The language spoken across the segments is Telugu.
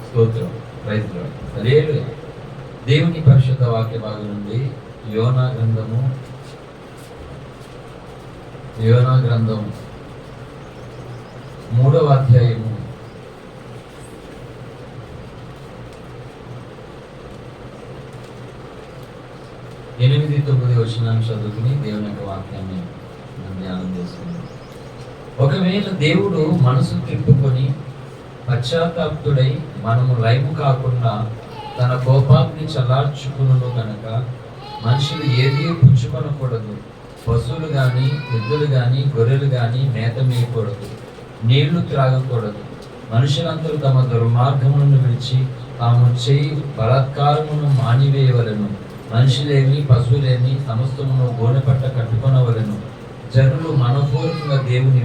స్తోత్రం. Praise lord. హల్లెలూయా. దేవుని పరిశుద్ధ వాక్య భాగం నుండి యోనా గ్రంథం 3వ అధ్యాయము 8-9 వచనాలను చదువుకుని దేవుని యొక్క వాక్యాన్ని ధ్యానం చేసుకుందాం. ఒకవేళ దేవుడు మనసు తిప్పుకొని పశ్చాత్తాప్తుడై మనము లయము కాకుండా తన కోపాగ్ని చల్లార్చుకును గనక మనుషులు ఏది పుచ్చుకొనకూడదు, పశువులు గాని ఎద్దులు గాని గొర్రెలు గాని మేత మేయకూడదు, నీళ్లు త్రాగకూడదు. మనుషులందరూ తమ దుర్మార్గములను విడిచి తాము చేయి బలాత్కారమును మానివేయవలను. మనుషులేమి పశువులేమి సమస్తమును గోనెపట్ట కట్టుకొనవలను. జనులు మనపూర్వకంగా దేవుని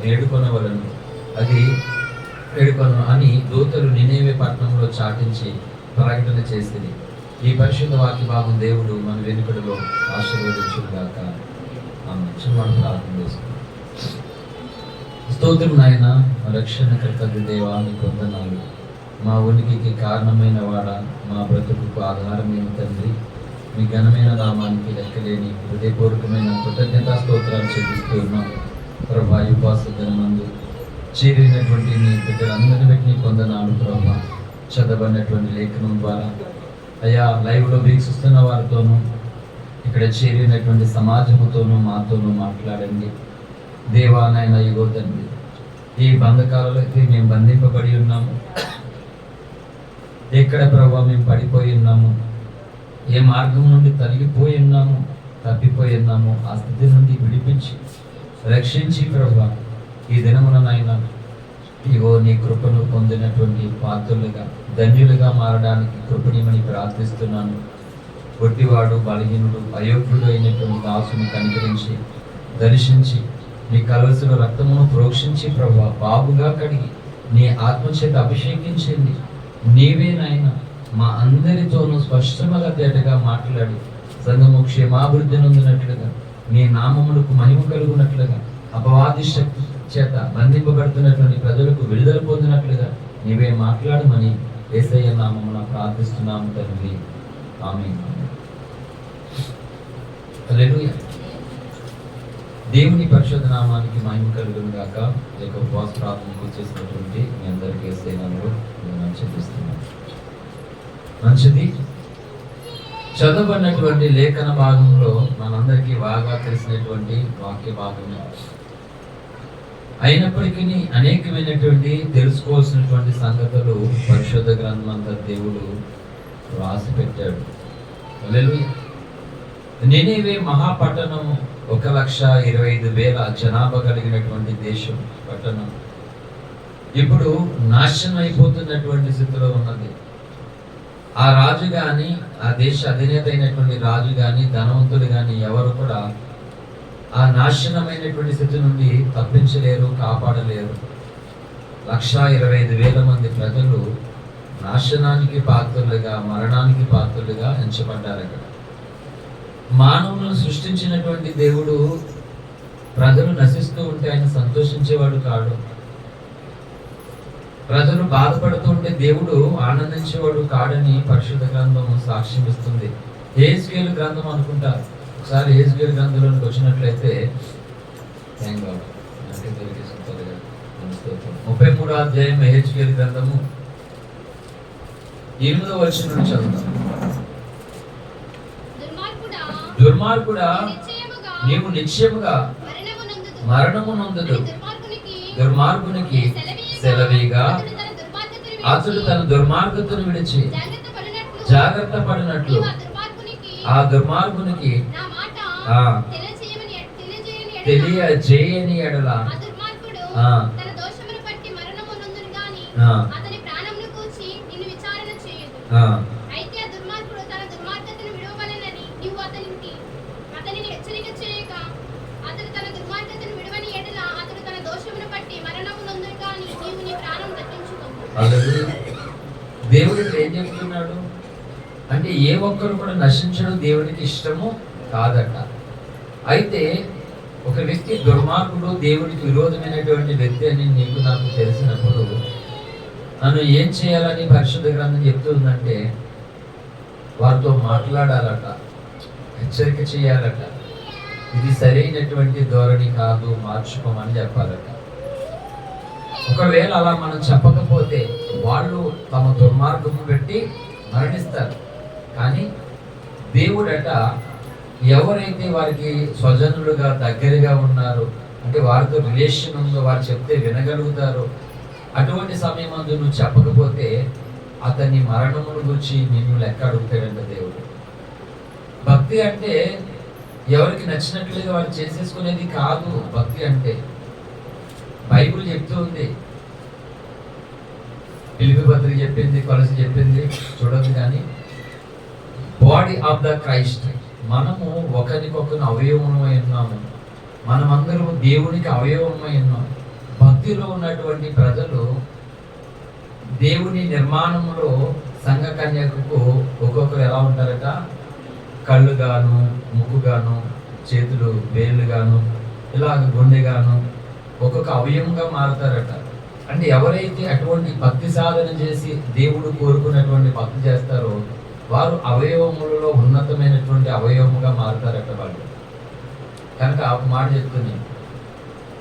వేడుకొనవలను అని దూతలు నినేవే పట్టణంలో చాటించి ప్రకటన చేసింది. ఈ పరిశుద్ధ వాక్య భాగం దేవుడు మన వెనుకడిలో ఆశీర్వదించుగాక. మనం ప్రార్థన చేసుకుందాం. స్తోత్రం నాయన, రక్షణకర్త దేవా, నీకు వందనాలు. మా ఉనికికి కారణమైన వాడ, మా బ్రతుకుకు ఆధారమైన తండ్రి, మీ ఘనమైన నామానికి లెక్కలేని హృదయపూర్వకమైన కృతజ్ఞతా స్తోత్రాలు చెల్లిస్తూ ఉన్నాం. ప్రభా, ఉపాస దినమందు చేరినటువంటి నీ బిడ్డలందరినీ బట్టి నీకు వందనాలు. ప్రభా, చదవనటువంటి లేఖనం ద్వారా అయ్యా లైవ్లో వీక్షిస్తున్న వారితోనూ ఇక్కడ చేరినటువంటి సమాజముతోనూ మాతోనూ మాట్లాడండి దేవా. నాయన ఇగో తండ్రి, ఈ బంధకాలలో అయితే మేము బంధింపబడి ఉన్నాము. ఎక్కడ ప్రభావ మేము పడిపోయి ఉన్నాము, ఏ మార్గం నుండి తొలగిపోయి ఉన్నాము, తప్పిపోయి ఉన్నాము, ఆ స్థితి నుండి విడిపించి రక్షించి ప్రభా ఈ దినమున నాయన ఇగో నీ కృపను పొందినటువంటి పాత్రులుగా ధన్యులుగా మారడానికి కృపణీయమని ప్రార్థిస్తున్నాను. ఒట్టివాడు బలహీనుడు అయోగ్యుడు అయినటువంటి దాసుని కనికరించి దర్శించి నీ కలవసిన రక్తమును ప్రోక్షించి ప్రభా బాగుగా కడిగి నీ ఆత్మచేత అభిషేకించండి. నీవే నాయన మా అందరితోనూ స్పష్టంగా తేటగా మాట్లాడి సంఘము క్షేమాభివృద్ధి నొందినట్లుగా నీ నామములకు మహిమ కలుగునట్లుగా అపవాది శక్తి చేత బంధింపబడుతున్నటువంటి ప్రజలకు విడుదల పొందినట్లుగా నీవే మాట్లాడమని యేసయ్య నామమున ప్రార్థిస్తున్నాము తండ్రి. ఆమేన్. హల్లెలూయా. దేవుని పరిశుద్ధ నామానికి మహిమ కలుగును గాక. లేక ఉపవాస ప్రార్థనకు చేసినటువంటి మీ అందరికీ యేసయ్య నామములో నేను చెల్లిస్తున్నాను. మంచిది. చదవబడినటువంటి లేఖన భాగంలో మనందరికీ బాగా తెలిసినటువంటి వాక్య భాగమే అయినప్పటికీ అనేకమైనటువంటి తెలుసుకోవాల్సినటువంటి సంగతులు పరిశుద్ధ గ్రంథం అంతా దేవుడు రాసి పెట్టాడు. హల్లెలూయా. నినెవే మహాపట్టణం 1,25,000 జనాభా కలిగినటువంటి దేశం, పట్టణం ఇప్పుడు నాశనం అయిపోతున్నటువంటి స్థితిలో ఉన్నది. ఆ రాజు కానీ, ఆ దేశ అధినేత అయినటువంటి రాజు కానీ, ధనవంతుడు కానీ ఎవరు కూడా ఆ నాశనమైనటువంటి స్థితి నుండి తప్పించలేరు, కాపాడలేరు. 1,25,000 మంది ప్రజలు నాశనానికి పాత్రులుగా, మరణానికి పాత్రులుగా ఎంచబడ్డారు. అక్కడ మానవులను సృష్టించినటువంటి దేవుడు ప్రజలు నశిస్తూ ఉంటే ఆయన సంతోషించేవాడు కాడు. ప్రజలు బాధపడుతూ ఉంటే దేవుడు ఆనందించేవాడు కాడని పరిశుద్ధ గ్రంథం సాక్ష్యం ఇస్తుంది. యెహెజ్కేలు గ్రంథం అనుకుంటారు. ఒకసారి యెహెజ్కేలు గ్రంథంలోకి వచ్చినట్లయితే 33వ అధ్యాయం యెహెజ్కేలు గ్రంథము 8వ వచనం నుండి చదువుతాం. దుర్మార్గుడా, నీవు నిశ్చయముగా మరణము నొందుదు. దుర్మార్గునికి సెలవిగా అతడు తన దుర్మార్గతను విడిచి జాగ్రత్త పడినట్లు ఆ దుర్మార్గునికి తెలియజేయని ఎడల దేవుడు ఏం చెప్తున్నాడు అంటే ఏ ఒక్కరు కూడా నశించడం దేవునికి ఇష్టము కాదట. అయితే ఒక వ్యక్తి దుర్మార్గుడు, దేవుడికి విరోధమైనటువంటి వ్యక్తి అని నీకు నాకు తెలిసినప్పుడు నన్ను ఏం చేయాలని పరిశుద్ధ గ్రంథం చెప్తుందంటే వారితో మాట్లాడాలట, హెచ్చరిక చేయాలట, ఇది సరైనటువంటి ధోరణి కాదు, మార్చుకోమని చెప్పాలట. ఒకవేళ అలా మనం చెప్పకపోతే వాళ్ళు తమ దుర్మార్గం పెట్టి మరణిస్తారు. కానీ దేవుడట ఎవరైతే వారికి స్వజనులుగా దగ్గరగా ఉన్నారు, అంటే వారితో రిలేషన్ ఉందో, వారు చెప్తే వినగలుగుతారో, అటువంటి సమయం అందు నువ్వు చెప్పకపోతే అతన్ని మరణమును గురించి నిన్ను లెక్క అడుగుతాడంట దేవుడు. భక్తి అంటే ఎవరికి నచ్చినట్లుగా వారు చేసేసుకునేది కాదు. భక్తి అంటే బైబిల్ చెప్తూ ఉంది, ఫిలిప్పీ పత్రిక చెప్పింది, కొలసి చెప్పింది, చూడదు. కానీ బాడీ ఆఫ్ ద క్రైస్ట్, మనము ఒకరికొకరు అవయవమై ఉన్నాము, మనమందరూ దేవునికి అవయవమై ఉన్నాం. భక్తిలో ఉన్నటువంటి ప్రజలు దేవుని నిర్మాణంలో సంఘ కన్యకకు ఒక్కొక్కరు ఎలా ఉంటారట, కళ్ళు గాను, ముక్కు గాను, చేతులు వేళ్ళు గాను, ఇలాగ గుండె గాను ఒక్కొక్క అవయవంగా మారుతారట. అంటే ఎవరైతే అటువంటి భక్తి సాధన చేసి దేవుడు కోరుకున్నటువంటి భక్తి చేస్తారో వారు అవయవములలో ఉన్నతమైనటువంటి అవయవముగా మారుతారట వాళ్ళు. కనుక ఒక మాట చెప్తుంది,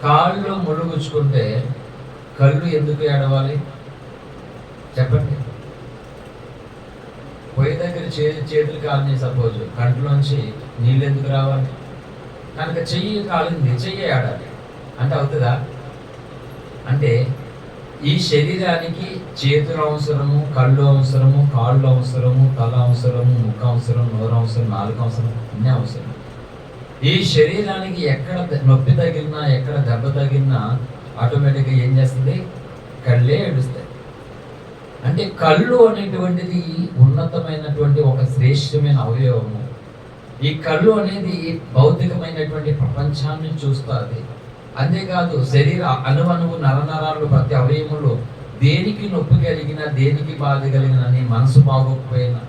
కాళ్ళు ముళ్ళుగుచ్చుకుంటే కళ్ళు ఎందుకు ఏడవాలి చెప్పండి? పొయ్యి దగ్గర చేతులు కాలిని సపోజ్, కంట్లోంచి నీళ్ళు ఎందుకు రావాలి? కనుక చెయ్యి కాలింది, చెయ్యి ఏడాలి అంటే అవుతుందా? అంటే ఈ శరీరానికి చేతులు అవసరము, కళ్ళు అవసరము, కాళ్ళు అవసరము, తల అవసరము, ముక్కు అవసరం, నోరు అవసరం, నాలుగు అవసరం, అన్నీ అవసరం. ఈ శరీరానికి ఎక్కడ నొప్పి తగిలినా, ఎక్కడ దెబ్బ తగిలినా ఆటోమేటిక్గా ఏం చేస్తుంది? కళ్ళే ఏడుస్తాయి. అంటే కళ్ళు అనేటువంటిది ఉన్నతమైనటువంటి ఒక శ్రేష్టమైన అవయవము. ఈ కళ్ళు అనేది భౌతికమైనటువంటి ప్రపంచాన్ని చూస్తుంది. అంతేకాదు శరీర అణువణువు నరనరాలు ప్రతి అవయములు దేనికి నొప్పి కలిగినా, దేనికి బాధ కలిగినా, నీ మనసు బాగోకపోయినా,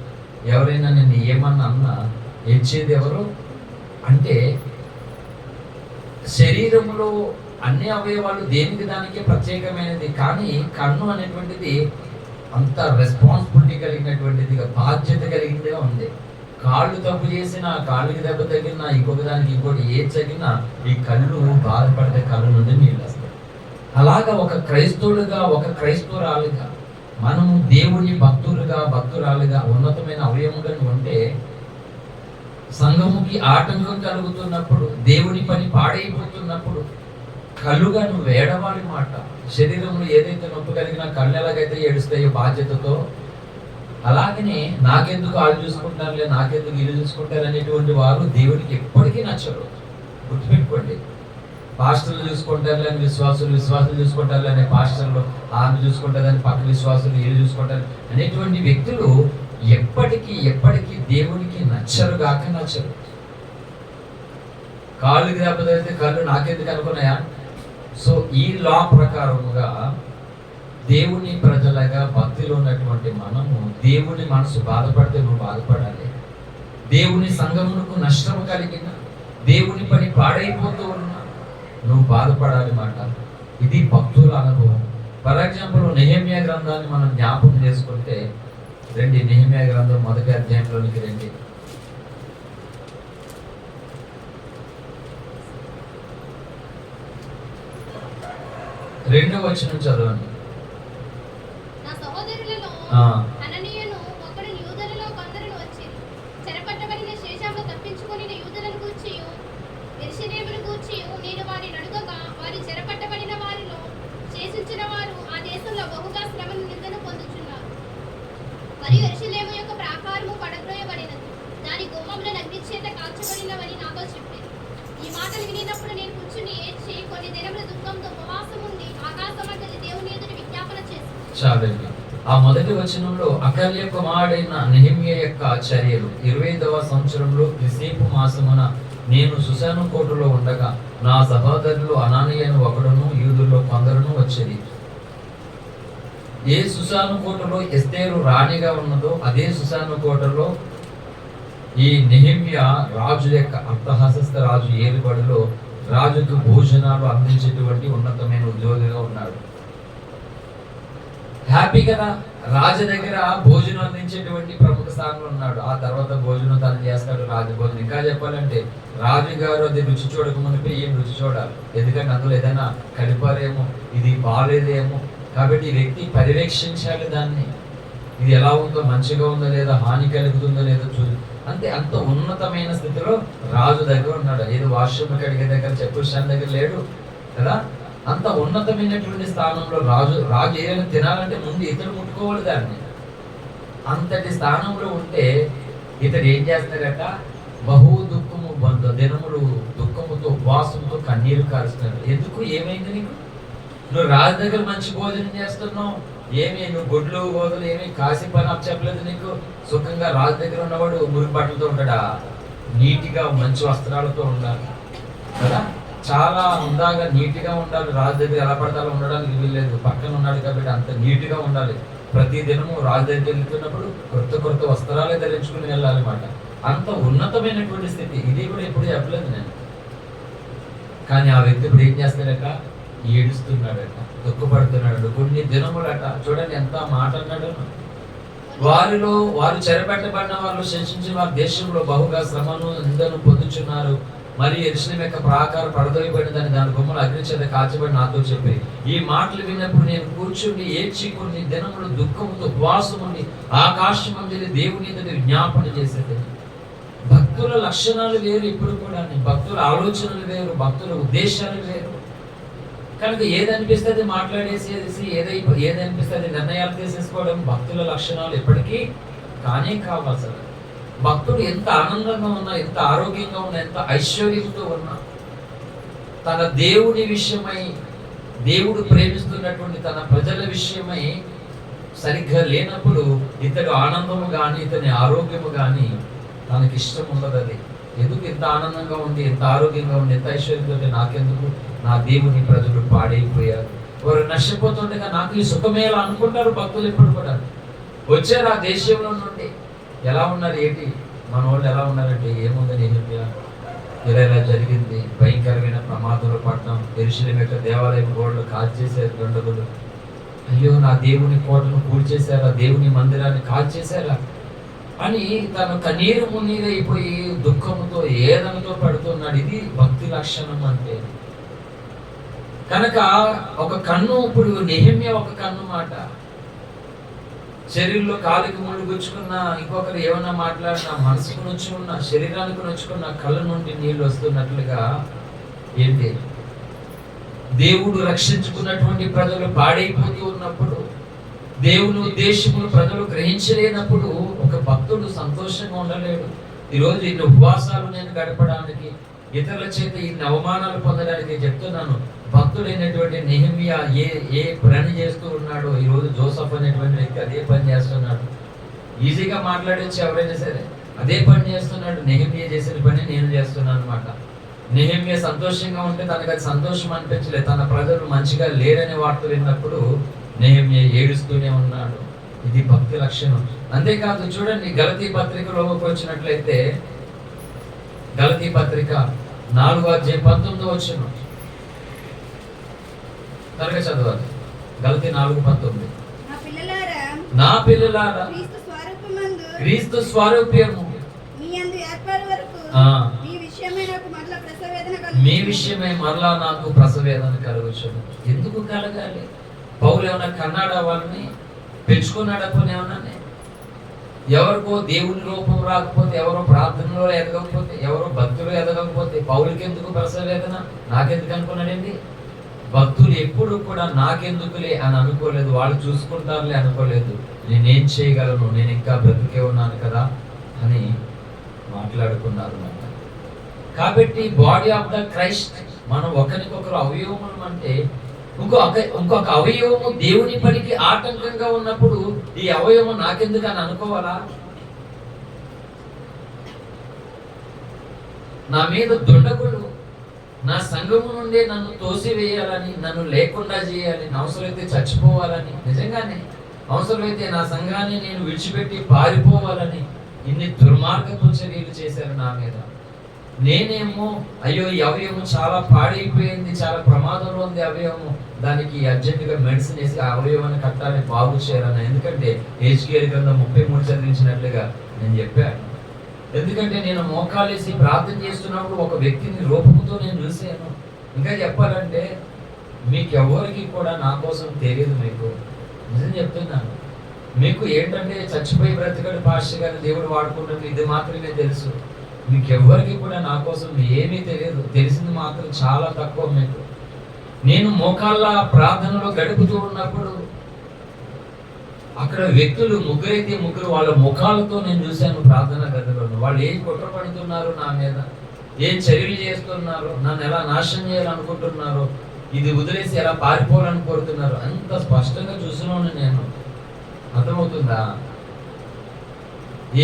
ఎవరైనా నిన్ను ఏమన్నా అన్నా ఇచ్చేది ఎవరు అంటే శరీరంలో అన్ని అవయవాలు దేనికి దానికి ప్రత్యేకమైనది. కానీ కన్ను అనేటువంటిది అంత రెస్పాన్సిబిలిటీ కలిగినటువంటిది, బాధ్యత కలిగిందిగా ఉంది. కాళ్ళు తప్పు చేసినా, కాళ్ళకి దెబ్బ తగిలినా, ఇంకొక దానికి ఇంకోటి ఏది తగిలినా ఈ కళ్ళు బాధపడితే కళ్ళు నుండి నీళ్ళు వస్తాయి. అలాగా ఒక క్రైస్తవులుగా, ఒక క్రైస్తవురాలుగా మనము దేవుని భక్తురాలుగా ఉన్నతమైన అవయముగా ఉంటే సంఘముకి ఆటంకం కలుగుతున్నప్పుడు, దేవుని పని పాడైపోతున్నప్పుడు కళ్ళుగా నువ్వు ఏడవాలి మాట. శరీరంలో ఏదైతే నొప్పి కలిగినా కళ్ళు ఎలాగైతే ఏడుస్తాయో బాధ్యతతో, అలాగనే నాకెందుకు వాళ్ళు చూసుకుంటారులే, నాకెందుకు వీళ్ళు చూసుకుంటారు అనేటువంటి వారు దేవునికి ఎప్పటికీ నచ్చరు. గుర్తుపెట్టుకోండి, పాస్టర్లు చూసుకుంటారులే అని విశ్వాసులు చూసుకుంటారులే అనే పాస్టర్లు, ఆమె చూసుకుంటారని పక్క విశ్వాసులు వీళ్ళు చూసుకుంటారు అనేటువంటి వ్యక్తులు ఎప్పటికీ దేవునికి నచ్చరు. కాళ్ళకి దెబ్బతైతే కళ్ళు నాకెందుకు అనుకున్నాయా? సో ఈ లా ప్రకారముగా దేవుని ప్రజలుగా భక్తిలో ఉన్నటువంటి మనము దేవుని మనసు బాధపడితే నువ్వు బాధపడాలి. దేవుని సంఘమునకు నష్టం కలిగిన, దేవుని పని పాడైపోతూ ఉన్నా నువ్వు బాధపడాలి మాట. ఇది భక్తుల అనుభవం. ఫర్ ఎగ్జాంపుల్ నెహెమ్యా గ్రంథాన్ని మనం జ్ఞాపకం చేసుకుంటే రండి, నెహెమ్యా గ్రంథం 1వ అధ్యాయంలోనికి రండి. 2వ వచనం చదవండి. నా సహోదరులలో హననీయును ఒకడు యూదులలో కొందరును వచ్చి చెరపట్టబడిన శేషంలో తప్పించుకొని యూదులను గూర్చియు యెరూషలేమును గూర్చియు నేను వారిని అడుగగా వారి చెరపట్టబడిన వారిలో శేషించిన వారు ఆ దేశంలో బహుగా శ్రమను నిందను పొందుచున్నారు. మరియు యెరూషలేము యొక్క ప్రాకారము పడద్రోయబడినది, దాని గుమ్మముల అగ్నిచేత కాల్చబడినవని నాతో చెప్పారు. ఈ మాటలు వినినప్పుడు నేను కూర్చుని ఏడ్చి కొన్ని దినముల దుఃఖంతో ఉపవాసం ఉండి ఆకాశమంతటి దేవుని ఎదుట విజ్ఞాపన చేశాను. చాలండి. ఆ మొదటి వచనంలో అకల్య కుమారుడైన నెహెమ్యా యొక్క చర్యలు. 25వ సంవత్సరంలో కిస్లేపు మాసమున నేను సుసాను కోటలో ఉండగా నా సహోదరులు అనానీయను ఒకడును యూదుల్లో కొందరును వచ్చేది. ఏ సుసాను కోటలో ఎస్తేరు రాణిగా ఉన్నదో అదే సుసాను కోటలో ఈ నెహెమ్యా రాజు యొక్క అర్థహస్త రాజు ఏలుబడిలో రాజుకు భోజనాలు అందించేటువంటి ఉన్నతమైన ఉద్యోగిగా ఉన్నాడు. హ్యాపీ కదా. రాజు దగ్గర భోజనం అందించేటువంటి ప్రముఖ స్థానంలో ఉన్నాడు. ఆ తర్వాత భోజనం తను చేస్తాడు, రాజు భోజనం. ఇంకా చెప్పాలంటే రాజు గారు అది రుచి చూడక మునిపి ఏం రుచి చూడాలి, ఎందుకంటే అందులో ఏదైనా కలిపారేమో, ఇది బాగాలేదేమో. కాబట్టి ఈ వ్యక్తి పర్యవేక్షించాలి దాన్ని, ఇది ఎలా ఉందో, మంచిగా ఉందో లేదా, హాని కలుగుతుందో లేదో చూడు. అంతే, అంత ఉన్నతమైన స్థితిలో రాజు దగ్గర ఉన్నాడు. ఏదో వాష్రూమ్ కడిగే దగ్గర, చెప్పుల దగ్గర లేడు కదా. అంత ఉన్నతమైనటువంటి స్థానంలో రాజు ఏదైనా తినాలంటే ముందు ఇతడు ముట్టుకోవాలి దాన్ని. అంతటి స్థానంలో ఉంటే ఇతడు ఏం చేస్తాడట, బహు దుఃఖము దినములు దుఃఖముతో ఉపవాసంతో కన్నీరు కారుస్తున్నాడు. ఎందుకు, ఏమైంది నీకు? నువ్వు రాజు దగ్గర మంచి భోజనం చేస్తున్నావు, ఏమి నువ్వు గొడ్లు గోదలు ఏమి కాసి పని చెప్పలేదు నీకు. సుఖంగా రాజు దగ్గర ఉన్నవాడు మురికి బట్టలతో ఉంటాడా? నీటిగా మంచి వస్త్రాలతో ఉండాలి కదా, చాలా హుందాగా నీట్గా ఉండాలి. రాజు దగ్గర ఎలా పడతాలో ఉండడానికి వీల్లేదు, పక్కన ఉన్నాడు కాబట్టి అంత నీట్గా ఉండాలి. ప్రతి దినము రాజు దగ్గర వెళ్తున్నప్పుడు కొత్త వస్త్రాలే ధరించుకుని వెళ్ళాలన్నమాట. అంత ఉన్నతమైనటువంటి స్థితి. ఇది కూడా ఎప్పుడు చెప్పలేదు నేను. కానీ ఆ వ్యక్తి ఇప్పుడు ఏం చేస్తాడట, ఏడుస్తున్నాడట, దుఃఖపడుతున్నాడు. కొన్ని దినములట, చూడండి ఎంత మాట అన్నాడు. వారు చెరపెట్టబడిన వాళ్ళు శేషించిన వారి దేశంలో బహుగా శ్రమను నిందను పొందుచున్నారు. మరి యెరూషలేము యొక్క ప్రాకారం పడదోయబడిందని, దాని గుమ్మలు అగ్ని చేత కాల్చబడి నాతో చెప్పి, ఈ మాటలు విన్నప్పుడు నేను కూర్చుని ఏడ్చి కొన్ని దినములు దుఃఖముతో ఉపవాసం ఉండి ఆకాశమంజలి దేవుని ఎదుట జ్ఞాపన చేసేది. భక్తుల లక్షణాలు వేరు, ఇప్పుడు కూడా భక్తుల ఆలోచనలు వేరు, భక్తుల ఉద్దేశాలు వేరు. కనుక ఏదనిపిస్తుంది మాట్లాడేసేసి, ఏదనిపిస్తుంది నిర్ణయాలు తీసేసుకోవడం భక్తుల లక్షణాలు ఎప్పటికీ కానే కావాల్సి. భక్తుడు ఎంత ఆనందంగా ఉన్నా, ఎంత ఆరోగ్యంగా ఉన్నా, ఎంత ఐశ్వర్యంతో ఉన్నా, తన దేవుని విషయమై, దేవుడు ప్రేమిస్తున్నటువంటి తన ప్రజల విషయమై సరిగ్గా లేనప్పుడు ఇతడు ఆనందము కానీ, ఇతని ఆరోగ్యము కానీ తనకి ఇష్టం ఉండదు. అది ఎందుకు ఇంత ఆనందంగా ఉంది, ఎంత ఆరోగ్యంగా ఉంది, ఎంత ఐశ్వర్యంతో నాకెందుకు, నా దేవుని ప్రజలు పాడైపోయారు, వారు నష్టపోతుండగా నాకు ఈ సుఖమేలా అనుకుంటారు భక్తులు. ఎప్పుడు కూడా వచ్చారు ఆ దేశంలో నుండి, ఎలా ఉన్నారు, ఏంటి మన వాళ్ళు ఎలా ఉన్నారంటే, ఏముందని ఇలా జరిగింది, భయంకరమైన ప్రమాదంలో పడటం, యెరూషలేము యొక్క దేవాలయం గోడలు కాల్చేశారు దుండగులు. అయ్యో నా దేవుని కోటను కూల్చేశారా, దేవుని మందిరాన్ని కాల్చేశారా అని తను కన్నీరు మున్నీరైపోయి దుఃఖంతో ఏదనతో పడుతున్నాడు. ఇది భక్తి లక్షణం అంటే. కనుక ఒక కన్ను, ఇప్పుడు నెహెమ్యా ఒక కన్ను మాట, శరీరంలో కాలికి ముళ్ళు గుచ్చుకున్న, ఇంకొకరు ఏమన్నా మాట్లాడినా, మనసుకు నొచ్చుకున్న, శరీరానికి నొచ్చుకున్న, కళ్ళ నుండి నీళ్లు వస్తున్నట్లుగా ఏంటి, దేవుడు రక్షించుకున్నటువంటి ప్రజలు పాడైపోతూ ఉన్నప్పుడు, దేవుని ఉద్దేశములు ప్రజలు గ్రహించలేనప్పుడు ఒక భక్తుడు సంతోషంగా ఉండలేడు. ఈరోజు ఇన్ని ఉపవాసాలు నేను గడపడానికి, ఇతరుల చేత ఇన్ని అవమానాలు పొందడానికి చెప్తున్నాను. భక్తుడైనటువంటి నెహెమ్యా ఏ పని చేస్తూ ఉన్నాడో, ఈరోజు జోసెఫ్ అనేటువంటి వ్యక్తి అదే పని చేస్తున్నాడు. ఈజీగా మాట్లాడొచ్చు ఎవరైనా సరే, అదే పని చేస్తున్నాడు. నెహెమ్యా చేసిన పని నేను చేస్తున్నాను అనమాట. నెహెమ్యా సంతోషంగా ఉంటే తనకు అది సంతోషం అనిపించలేదు. తన ప్రజలు మంచిగా లేరనే వార్త విన్నప్పుడు నెహెమ్యా ఏడుస్తూనే ఉన్నాడు. ఇది భక్తి లక్షణం. అంతేకాదు, చూడండి గలతీ పత్రికలోకి వచ్చినట్లయితే, గలతీ పత్రిక 4:19 త్వరగా చదవాలి. గలతీ 4:19. నా పిల్లలారా క్రీస్తు స్వరూప్యము మీ విషయమై మరలా నాకు ప్రసవేదన కలుగుచును. ఎందుకు కలగాలి? పౌలు ఏమన్నా కన్నాడా వాళ్ళని? పెంచుకున్నాడా? పోనీ ఏమన్నా ఎవరికో దేవుని రూపం రాకపోతే, ఎవరో ప్రార్థనలో ఎదగకపోతే, ఎవరో భక్తులు ఎదగకపోతే పౌలుకి ఎందుకు ప్రసవేదన? నాకెందుకు అనుకున్నాడండి? భక్తులు ఎప్పుడు కూడా నాకెందుకులే అని అనుకోలేదు, వాళ్ళు చూసుకుంటారులే అనుకోలేదు. నేనేం చేయగలను, నేను ఇంకా బ్రతికే ఉన్నాను కదా అని మాట్లాడుకున్నారు. కాబట్టి బాడీ ఆఫ్ ద క్రైస్ట్, మనం ఒకరికొకరు అవయవములు అంటే, ఇంకొక అవయవము దేవుని పనికి ఆటంకంగా ఉన్నప్పుడు ఈ అవయవం నాకెందుకు అని అనుకోవాలా? నా మీద దుండగులు నా సంఘము నుండి నన్ను తోసివేయాలని, నన్ను లేకుండా చేయాలని, అవసరమైతే చచ్చిపోవాలని, నిజంగానే అవసరమైతే నా సంఘాన్ని నేను విడిచిపెట్టి పారిపోవాలని ఇన్ని దుర్మార్గపు చర్యలు చేశారు నా మీద. నేనేమో అయ్యో ఈ అవయవం చాలా పాడైపోయింది, చాలా ప్రమాదంలో ఉంది అవయవము, దానికి అర్జెంటుగా మెడిసిన్ వేసి ఆ అవయవాన్ని కట్టాలని బాగు చేయాలని. ఎందుకంటే హెచ్కేఎల్ గ్రంథం 33 చదివించినట్లుగా నేను చెప్పాను. ఎందుకంటే నేను మోకాలేసి ప్రార్థన చేస్తున్నప్పుడు ఒక వ్యక్తిని రూపంతో నేను చూశాను. ఇంకా చెప్పాలంటే మీకు ఎవరికి కూడా నా కోసం తెలియదు. మీకు నిజం చెప్తున్నాను. మీకు ఏంటంటే చచ్చిపోయి బ్రతికడు పాస్టర్ గారిని దేవుడు వాడుకుంటుంది, ఇది మాత్రమే తెలుసు. మీకు ఎవరికి కూడా నా కోసం ఏమీ తెలియదు. తెలిసింది మాత్రం చాలా తక్కువ మీకు. నేను మోకాళ్ళ ప్రార్థనలో గడుపుతూ ఉన్నప్పుడు అక్కడ వ్యక్తులు ముగ్గురైతే ముగ్గురు వాళ్ళ ముఖాలతో నేను చూశాను ప్రార్థన గదిలో. వాళ్ళు ఏం కుట్ర పడుతున్నారు నా మీద, ఏం చర్యలు చేస్తున్నారు, నన్ను ఎలా నాశనం చేయాలనుకుంటున్నారు, ఇది వదిలేసి ఎలా పారిపోవాలని కోరుతున్నారు, అంత స్పష్టంగా చూస్తున్నాను నేను. అర్థమవుతుందా?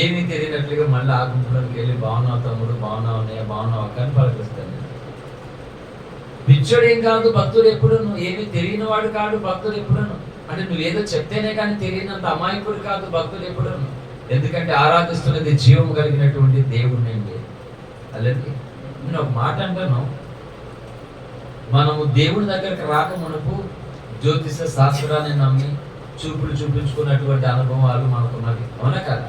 ఏమీ తెలియనట్లుగా మళ్ళీ ఆ గుంపులోకి వెళ్ళి బాగున్నావు తమ్ముడు, బాగున్నావు అన్నయ్య, బాగున్నావు అక్క అని పలకరిస్తాను. పిచ్చోడేం కాదు భక్తుడు ఎప్పుడును, ఏమీ తెలియని వాడు కాదు భక్తుడు ఎప్పుడును. అంటే నువ్వేదో చెప్తేనే కానీ తెలియనంత అమాయకుడు కాదు భక్తుడు ఎప్పుడును. ఎందుకంటే ఆరాధిస్తున్నది జీవం కలిగినటువంటి దేవుడిని అండి. అలాగే నేను ఒక మాట అంటాను, మనము దేవుడి దగ్గరకు రాక మునుపు జ్యోతిష శాస్త్రాన్ని నమ్మి చూపులు చూపించుకున్నటువంటి అనుభవాలు మనకున్నవి, అవునా కదా?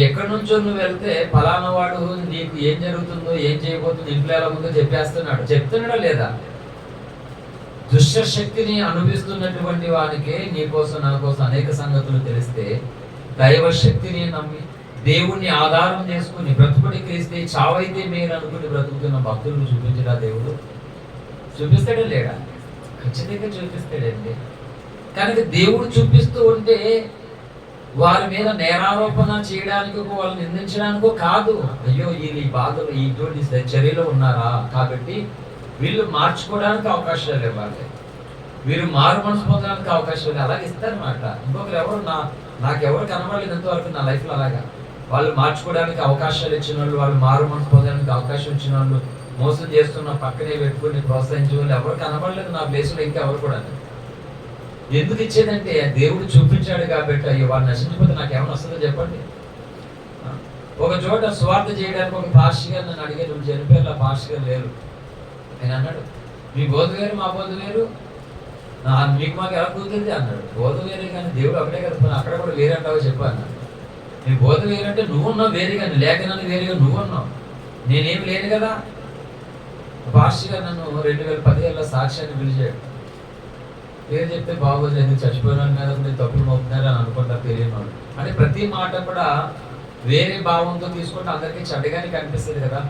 ఎక్కడి నుంచో నువ్వు వెళ్తే ఫలానా వాడు నీకు ఏం జరుగుతుందో ఏం చేయబోతుందో ఇంట్లో ఎలా ఉందో చెప్తున్నాడా లేదా? దుష్ట శక్తిని అనుభవిస్తున్నటువంటి వానికి నీకోసం నా కోసం అనేక సంగతులు తెలిస్తే, దైవ శక్తిని నమ్మి దేవుణ్ణి ఆధారం చేసుకుని బ్రతుకుడి క్రీస్తే చావైతే మీరు అనుకుని బ్రతుకుతున్న భక్తులను చూపించడా దేవుడు? చూపిస్తాడా లేడా? ఖచ్చితంగా చూపిస్తాడండి. కనుక దేవుడు చూపిస్తూ ఉంటే వారి మీద నేరారోపణ చేయడానికి, వాళ్ళని నిందించడానికో కాదు. అయ్యో వీళ్ళు ఈ బాధలు ఇటువంటి చర్యలో ఉన్నారా కాబట్టి వీళ్ళు మార్చుకోవడానికి అవకాశాలు ఇవ్వాలి, వీరు మారు మనసు పొందడానికి అవకాశాలు అలాగే ఇస్తారన్నమాట. ఇంకొకరు ఎవరు నాకెవరు కనబడలేదు ఎంతవరకు నా లైఫ్లో అలాగా. వాళ్ళు మార్చుకోవడానికి అవకాశాలు ఇచ్చిన వాళ్ళు, వాళ్ళు మారు మనసు పొందడానికి అవకాశం ఇచ్చిన వాళ్ళు, మోసం చేస్తున్న పక్కనే పెట్టుకుని ప్రోత్సహించే వాళ్ళు ఎవరు కనబడలేదు నా ప్లేస్లో. ఇంకా ఎవరు కూడా ఎందుకు ఇచ్చేదంటే దేవుడు చూపించాడు కాబట్టి. అయ్యో వాళ్ళు నశించిపోతే నాకు ఏమైనా వస్తుందో చెప్పండి. ఒక చోట స్వార్థ చేయడానికి ఒక పాస్టర్ గారు నన్ను అడిగారు, నువ్వు చనిపోయేలా పాస్టర్ గారు లేరు. ఆయన అన్నాడు, మీ బోధ వేరు మా బోధ వేరు, మీకు మాకు ఎలా కూతుంది అన్నాడు. బోధ వేరే కానీ దేవుడు ఒకటే కదా, అక్కడ కూడా వేరే అంటావో చెప్పాను. నీ బోధ వేరంటే నువ్వు ఉన్నావు వేరే కానీ, లేఖనాన్ని వేరేగా నువ్వు ఉన్నావు, నేనేమి లేను కదా. పాస్టర్ గారు నన్ను 2017లో సాక్ష్యాన్ని పిలిచాడు. పేరు చెప్తే బాగోదు, ఎందుకు చచ్చిపోయిన మీద మీరు తప్పులు మోపుతున్నారు అని అనుకుంటారు తెలియని వాళ్ళు. అంటే ప్రతి మాట కూడా వేరే భావంతో తీసుకుంటే అందరికీ చెడ్డగానే కనిపిస్తుంది కదా.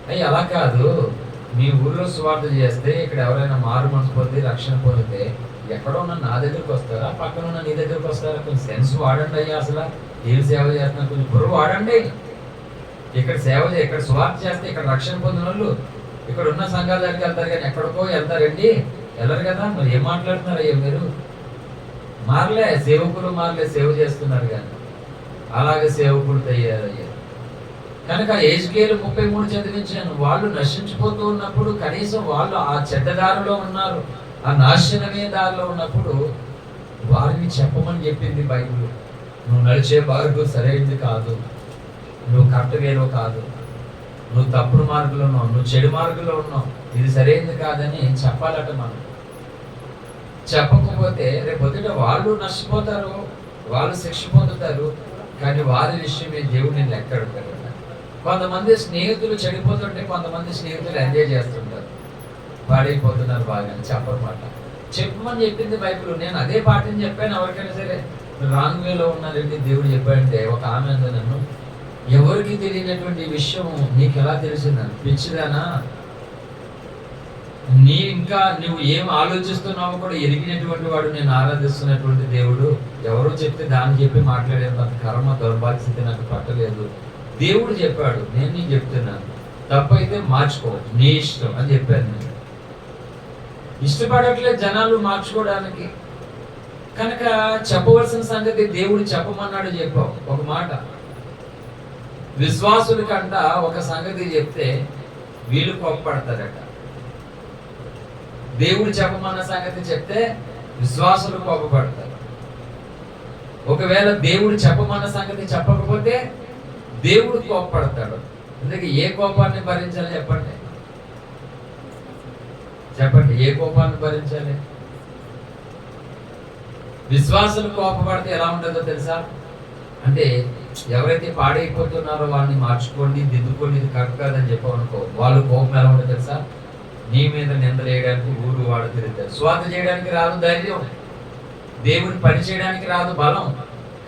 అయ్యి అలా కాదు. మీ ఊర్లో స్వార్థ చేస్తే ఇక్కడ ఎవరైనా మారు మనసు పొంది రక్షణ పొందితే ఎక్కడో ఉన్న నా దగ్గరికి వస్తారా, పక్కన ఉన్న నీ దగ్గరికి వస్తారా? కొంచెం సెన్స్ వాడండి అయ్యా. అసలు ఏం సేవ చేస్తున్నారు కొంచెం బుర్ర వాడండి. ఇక్కడ ఇక్కడ స్వార్థ చేస్తే ఇక్కడ రక్షణ పొందిన వాళ్ళు ఇక్కడ ఉన్న సంఘాల దగ్గరికి వెళ్తారు కానీ ఎక్కడికో వెళ్తారండి, వెళ్ళరు కదా. మరి ఏం మాట్లాడుతున్నారు అయ్యా మీరు? మారలే సేవకులు, మారలే సేవ చేస్తున్నారు కానీ అలాగే సేవకులు తయారయ్యారు. కనుక హెజ్కేలు 33 చదివించాను. వాళ్ళు నశించిపోతూ ఉన్నప్పుడు కనీసం వాళ్ళు ఆ చెడ్డదారిలో ఉన్నారు, ఆ నాశనమే దారిలో ఉన్నప్పుడు వారిని చెప్పమని చెప్పింది బైబిల్. నువ్వు నడిచే మార్గం సరైనది కాదు, నువ్వు కరెక్ట్వేలో కాదు, నువ్వు తప్పుడు మార్గంలో ఉన్నావు, నువ్వు చెడు మార్గంలో ఉన్నావు, ఇది సరైనది కాదని చెప్పాలట. మనం చెప్పకపోతే రేపొద్దుట వాళ్ళు నష్టపోతారు, వాళ్ళు శిక్ష పొందుతారు. కానీ వారి విషయమే దేవుడిని లెక్క అడుగుతారు. కొంతమంది స్నేహితులు చెడిపోతుంటే కొంతమంది స్నేహితులు ఎంజాయ్ చేస్తుంటారు, పాడైపోతున్నారు బాగా చెప్పమాట. చెప్పమని చెప్పింది బైబిల్. నేను అదే పాఠం చెప్పాను. ఎవరికైనా సరే రాంగ్ వేలో ఉన్నారండి దేవుడు చెప్పాడంటే, ఒక ఆమె అంది నన్ను, ఎవరికి తెలియనటువంటి విషయం నీకు ఎలా తెలిసిందని. పిచ్చిదానా, నువ్వు ఏం ఆలోచిస్తున్నావో కూడా ఎరిగినటువంటి వాడు నేను ఆరాధిస్తున్నటువంటి దేవుడు. ఎవరో చెప్తే దాన్ని చెప్పి మాట్లాడేంత కర్మ దౌర్భాగ్య స్థితి నాకు పట్టలేదు. దేవుడు చెప్పాడు, నేను నీకు చెప్తున్నాను, తప్పైతే మార్చుకో, నీ ఇష్టం అని చెప్పాను. నేను ఇష్టపడట్లేదు జనాలు మార్చుకోవడానికి. కనుక చెప్పవలసిన సంగతి దేవుడు చెప్పమన్నాడు, చెప్పావు. ఒక మాట విశ్వాసుల కంట ఒక సంగతి చెప్తే వీళ్ళు కోపపడతారట. దేవుడు చెప్పమన్న సంగతి చెప్తే విశ్వాసులు కోపపడతారు. ఒకవేళ దేవుడు చెప్పమన్న సంగతి చెప్పకపోతే దేవుడు కోపపడతాడు. అందుకే ఏ కోపాన్ని భరించాలి చెప్పండి? చెప్పండి, ఏ కోపాన్ని భరించాలి? విశ్వాసులు కోపపడితే ఎలా ఉంటుందో తెలుసా? అంటే ఎవరైతే పాడైపోతున్నారో వాళ్ళని మార్చుకోండి, దిద్దుకోండి, ఇది కరెక్ట్ కాదని చెప్పామనుకో, వాళ్ళు కోపం ఎలా ఉంటుందో తెలుసా? నీ మీద నిందలు వేయడానికి ఊరు వాడు తిరుగుతారు. స్వార్థ చేయడానికి రాదు ధైర్యం, దేవుని పని చేయడానికి రాదు బలం,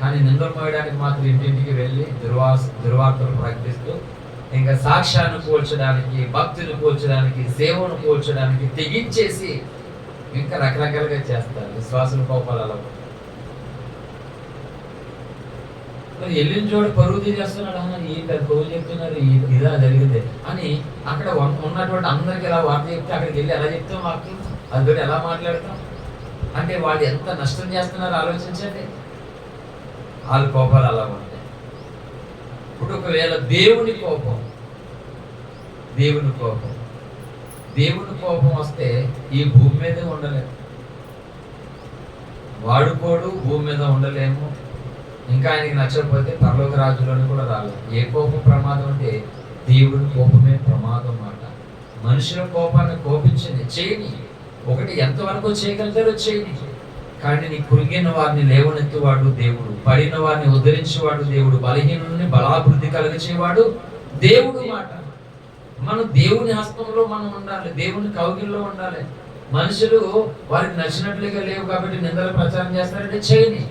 కానీ నిందలు మోయడానికి మాత్రం ఇంటింటికి వెళ్ళి దుర్వార్తలు ప్రకటిస్తూ ఇంకా సాక్ష్యాన్ని పోల్చడానికి, భక్తిని పోల్చడానికి, సేవను పోల్చడానికి తెగించేసి ఇంకా రకరకాలుగా చేస్తారు. విశ్వాసుల కోపాలు అలా వెళ్ళిన చోట పరువు తీసేస్తున్నాడు. ఈ పెద్ద పరువు చెప్తున్నారు, ఇదా జరిగింది అని అక్కడ ఉన్నటువంటి అందరికి ఎలా వార్త చెప్తే అక్కడికి వెళ్ళి ఎలా చెప్తాం, వాక్యం అది ఎలా మాట్లాడతాం? అంటే వాళ్ళు ఎంత నష్టం చేస్తున్నారో ఆలోచించండి. వాళ్ళ కోపాలు అలా ఉంటాయి. ఇప్పుడు ఒకవేళ దేవుని కోపం వస్తే ఈ భూమి మీదే ఉండలేము, వాడుకోడు, భూమి మీద ఉండలేము. ఇంకా ఆయనకి నచ్చకపోతే పరలోక రాజ్యంలోని కూడా రాలేదు. ఏ కోపం ప్రమాదం అంటే దేవుని కోపమే ప్రమాదం మాట. మనుషుల కోపాన్ని కోపించింది చేయని, ఒకటి ఎంతవరకు చేయగలుగుతారో చేయని, కానీ నీ కురిగిన వారిని లేవనెత్తువాడు దేవుడు, పడిన వారిని ఉద్ధరించేవాడు దేవుడు, బలహీనుల్ని బలాభివృద్ధి కలిగించేవాడు దేవుడు మాట. మనం దేవుని హస్తంలో మనం ఉండాలి, దేవుని కౌగిల్లో ఉండాలి. మనుషులు వారికి నచ్చినట్లుగా లేవు కాబట్టి నిందలు ప్రచారం చేస్తారంటే చేయని,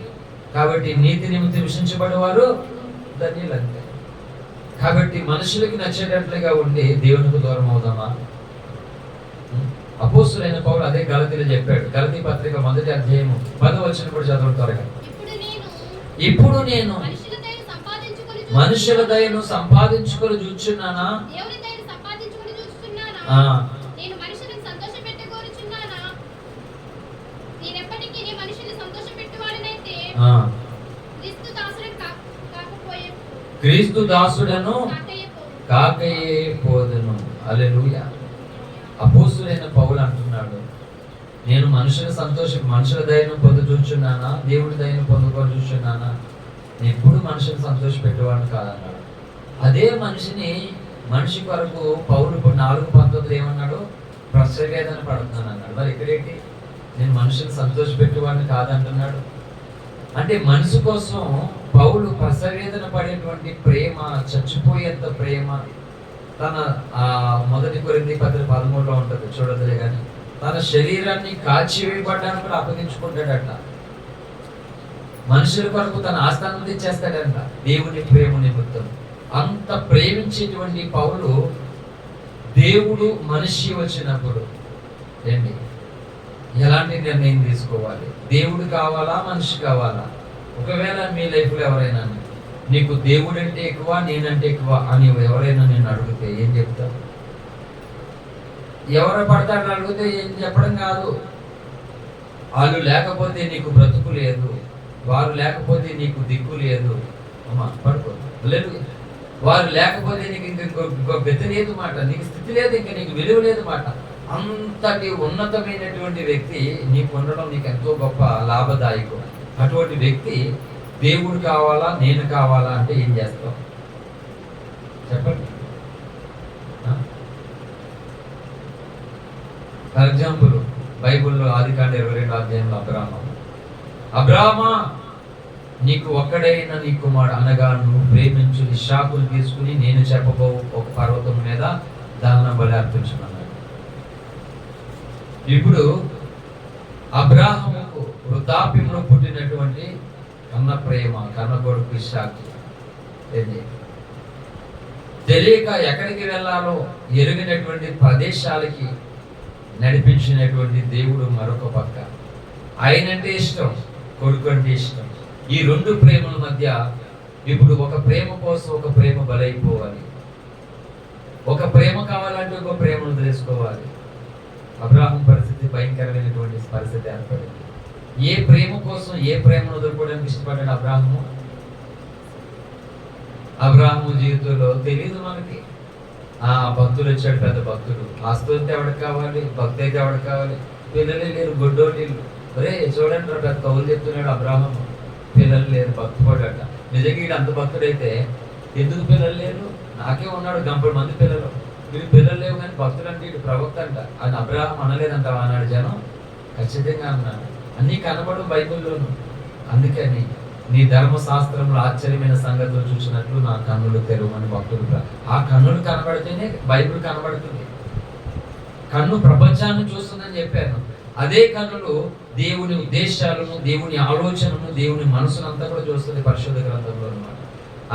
కాబట్టి నీతి నిమిత్తం విషించబడేవారు ధన్యులు అంతే. కాబట్టి మనుషులకి నచ్చేటట్లుగా ఉండి దేవునికి దూరం అవుదామా? అపోస్తులైన పౌలు అదే గలతీలో చెప్పాడు. గలతీ పత్రిక 1వ అధ్యాయము 10వ వచనం కూడా చదవండి త్వరగా. ఇప్పుడు నేను మనుషుల దయను సంపాదించుకొని చూచున్నానా, క్రీస్తు దాసుడను కాకయే పోదెను. హల్లెలూయా. అపోస్తులైన పౌలు అంటున్నాడు, నేను మనుషుల దయను పొందుచూచున్నానా, దేవుడి దయను పొందుకొని చూచున్నానా? నేను ఎప్పుడు మనుషులు సంతోషపెట్టేవాడిని కాదన్నాడు. అదే మనిషి కొరకు పౌలు 4:19 ఏమన్నాడు? ప్రసవేదన పడుతున్నాను అన్నాడు. మరి ఇక్కడేంటి? నేను మనుషులు సంతోషపెట్టేవాడిని కాదంటున్నాడు. అంటే మనసు కోసం పౌలు ప్రసవేదన పడేటువంటి ప్రేమ, చచ్చిపోయేంత ప్రేమ తన 1 కొరింథీ 10:13 ఉంటుంది చూడదులే కానీ, తన శరీరాన్ని కాల్చివేయబడ్డానికి కూడా అప్పగించుకుంటాడట. మనుషుల కొరకు తన ఆస్థానం తెచ్చేస్తాడంట దేవుని ప్రేమ నిమిత్తం. అంత ప్రేమించేటువంటి పౌలు దేవుడు మనిషి వచ్చినప్పుడు ఏంటి, ఎలాంటి నిర్ణయం తీసుకోవాలి? దేవుడు కావాలా, మనిషి కావాలా? ఒకవేళ మీ లైఫ్లో ఎవరైనా నీకు దేవుడు అంటే ఎక్కువ, నేనంటే ఎక్కువ అని ఎవరైనా నేను అడిగితే ఏం చెప్తావు? ఎవరు పడతాడని అడిగితే ఏం చెప్పడం కాదు. వాళ్ళు లేకపోతే నీకు బ్రతుకు లేదు, వారు లేకపోతే నీకు దిక్కు లేదు. అమ్మా పడుకో లేదు, వారు లేకపోతే నీకు ఇంకో గతి లేదు మాట, నీకు స్థితి లేదు, ఇంకా నీకు విలువ లేదు మాట. అంతటి ఉన్నతమైనటువంటి వ్యక్తి నీకు ఉండడం నీకు ఎంతో గొప్ప లాభదాయకం. అటువంటి వ్యక్తి దేవుడు కావాలా, నేను కావాలా అంటే ఏం చేస్తావు చెప్పండి? ఫర్ ఎగ్జాంపుల్ బైబిల్లో ఆదికాండ 22వ అధ్యాయంలో అబ్రామా నీకు ఒక్కడైన నీ కుమారుడు అనగా నువ్వు ప్రేమించు ఇస్సాకును తీసుకుని నేను చెప్పబో ఒక పర్వతం మీద దహన బలి అర్పించమన్నాడు. ఇప్పుడు అబ్రాహాముకు వృద్ధాప్యంలో పుట్టినటువంటి కన్న కొడుకు ఇస్సాకు తెలియక ఎక్కడికి వెళ్ళాలో ఎరిగినటువంటి ప్రదేశాలకి నడిపించినటువంటి దేవుడు మరొక పక్క. ఆయనంటే ఇష్టం, కొడుకు అంటే ఇష్టం. ఈ రెండు ప్రేమల మధ్య ఇప్పుడు ఒక ప్రేమ కోసం ఒక ప్రేమ బలైపోవాలి, ఒక ప్రేమ కావాలంటే ఒక ప్రేమను తెలుసుకోవాలి. అబ్రాహాం పరిస్థితి భయంకరమైనటువంటి పరిస్థితి ఏర్పడింది. ఏ ప్రేమ కోసం ఏ ప్రేమను వదులుకోవడానికి ఇష్టపడ్డాడు అబ్రాహాము జీవితంలో తెలియదు మనకి. భక్తులు వచ్చాడు, పెద్ద భక్తుడు. ఆస్తి అయితే ఎవరికి కావాలి, భక్తి అయితే ఎవరికి కావాలి? పిల్లలే లేరు, గొడ్డోటీలు. ఒరే చూడండి పెద్ద కవులు చెప్తున్నాడు అబ్రాహాము, పిల్లలు లేరు, భక్తుపడ్డట. నిజంగా వీడు అంత భక్తుడైతే ఎందుకు పిల్లలు లేరు? నాకే ఉన్నాడు గంపడి మంది పిల్లలు, వీడు పిల్లలు లేవు కానీ భక్తులు అంటే వీడు ప్రవక్త అంట అని అబ్రహాం అనలేదంట ఆనాడు జనం. ఖచ్చితంగా అన్నాడు. అన్నీ కనబడు బైబిల్లోను. అందుకని నీ ధర్మశాస్త్రంలో ఆశ్చర్యమైన సంగతులు చూసినట్లు నా కన్నులు తెరవమని భక్తులు. ఆ కన్నులు కనబడితేనే బైబిల్ కనబడుతుంది. కన్ను ప్రపంచాన్ని చూస్తుందని చెప్పాను. అదే కన్నులు దేవుని ఉద్దేశాలను, దేవుని ఆలోచనను, దేవుని మనసునంతా కూడా చూస్తుంది పరిశుద్ధ గ్రంథంలో అన్నమాట.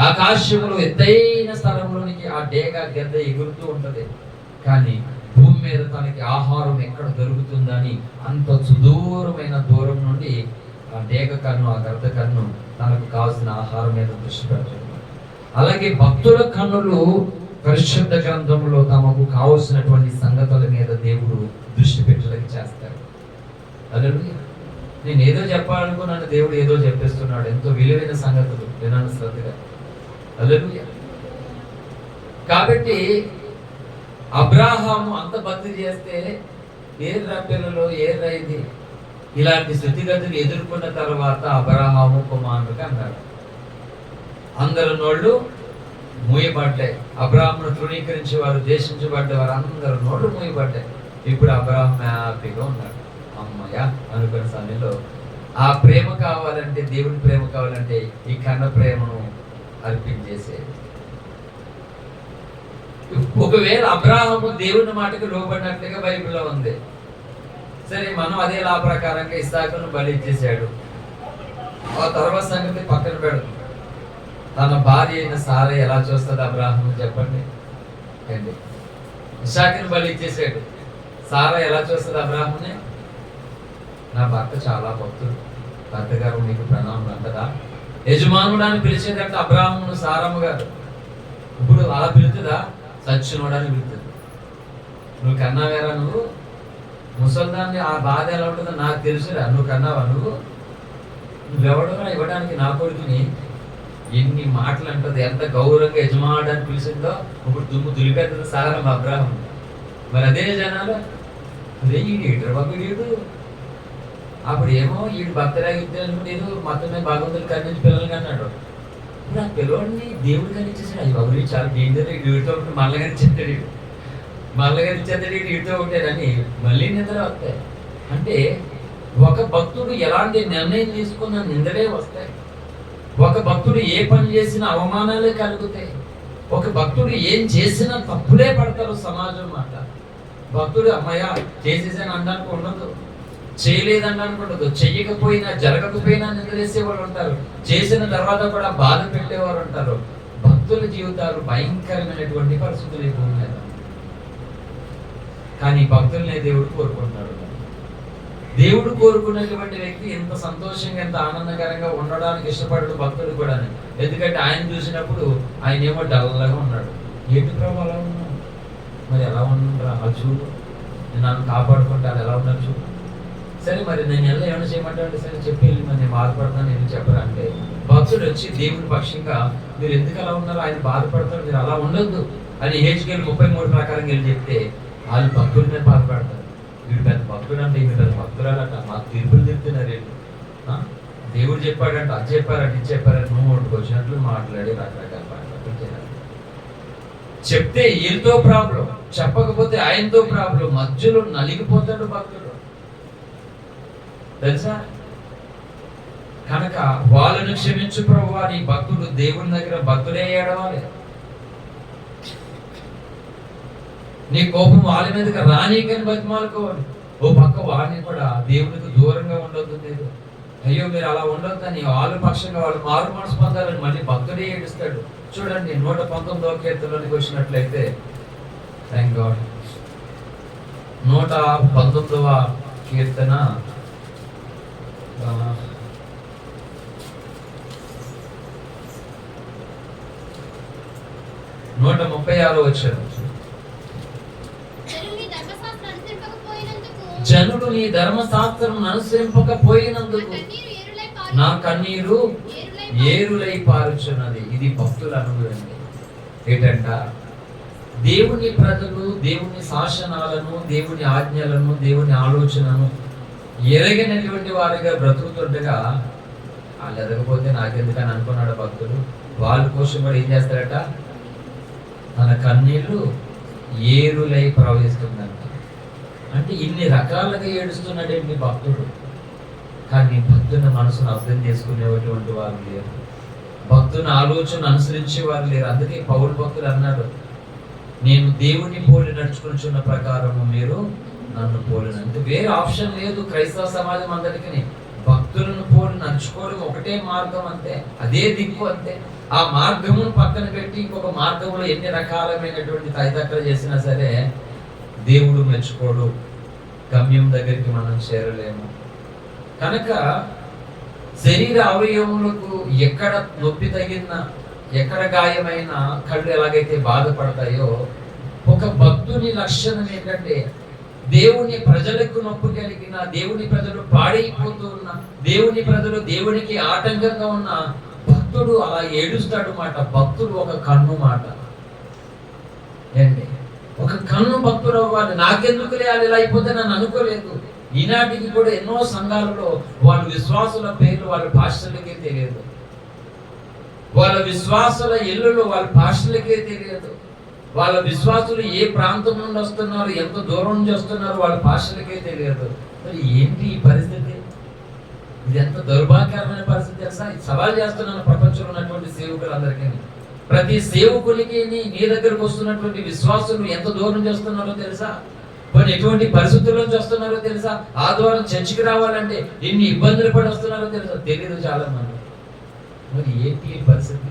ఆకాశంలో ఎత్తైన స్థలంలోనికి ఆ డేగ గద్ద ఎగురుతూ ఉంటది, కానీ భూమి మీద తనకి ఆహారం ఎక్కడ దొరుకుతుందని అంత సుదూరమైన దూరం నుండి ఆ డేగ కన్ను, ఆ గద్ద కన్ను తనకు కావాల్సిన ఆహారం మీద దృష్టి పెడుతుంది. అలాగే భక్తుల కన్నులు పరిశుద్ధ గ్రంథంలో తమకు కావలసినటువంటి సంగతుల మీద దేవుడు దృష్టి పెట్టడానికి చేస్తాడు. హల్లెలూయా. నేను ఏదో చెప్పాలనుకున్నాను, దేవుడు ఏదో చెప్పేస్తున్నాడు. ఎంతో విలువైన సంగతులు వినాను శ్రద్ధగా. హల్లెలూయా. కాబట్టి అబ్రాహాము అంత భక్తి చేస్తే ఏర్రా పిల్లలు, ఏర్రా ఇది, ఇలాంటి స్థితిగతులు ఎదుర్కొన్న తర్వాత అబ్రాహాము కుమారుడికి అన్నాడు. అందరు నోళ్ళు మూయబడ్డాయి. అబ్రాహామును తృణీకరించి వారు, దేశించబడ్డవారు అందరు నోళ్ళు మూయబడ్డాయి. ఇప్పుడు అబ్రాహాం హ్యాపీగా ఉన్నాడు. అమ్మయ్య అనుకున్న సమయంలో ఆ ప్రేమ కావాలంటే, దేవుని ప్రేమ కావాలంటే ఈ కన్న ప్రేమను అర్పించేసేది. ఒకవేళ అబ్రాహాము దేవుని మాటకు లోబడినట్లుగా బైబిల్లో ఉంది. సరే, మనం అదే లా ప్రకారంగా ఇస్సాకును బలి ఇచ్చేసాడు. ఆ తర్వాత సంగతి పక్కన పెడదు. తన భార్య అయిన సారా ఎలా చూస్తుంది అబ్రాహాము చెప్పండి అండి. ఇస్సాకును బలి ఇచ్చేసాడు. సారా ఎలా చూస్తుంది అబ్రాహాముని? నా భర్త చాలా భక్తుడు, భర్త గారు నీకు ప్రణామం అంటదా? యజమానుడు అని పిలిచేదంటే అబ్రాహామును సారమ్మ గారు. ఇప్పుడు అలా పిలుతుందా? సచ్చినోడని పిలుతుంది. నువ్వు కన్నావేరా? నువ్వు ముసల్దాన్ని ఆ బాధ ఎలా ఉంటుందో నాకు తెలుసురా. నువ్వు కన్నావా? నువ్వెవడో ఇవ్వడానికి నా కొడుకుని ఎన్ని మాటలు అంటుంది. ఎంత గౌరవంగా యజమానుడు అని పిలిచిందో ఇప్పుడు దుమ్ము దులిపెడుతుంది సారమ్మ అబ్రాహం. మరి అదే జనాలు అదే ఈడు బాబు వీడు. అప్పుడు ఏమో వీడు భక్తులాగా ఇద్దరు ఏదో మొత్తమే భగవంతుడు కనిపించి పిల్లలు కన్నాడు. ఇప్పుడు ఆ పిల్లవాడిని దేవుడు కనిపించేసాడు. అది బాబు చాలా డేంజర్. వీడితో ఉంటే మళ్ళీ కనిపించేస్తాడు, వీడు మళ్ళీ కనిపించేస్తాడు, వీడితో ఉంటాడని మళ్ళీ నిద్ర వస్తాయి. అంటే ఒక భక్తుడు ఎలాంటి నిర్ణయం తీసుకున్న నిందలే వస్తాయి. ఒక భక్తుడు ఏ పని చేసినా అవమానాలే కలుగుతాయి. ఒక భక్తుడు ఏం చేసినా తప్పులే పడతారు సమాజం మాట. భక్తుడు అమ్మయ్య చేసేసాను అనడానికి ఉండదు, చేయలేదనడానికి ఉండదు, చెయ్యకపోయినా జరగకపోయినా నిద్రేసేవాళ్ళు ఉంటారు, చేసిన తర్వాత కూడా బాధ పెట్టేవారు ఉంటారు. భక్తుల జీవితాలు భయంకరమైనటువంటి పరిస్థితులు ఎక్కువ ఉన్నాయి. కానీ భక్తులనే దేవుడు కోరుకుంటున్నాడు. దేవుడు కోరుకున్నటువంటి వ్యక్తి ఎంత సంతోషంగా, ఎంత ఆనందకరంగా ఉండడానికి ఇష్టపడడు భక్తుడు కూడా. ఎందుకంటే ఆయన చూసినప్పుడు ఆయన ఏమో డల్లాగా ఉన్నాడు. ఏంటి ప్రభు అలా ఉన్నాడు? మరి ఎలా ఉన్నాడు? అలా చూడు, నేను నన్ను కాపాడుకుంటే అది ఎలా ఉన్నాడు చూడు. సరే, మరి నేను ఎలా ఏమైనా చేయమంటాడు? సరే చెప్పి వెళ్ళి మరి నేను బాధపడతాను ఎందుకు చెప్పరా అంటే, భక్తుడు వచ్చి దేవుని పక్షంగా మీరు ఎందుకు అలా ఉన్నారు, ఆయన బాధపడతారు, మీరు అలా ఉండొద్దు అని హెచ్కేల్ 33 ప్రకారం వెళ్ళి చెప్తే వాళ్ళు భక్తుల మీద బాధపడతారు. వీడు పెద్ద భక్తుడు అంటే వీడు పెద్ద భక్తురాలంట, మాకు తీర్పులు చెప్తున్నారు వీళ్ళు. దేవుడు చెప్పాడంట, అది చెప్పారంట, ఇది చెప్పారంట, నువ్వు వచ్చినట్లు మాట్లాడి రకరకాల మాటలు చేయాలి. చెప్తే వీళ్ళతో ప్రాబ్లం, చెప్పకపోతే ఆయనతో ప్రాబ్లం, మధ్యలో నలిగిపోతాడు భక్తుడు తెలుసా. కనుక వాళ్ళను క్షమించు ప్రభువా, నీ భక్తుడు దేవుని దగ్గర భక్తుడే ఏడవాలి. నీ కోపం వాళ్ళ మీదకి రానీకని బతిమాలుకోవాలి. ఓ పక్క వాడిని కూడా దేవునికి దూరంగా ఉండొద్దు. లేదు అయ్యో మీరు అలా ఉండొద్దని వాళ్ళ పక్షంగా వాళ్ళు మారు మనసు పొందాలని మళ్ళీ భక్తుడే ఏడుస్తాడు. చూడండి 119వ కీర్తనలోనికి వచ్చినట్లయితే, థ్యాంక్ గాడ్, 119వ కీర్తన 136వ వచనం. జనుడు నీ ధర్మశాస్త్రం అనుసరింపకపోయినందుకు నా కన్నీరు ఏరులై పారుచున్నది. ఇది భక్తుల అనుభవం. ఏంటంట? దేవుని ప్రజలు దేవుని శాసనాలను, దేవుని ఆజ్ఞలను, దేవుని ఆలోచనను ఎరగినటువంటి వారిగా బ్రతుకుతుండగా వాళ్ళు ఎదగపోతే నాకెందుకని అనుకున్నాడు భక్తుడు. వాళ్ళ కోసం కూడా ఏం చేస్తాడట? తన కన్నీళ్లు ఏరులై ప్రవహిస్తుందంట. అంటే ఇన్ని రకాలుగా ఏడుస్తున్నాడండి భక్తుడు. కానీ భక్తుని మనసును అర్థం చేసుకునేటువంటి వారు లేరు, భక్తుని ఆలోచన అనుసరించే వారు లేరు. అందుకే పౌలు భక్తుడు అన్నాడు, నేను దేవుని పోలి నడుచుకున్న ప్రకారము మీరు నన్ను పోలిన. అంటే వేరే ఆప్షన్ లేదు. క్రైస్తవ సమాజం అందరికీ భక్తులను పోలి నడుచుకోవడం ఒకటే మార్గం, అంతే, అదే దిక్కు, అంతే. ఆ మార్గమును పక్కన పెట్టి ఇంకొక మార్గంలో ఎన్ని రకాలమైనటువంటి తైతక్కలు చేసినా సరే దేవుడు మెచ్చుకోడు, గమ్యం దగ్గరికి మనం చేరలేము. కనుక శరీర అవయవములకు ఎక్కడ నొప్పి తగిలినా, ఎక్కడ గాయమైన కళ్ళు ఎలాగైతే బాధపడతాయో, ఒక భక్తుని లక్షణం ఏంటంటే దేవుని ప్రజలకు నొప్పి కలిగిన, దేవుని ప్రజలు పాడైపోతున్న, దేవుని ప్రజలు దేవునికి ఆటంకంగా ఉన్న భక్తుడు అలా ఏడుస్తాడు మాట. భక్తుడు ఒక కన్ను మాట ఏంటి, ఒక కన్ను భక్తుడు అవ్వాలి. నాకెందుకు లేయాలి, ఇలా అయిపోతే నన్ను అనుకోలేదు. ఈనాటికి కూడా ఎన్నో సంఘాలలో వాళ్ళ విశ్వాసుల పేర్లు వాళ్ళ పాస్టర్లకే తెలియదు, వాళ్ళ విశ్వాసుల ఇళ్ళలో వాళ్ళ పాస్టర్లకే తెలియదు, వాళ్ళ విశ్వాసులు ఏ ప్రాంతం నుండి వస్తున్నారు, ఎంత దూరం నుంచి వస్తున్నారు వాళ్ళ పాస్టర్లకే తెలియదు. మరి ఏంటి ఈ పరిస్థితి? ఇది ఎంత దౌర్భాగ్యకరమైన పరిస్థితి తెలుసా? సవాల్ చేస్తున్నాను ప్రపంచంలో ఉన్నటువంటి సేవకులందరికీ. ప్రతి సేవకునికి నీ దగ్గరకు వస్తున్నటువంటి విశ్వాసులు ఎంత దూరం చేస్తున్నారో తెలుసా? కొన్ని ఎటువంటి పరిస్థితుల నుంచి వస్తున్నారో తెలుసా? ఆదివారం చర్చికి రావాలంటే ఎన్ని ఇబ్బందులు పడి వస్తున్నారో తెలుసా? తెలియదు చాలా మంది. మరి ఏంటి ఈ పరిస్థితి?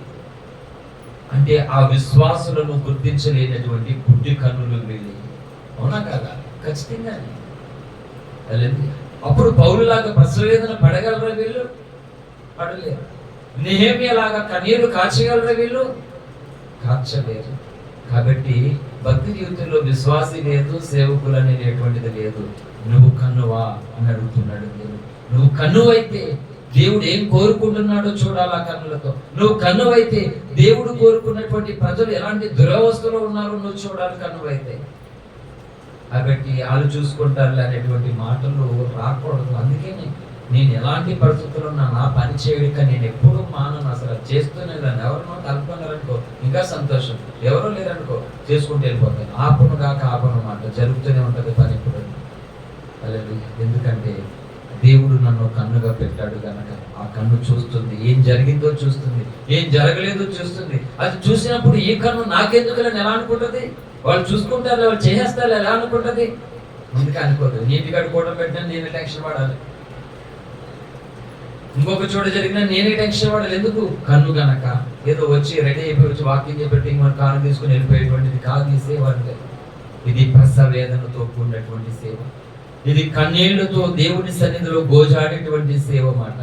అంటే ఆ విశ్వాసులను గుర్తించలేనటువంటి గుడ్డి కన్నులు వీళ్ళు. అవునా కదా? ఖచ్చితంగా. అప్పుడు పౌలులాగా ప్రసవేదన పడగలరా వీళ్ళు? పడలేరు. నెహెమ్యాలాగా కన్నీరు కాచగలరా వీళ్ళు? కాచలేరు. కాబట్టి భక్తి జీవితంలో విశ్వాసి లేదు, సేవకులు అనేటువంటిది లేదు. నువ్వు కన్నువా అని అడుగుతున్నాడు దేవుడు. నువ్వు కన్నువైతే దేవుడు ఏం కోరుకుంటున్నాడో చూడాలా కన్నులతో. నువ్వు కన్నువైతే దేవుడు కోరుకున్నటువంటి ప్రజలు ఎలాంటి దురవస్థలో ఉన్నారో నువ్వు చూడాలి కన్నువైతే. కాబట్టి వాళ్ళు చూసుకుంటారు అనేటువంటి మాటలు రాకూడదు. అందుకే నేను ఎలాంటి పరిస్థితుల్లో నా పని చేయక నేను ఎప్పుడు మానను, అసలు చేస్తూనే లేను. ఎవరినో కలుపుకున్నారనుకో ఇంకా సంతోషం, ఎవరో లేరనుకో చేసుకుంటూ వెళ్ళిపోతాను. ఆపను కాక ఆపను మాట జరుగుతూనే ఉంటుంది పని ఇప్పుడు. ఎందుకంటే దేవుడు నన్ను కన్నుగా పెట్టాడు కనుక ఆ కన్ను చూస్తుంది, ఏం జరిగిందో చూస్తుంది, ఏం జరగలేదో చూస్తుంది. అది చూసినప్పుడు ఈ కన్ను నాకెందుకు ఎలా అనుకుంటుంది? వాళ్ళు చూసుకుంటారు, వాళ్ళు చేసేస్తారు ఎలా అనుకుంటుంది? ముందుకు అనుకోదు. నీటికాడు కూడా పెట్టినా నేనే టెన్షన్ పడాలి, ఇంకొక చోట జరిగినా నేనే టెన్షన్ పడాలి. ఎందుకు? కన్ను గనక. ఏదో వచ్చి రెడీ అయిపోయి వచ్చి వాకింగ్ పెట్టి మన కారు తీసుకుని వెళ్ళిపోయేటువంటిది కాదు ఈ సేవ. అంటే ఇది ప్రసవేదనతో కూడినటువంటి సేవ, ఇది కన్నీళ్లతో దేవుని సన్నిధిలో గోజాడేటువంటి సేవ మాట.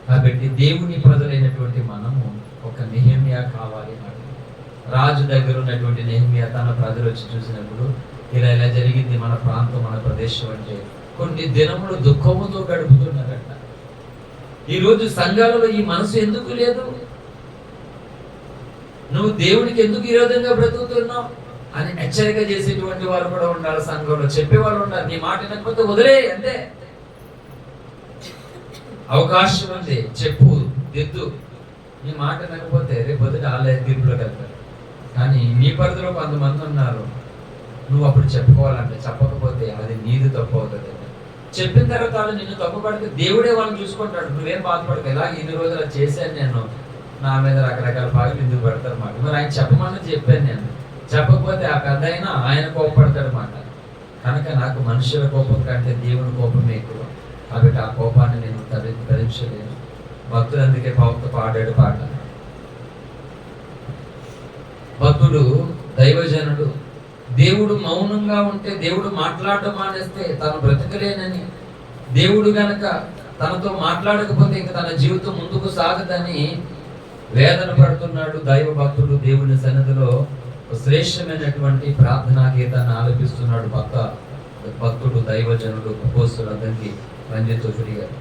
కాబట్టి దేవుని ప్రజలైనటువంటి మనము ఒక నెహెమ్యా కావాలి మాట. రాజు దగ్గర ఉన్నటువంటి నెహెమ్యా తన ప్రజలు వచ్చి చూసినప్పుడు ఇలా ఇలా జరిగింది మన ప్రాంతం, మన ప్రదేశం అంటే కొన్ని దినములు దుఃఖముతో గడుపుతున్నారట. ఈరోజు సంఘాలలో ఈ మనసు ఎందుకు లేదు? నువ్వు దేవునికి ఎందుకు విరోధంగా బ్రతుకుతున్నావు అని హెచ్చరిక చేసేటువంటి వారు కూడా ఉండాలి సంఘంలో, చెప్పేవాళ్ళు ఉండాలి. నీ మాట వినకపోతే వదిలే, అంతే. అవకాశం ఉంది, చెప్పు, దిద్దు. నీ మాట వినకపోతే రేపు పొద్దుట ఆలయ తీర్పులోకి వెళ్తారు. కానీ నీ పరిధిలో కొంతమంది ఉన్నారు, నువ్వు అప్పుడు చెప్పుకోవాలంటే చెప్పకపోతే అది నీది తప్పు అవుతుంది. చెప్పిన తర్వాత వాళ్ళు నిన్ను తప్పు పడితే దేవుడే వాళ్ళని చూసుకుంటాడు. నువ్వేం బాధపడదు. ఇలా ఇన్ని రోజులు చేశాను నేను, నా మీద రకరకాల పాటలు ఎందుకు పెడతారు మాట. మరి ఆయన చెప్పమని చెప్పాను నేను, చెప్పకపోతే ఆ పెద్ద అయినా ఆయన కోపడతాడు మాట. కనుక నాకు మనుషుల కోపం కంటే దేవుని కోపమే ఎక్కువ. కాబట్టి ఆ కోపాన్ని నేను భరించలేను. భక్తులు అందుకే పవన్తో పాడాడు పాట. భక్తుడు దైవజనుడు, దేవుడు మౌనంగా ఉంటే, దేవుడు మాట్లాడటం మానేస్తే తను బ్రతకలేనని, దేవుడు గనక తనతో మాట్లాడకపోతే ఇంక తన జీవితం ముందుకు సాగదని వేదన పడుతున్నాడు దైవ భక్తుడు. దేవుని సన్నిధిలో శ్రేష్టమైనటువంటి ప్రార్థనా గీతాన్ని ఆలపిస్తున్నాడు భక్తుడు దైవజనుడు అపోస్తలుడు అతనికి రంజిత్ గారు.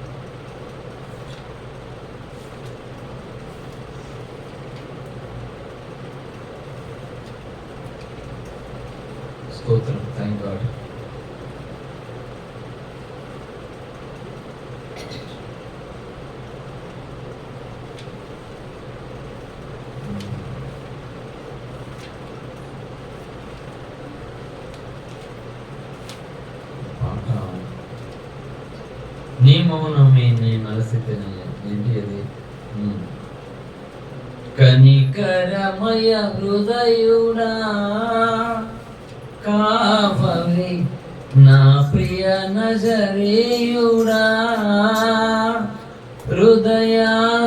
స్తోత్రం. Thank God. మౌనమే నేను అలసితేనయ్యా. ఏంటి అది? కనికరమయ హృదయుడా కావవే నా ప్రియ నజరేయుడా, హృదయ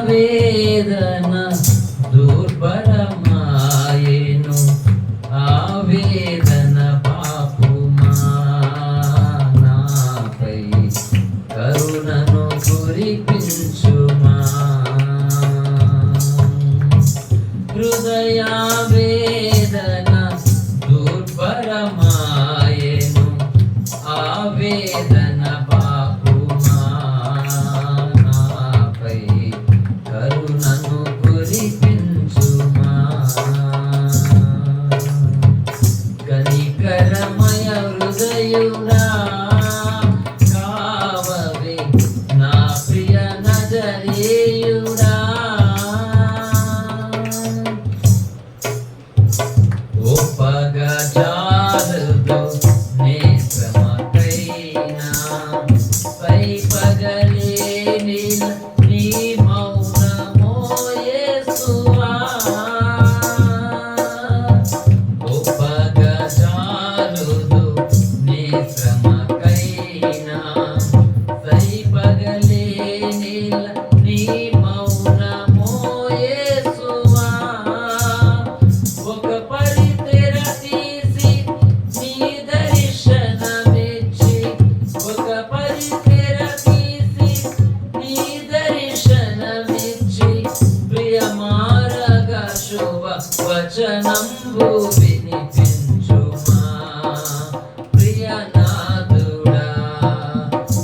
వేదన దుర్భరమాయెను, ఆవేదన పాపుమా నాపై కరుణను కురిపించుమా. హృదయ వేదన దుర్భరమాయెను, ఆవేదన పాపుమా నాపై కరుణను కురిపించుమా. కనికరమయ హృదయుడా కావవే నా ప్రియ నజరేయుడా, ఒప్పగా చాలదు నే శ్రమకైనా, పై పగలేని నీ మౌనమో యేసువా. ఒప్పగా చాలదు నీ శ్రమకైనా, పై పగలేని నీ మౌనమో యేసువా. ఒక పరితెర తీసి నీ దర్శనమిచ్చి, ఒక పరితెర తీసి నీ దర్శనమిచ్చి, ప్రియమారగ శుభ వచనంబు వినిపించుమా. ప్రియనాథుడా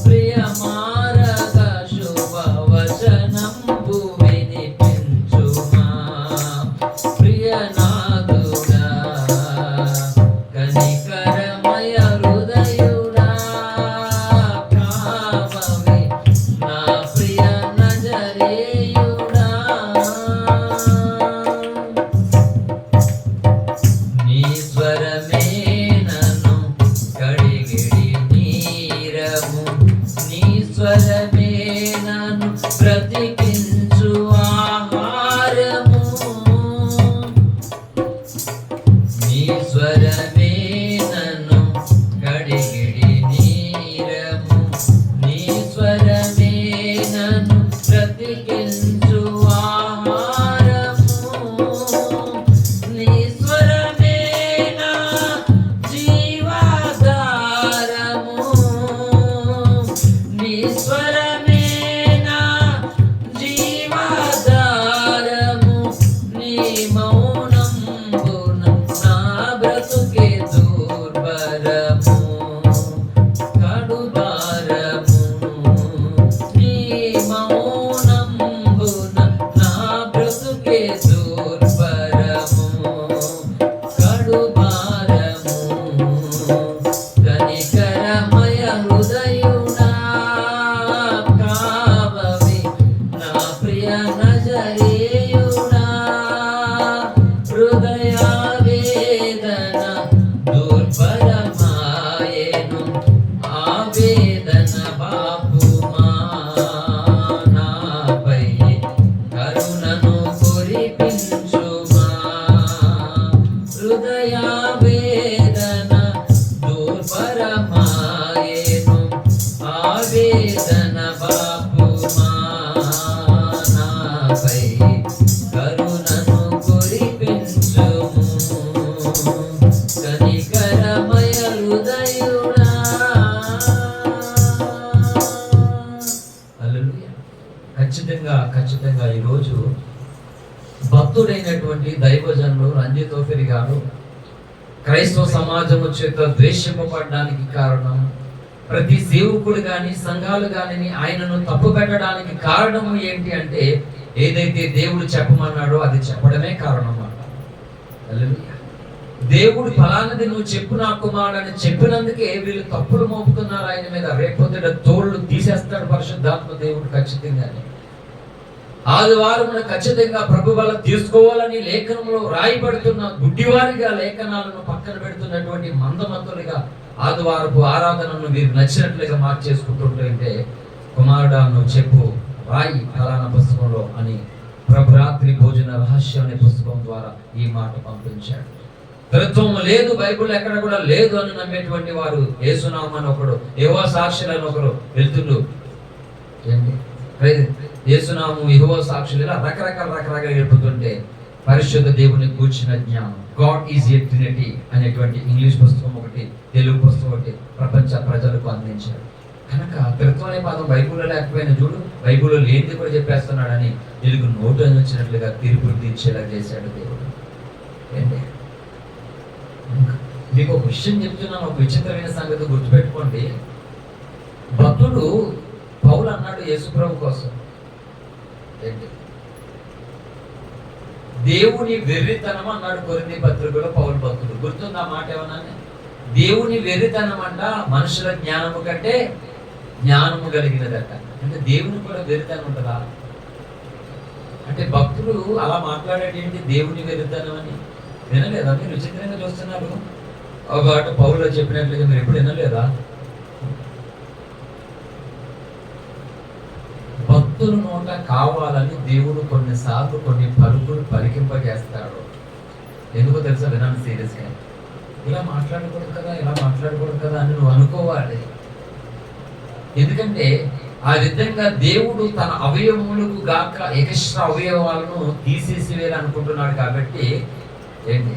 ప్రియమారగ శుభ వచనంబు వినిపించుమా. ప్రియనాథుడా కనికరమయ హృదయుడా కావవే నా ప్రియ నజరేయుడా. నీ స్వరమే నన్ను కడిగిడి నీరము, నీ స్వరమే నన్ను బ్రతికించు ఆహారము. నీ స్వరమే నన్ను కడిగిడి నీరము, నీ స్వరమే నన్ను బ్రతికించు ఆహారము. నీ స్వరమే నా జీవాధారము, నీ స్వరమే నా జీవాధారము. నీ మౌనంబున నా బ్రతుకే దుర్భరము కడుభారము. నీ మౌనంబున నా బ్రతుకే దుర్భరము కడుభారము. కనికరమయ హృదయుడా కావవే నా ప్రియ నజరేయుడా, హృదయ వేదన దుర్భరమాయెను, ఆవేదన పాపుమా నాపై కరుణను కురిపించుమా. హృదయ వేదన దుర్భరమాయెను, ఆవేదన పాపుమా నాపై కరుణను కురిపించుము. కనికరమయ హృదయుడా. హల్లెలూయా. ఖచ్చితంగా ఈరోజు భక్తుడైనటువంటి దైవజనులు రంజిత్ ఓఫిరి గారు క్రైస్తవ సమాజము చేత ద్వేషింపబడడానికి కారణం, ప్రతి సేవకుడు గాని సంఘాలు గాని ఆయనను తప్పు పెట్టడానికి కారణము ఏంటి అంటే, ఏదైతే దేవుడు చెప్పమన్నాడో అది చెప్పడమే కారణం అన్నమాట. హల్లెలూయా. దేవుడు ఫలానది నువ్వు చెప్పు నా కుమారుడని చెప్పినందుకే వీళ్ళు తప్పులు మోపుతున్నారు ఆయన మీద. రేపొద్దుట తోళ్ళు తీసేస్తాడు పరిశుద్ధాత్మ దేవుడు ఖచ్చితంగానే. ఆదివారమున ఖచ్చితంగా ప్రభు బలం తీసుకోవాలని లేఖనంలో రాయబడుతున్న గుడ్డివారిగా లేఖనాలను పక్కన పెడుతున్నటువంటి మందమతులుగా ఆదివారపు ఆరాధనను వీరు నచ్చినట్లుగా మార్చేసుకుంటుంటే కుమారుడా నువ్వు చెప్పు, రాయి ఫలానా పుస్తకంలో అని ప్రభురాత్రి భోజన రహస్యం అనే పుస్తకం ద్వారా ఈ మాట పంపించాడు. త్రిత్వం లేదు, బైబిల్ ఎక్కడ కూడా లేదు అని నమ్మేటువంటి వారు యేసునామని ఒకడు, యెహోవా సాక్షులని ఒకరు వెళ్తుండు. ఏంటి యేసునాము, యెహోవా సాక్షులు, ఇలా రకరకాల వెళ్ళిపోతుంటే పరిశుద్ధ దేవుని కూర్చిన జ్ఞానం, గాడ్ ఈజ్ ఎ ట్రినిటీ అనేటువంటి ఇంగ్లీష్ పుస్తకం ఒకటి, తెలుగు పుస్తకం ఒకటి ప్రపంచ ప్రజలకు అందించాడు. కనుక త్రిత్వం అనే పదం బైబిల్లో లేకపోయినా చూడు, బైబిల్లో లేనిది కూడా చెప్పేస్తున్నాడని తెలుగు నోటు అని వచ్చినట్లుగా తీర్పులు తీర్చేలా చేశాడు దేవుడు. ఏంటి మీకు ఒక విషయం చెప్తున్నాను, ఒక విచిత్రమైన సంగతి గుర్తుపెట్టుకోండి. భక్తుడు పౌలు అన్నాడు యేసుప్రభు కోసం, ఏంటి దేవుని వెర్రితనం అన్నాడు కొరింథీ పత్రికలో పౌలు భక్తుడు. గుర్తుందా మాట ఏమన్నా? దేవుని వెర్రితనం అంట మనుషుల జ్ఞానము కంటే జ్ఞానము కలిగినదట. అంటే దేవుని కూడా వెర్రితనం ఉంటుందా? అంటే భక్తులు అలా మాట్లాడేటి దేవుని వెర్రితనం అని వినలేదా? మీరు విచిత్రంగా చూస్తున్నారు. ఒక పౌలు చెప్పినట్లుగా మీరు ఎప్పుడు వినలేదా? భక్తుల నోట కావాలని దేవుడు కొన్నిసార్లు కొన్ని పలుకులు పలికింపజేస్తాడు. ఎందుకో తెలుసా? వినాలి సీరియస్గా. ఇలా మాట్లాడకూడదు కదా, ఇలా మాట్లాడకూడదు కదా అని నువ్వు అనుకోవాలి. ఎందుకంటే ఆ విధంగా దేవుడు తన అవయవములకు గాక ఎక్స్ట్రా అవయవాలను తీసేసి వేయాలనుకుంటున్నాడు. కాబట్టి ఏంటి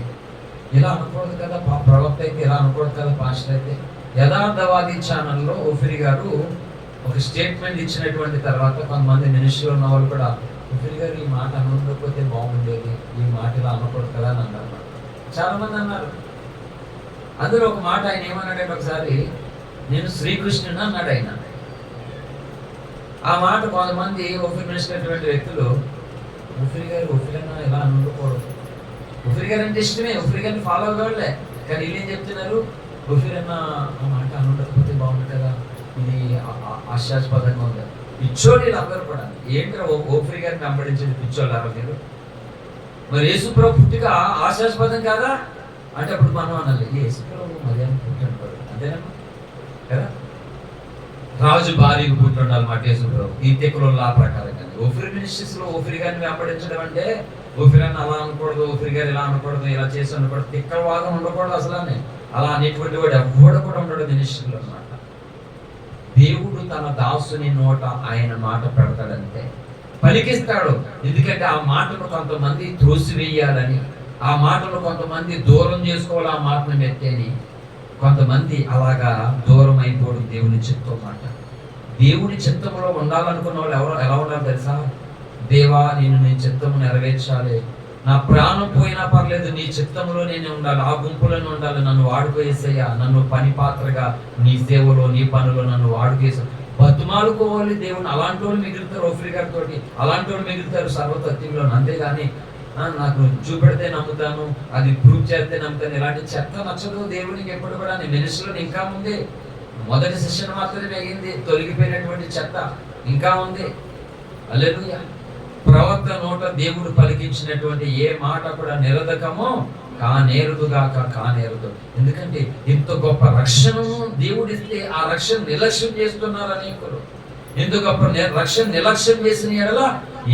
ఇలా అనకూడదు కదా, ప్రవక్త అయితే ఇలా అనకూడదు కదా, పాస్టర్ అయితే. యథార్థవాది ఛానల్లో ఓఫిరి గారు ఒక స్టేట్మెంట్ ఇచ్చినటువంటి తర్వాత కొంతమంది మినిస్టర్లు ఉన్న వాళ్ళు కూడా, ఓఫిరి గారు ఈ మాట అనకపోతే బాగుండేది, ఈ మాట ఇలా అనకూడదు కదా అని అన్నారు. చాలా మంది అన్నారు. అందులో ఒక మాట ఆయన ఏమన్నాడంటే, ఒకసారి నేను శ్రీకృష్ణుని అన్నాడు ఆయన. ఆ మాట కొంతమంది ఓఫిరి మినిస్టర్ వ్యక్తులు, ఓఫిరి గారు ఓఫిరన్నా ఇలా అనకూడదు, ఓఫిరి గారు అంటే ఇష్టమే, ఓఫిరి గారిని ఫాలో అవ్వలే, కానీ వీళ్ళు ఏం చెప్తున్నారు, ఓఫిరన్న ఆ మాట అనకపోతే బాగుంటుంది కదా, ఇది ఆశాస్పదంగా ఉంది. పిచ్చోళ్ళు అందరూ కూడా ఏంటో ఓఫిరి గారిని వెంబడించింది పిచ్చోళ్ళారా మీరు? మరి యేసుప్రభు పుట్టుక ఆశాస్పదం కాదా అంటే అప్పుడు మనం అనాలి, యేసుప్రభు మర్యాద పుట్టినప్పుడు అంతేనా కదా. రాజు భార్యకు పుట్టిండాలి మాట యేసుప్రభు, ఈ తెక్కులో లా ప్రకారంగా. ఓఫిరి మినిస్ట్రీస్ లో ఓఫిరి గారిని వెంబడించడం అంటే, ఓఫిరి అని అలా అనకూడదు, ఓఫిరి గారు ఇలా అనకూడదు, ఇలా చేసి అనకూడదు, తిక్కల వాదం ఉండకూడదు అసలు. అలా అనేటువంటి వాడు ఎవ్వడు కూడా ఉండడు మినిస్ట్రీలో అన్నమాట. దేవుడు తన దాసుని నోట ఆయన మాట పెడతాడంతే, పలికిస్తాడు. ఎందుకంటే ఆ మాటను కొంతమంది త్రోసివేయాలని, ఆ మాటను కొంతమంది దూరం చేసుకోవాలి, ఆ మాటను మెత్తని కొంతమంది అలాగా దూరం అయిపోవడం దేవుని చిత్తం మాట. దేవుని చిత్తములో ఉండాలనుకున్న వాళ్ళు ఎవరు ఎలా ఉండాలి తెలుసా? దేవా నేను నీ చిత్తము నెరవేర్చాలి, నా ప్రాణం పోయినా పర్లేదు, నీ చిత్తంలో నేనే ఉండాలి, ఆ గుంపులోనే ఉండాలి, నన్ను వాడుకోయేసయ్యా, నన్ను పని పాత్రగా నీ సేవలో నీ పనులో నన్ను వాడుకేసా బతుమాలుకోవాలి దేవుని. అలాంటి వాళ్ళు మిగులుతారు ఓఫిరి గారితో, అలాంటి వాళ్ళు మిగులుతారు సర్వతత్వంలో. అంతేగాని నాకు చూపెడితే నమ్ముతాను, అది ప్రూవ్ చేస్తే నమ్ముతాను, ఇలాంటి చెత్త నచ్చదు దేవునికి ఎప్పుడు కూడా. నీ మినిస్టర్లో ఇంకా ఉంది, మొదటి శిష్యుని మాత్రమే అయ్యింది, తొలగిపోయినటువంటి చెత్త ఇంకా ఉంది. హల్లెలూయా. ప్రవక్త నోట దేవుడు పలికించినటువంటి ఏ మాట కూడా నిరర్ధకమో కానేరుదుగాక కానేరుదు. ఎందుకంటే ఇంత గొప్ప రక్షణను దేవుడిస్తే ఆ రక్షణ నిర్లక్ష్యం చేస్తున్నారు అనేకులు. ఇంత గొప్ప రక్షణ నిర్లక్ష్యం చేసిన ఎడల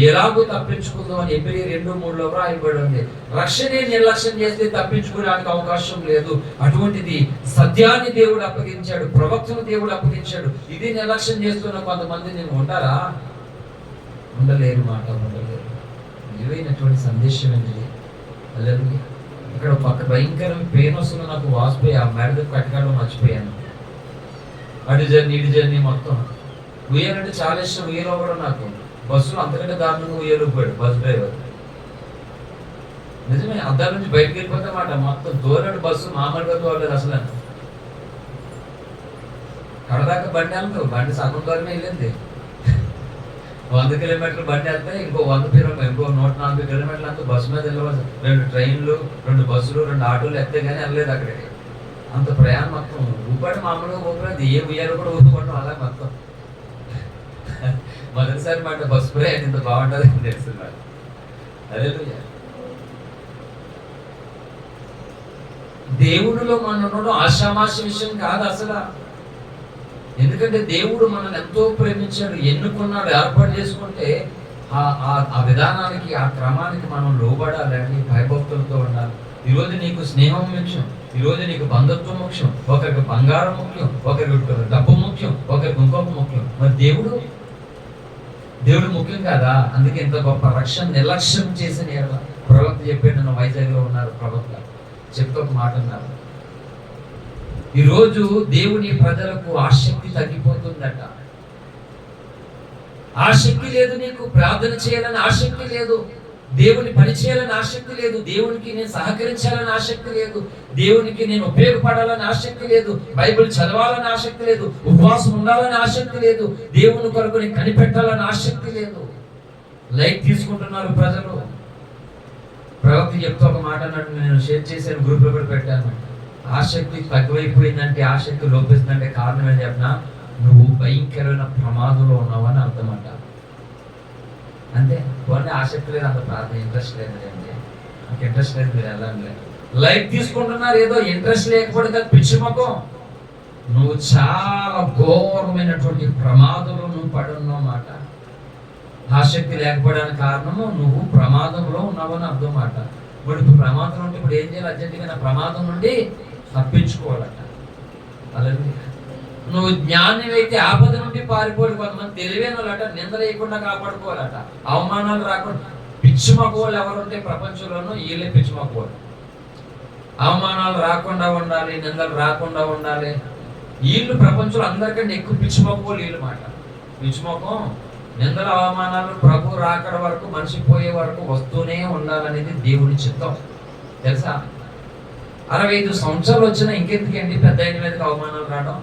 ఎలాగో తప్పించుకుందాం అని Hebrews 2:3 రాయబడి ఉంది. రక్షణే నిర్లక్ష్యం చేస్తే తప్పించుకోవడానికి అవకాశం లేదు. అటువంటిది సత్యాన్ని దేవుడు అప్పగించాడు, ప్రవక్తను దేవుడు అప్పగించాడు. ఇది నిర్లక్ష్యం చేస్తున్న కొంతమంది నేను ఉంటారా? ఉండలేరు మాట, ఉండలేరు. నిజమైనటువంటి సందేశం ఏంటి? హల్లెలూయా. ఇక్కడ పక్క భయంకరమైన పెయిన్ వస్తుంది నాకు, వాసిపోయి ఆ మెడకు కట్టడం మర్చిపోయాను. అటు జర్నీ ఇటు జర్నీ మొత్తం. ఉయ్యాలంటే చాలా ఇష్టం, ఉయ్యలో కూడా నాకు. బస్సులో అంతకంటే దారుణంగా ఉయ్యలు పోయాడు బస్ డ్రైవర్. నిజమే, అద్దాల నుంచి బయటకు వెళ్ళిపోతే మాట మొత్తం దూరాడు బస్సు, మామూలుగా తోలేదు అసలు. కడదాకా బండి వెళ్తావు, బండి సగం దూరమే వెళ్ళింది. 100 కిలోమీటర్లు బండి వెళ్తే ఇంకో 140 కిలోమీటర్లు అంతా బస్సు మీద వెళ్ళవచ్చు. 2 ట్రైన్లు, 2 బస్సులు, 2 ఆటోలు ఎత్తే కానీ వెళ్ళలేదు అక్కడికి. అంత ప్రయాణం మొత్తం ఊపాడు, మామూలుగా ఊపినది ఏ ఉయ్యాలు కూడా ఊపుకోవడం అలా మొత్తం. మొదటిసారి మాట బస్సు ప్రయాణం ఇంత బాగుంటుంది అని తెలుస్తున్నాడు. హల్లెలూయా. దేవుడిలో మనం ఉండడం ఆషామాషి విషయం కాదు అసలు. ఎందుకంటే దేవుడు మనల్ని ఎంతో ప్రేమించాడు, ఎన్నుకున్నాడు, ఏర్పాటు చేసుకుంటే ఆ విధానానికి, ఆ క్రమానికి మనం లోబడాలని భయభక్తులతో ఉండాలి. ఈరోజు నీకు స్నేహం ముఖ్యం, ఈరోజు నీకు బంధుత్వం ముఖ్యం, ఒకరికి బంగారం ముఖ్యం, ఒకరికి డబ్బు ముఖ్యం, ఒకరికి ఇంకొక ముఖ్యం. మరి దేవుడు ముఖ్యం కదా. అందుకే ఇంత గొప్ప రక్షణ నిర్లక్ష్యం చేసిన ప్రవక్త చెప్పాడు. నన్ను వైజాగ్లో ఉన్నారు ప్రవక్త, చెప్తూ ఒక మాట అన్నారు, ఈరోజు దేవుని ప్రజలకు ఆసక్తి తగ్గిపోతుందట. ఆసక్తి లేదు, నీకు ప్రార్థన చేయాలని ఆసక్తి లేదు, దేవుని పని చేయాలని ఆసక్తి లేదు, దేవునికి నేను సహకరించాలని ఆసక్తి లేదు, దేవునికి నేను ఉపయోగపడాలని ఆసక్తి లేదు, బైబిల్ చదవాలని ఆసక్తి లేదు, ఉపవాసం ఉండాలని ఆసక్తి లేదు, దేవుని కొరకు నేను కనిపెట్టాలని ఆసక్తి లేదు. లైక్ తీసుకుంటున్నారు ప్రజలు. ప్రవక్త చెప్తూ ఒక మాట అన్నట్టు నేను షేర్ చేశాను, గ్రూప్లో కూడా పెట్టాను. ఆసక్తి తక్కువైపోయిందంటే, ఆసక్తి లోపిస్తుందంటే కారణం ఏం చెప్పినా, నువ్వు భయంకరమైన ప్రమాదంలో ఉన్నావని అర్థమంట. అంతే. పోనీ ఆసక్తి లేదు, అంత ప్రార్థన ఇంట్రెస్ట్ లేదు అండి, నాకు ఇంట్రెస్ట్ లేదు, మీరు వెళ్ళండి. లైఫ్ తీసుకుంటున్నారు, ఏదో ఇంట్రెస్ట్ లేకపోతే కదా పిచ్చి మొక్కం. నువ్వు చాలా ఘోరమైనటువంటి ప్రమాదంలో నువ్వు పడున్నావు. ఆసక్తి లేకపోవడానికి కారణము నువ్వు ప్రమాదంలో ఉన్నావని అర్థం మాట. ఇప్పుడు ప్రమాదం ఉంటే ఇప్పుడు ఏం చేయాలి? అర్జెంటుగా ప్రమాదం నుండి తప్పించుకోవాలట. అలాగే నువ్వు జ్ఞాని అయితే ఆపద నుండి పారిపోవాలి. కొంతమంది తెలివైన వాళ్ళట నింద లేకుండా కాపాడుకోవాలట, అవమానాలు రాకుండా. పిచ్చిమక్కువలు ఎవరుంటే ప్రపంచంలోనూ వీళ్ళే పిచ్చిమక్కువలు. అవమానాలు రాకుండా ఉండాలి, నిందలు రాకుండా ఉండాలి. వీళ్ళు ప్రపంచంలో అందరికంటే ఎక్కువ పిచ్చిమక్కువలు వీళ్ళు మాట. పిచ్చిమొక్కం, నిందల అవమానాలు ప్రభు రాకడ వరకు, మనిషి పోయే వరకు వస్తూనే ఉండాలనేది దేవుని చిత్తం, తెలుసా? 65 సంవత్సరాలు వచ్చినా ఇంకెందుకండి పెద్ద ఆయన మీదకి అవమానాలు రావడం?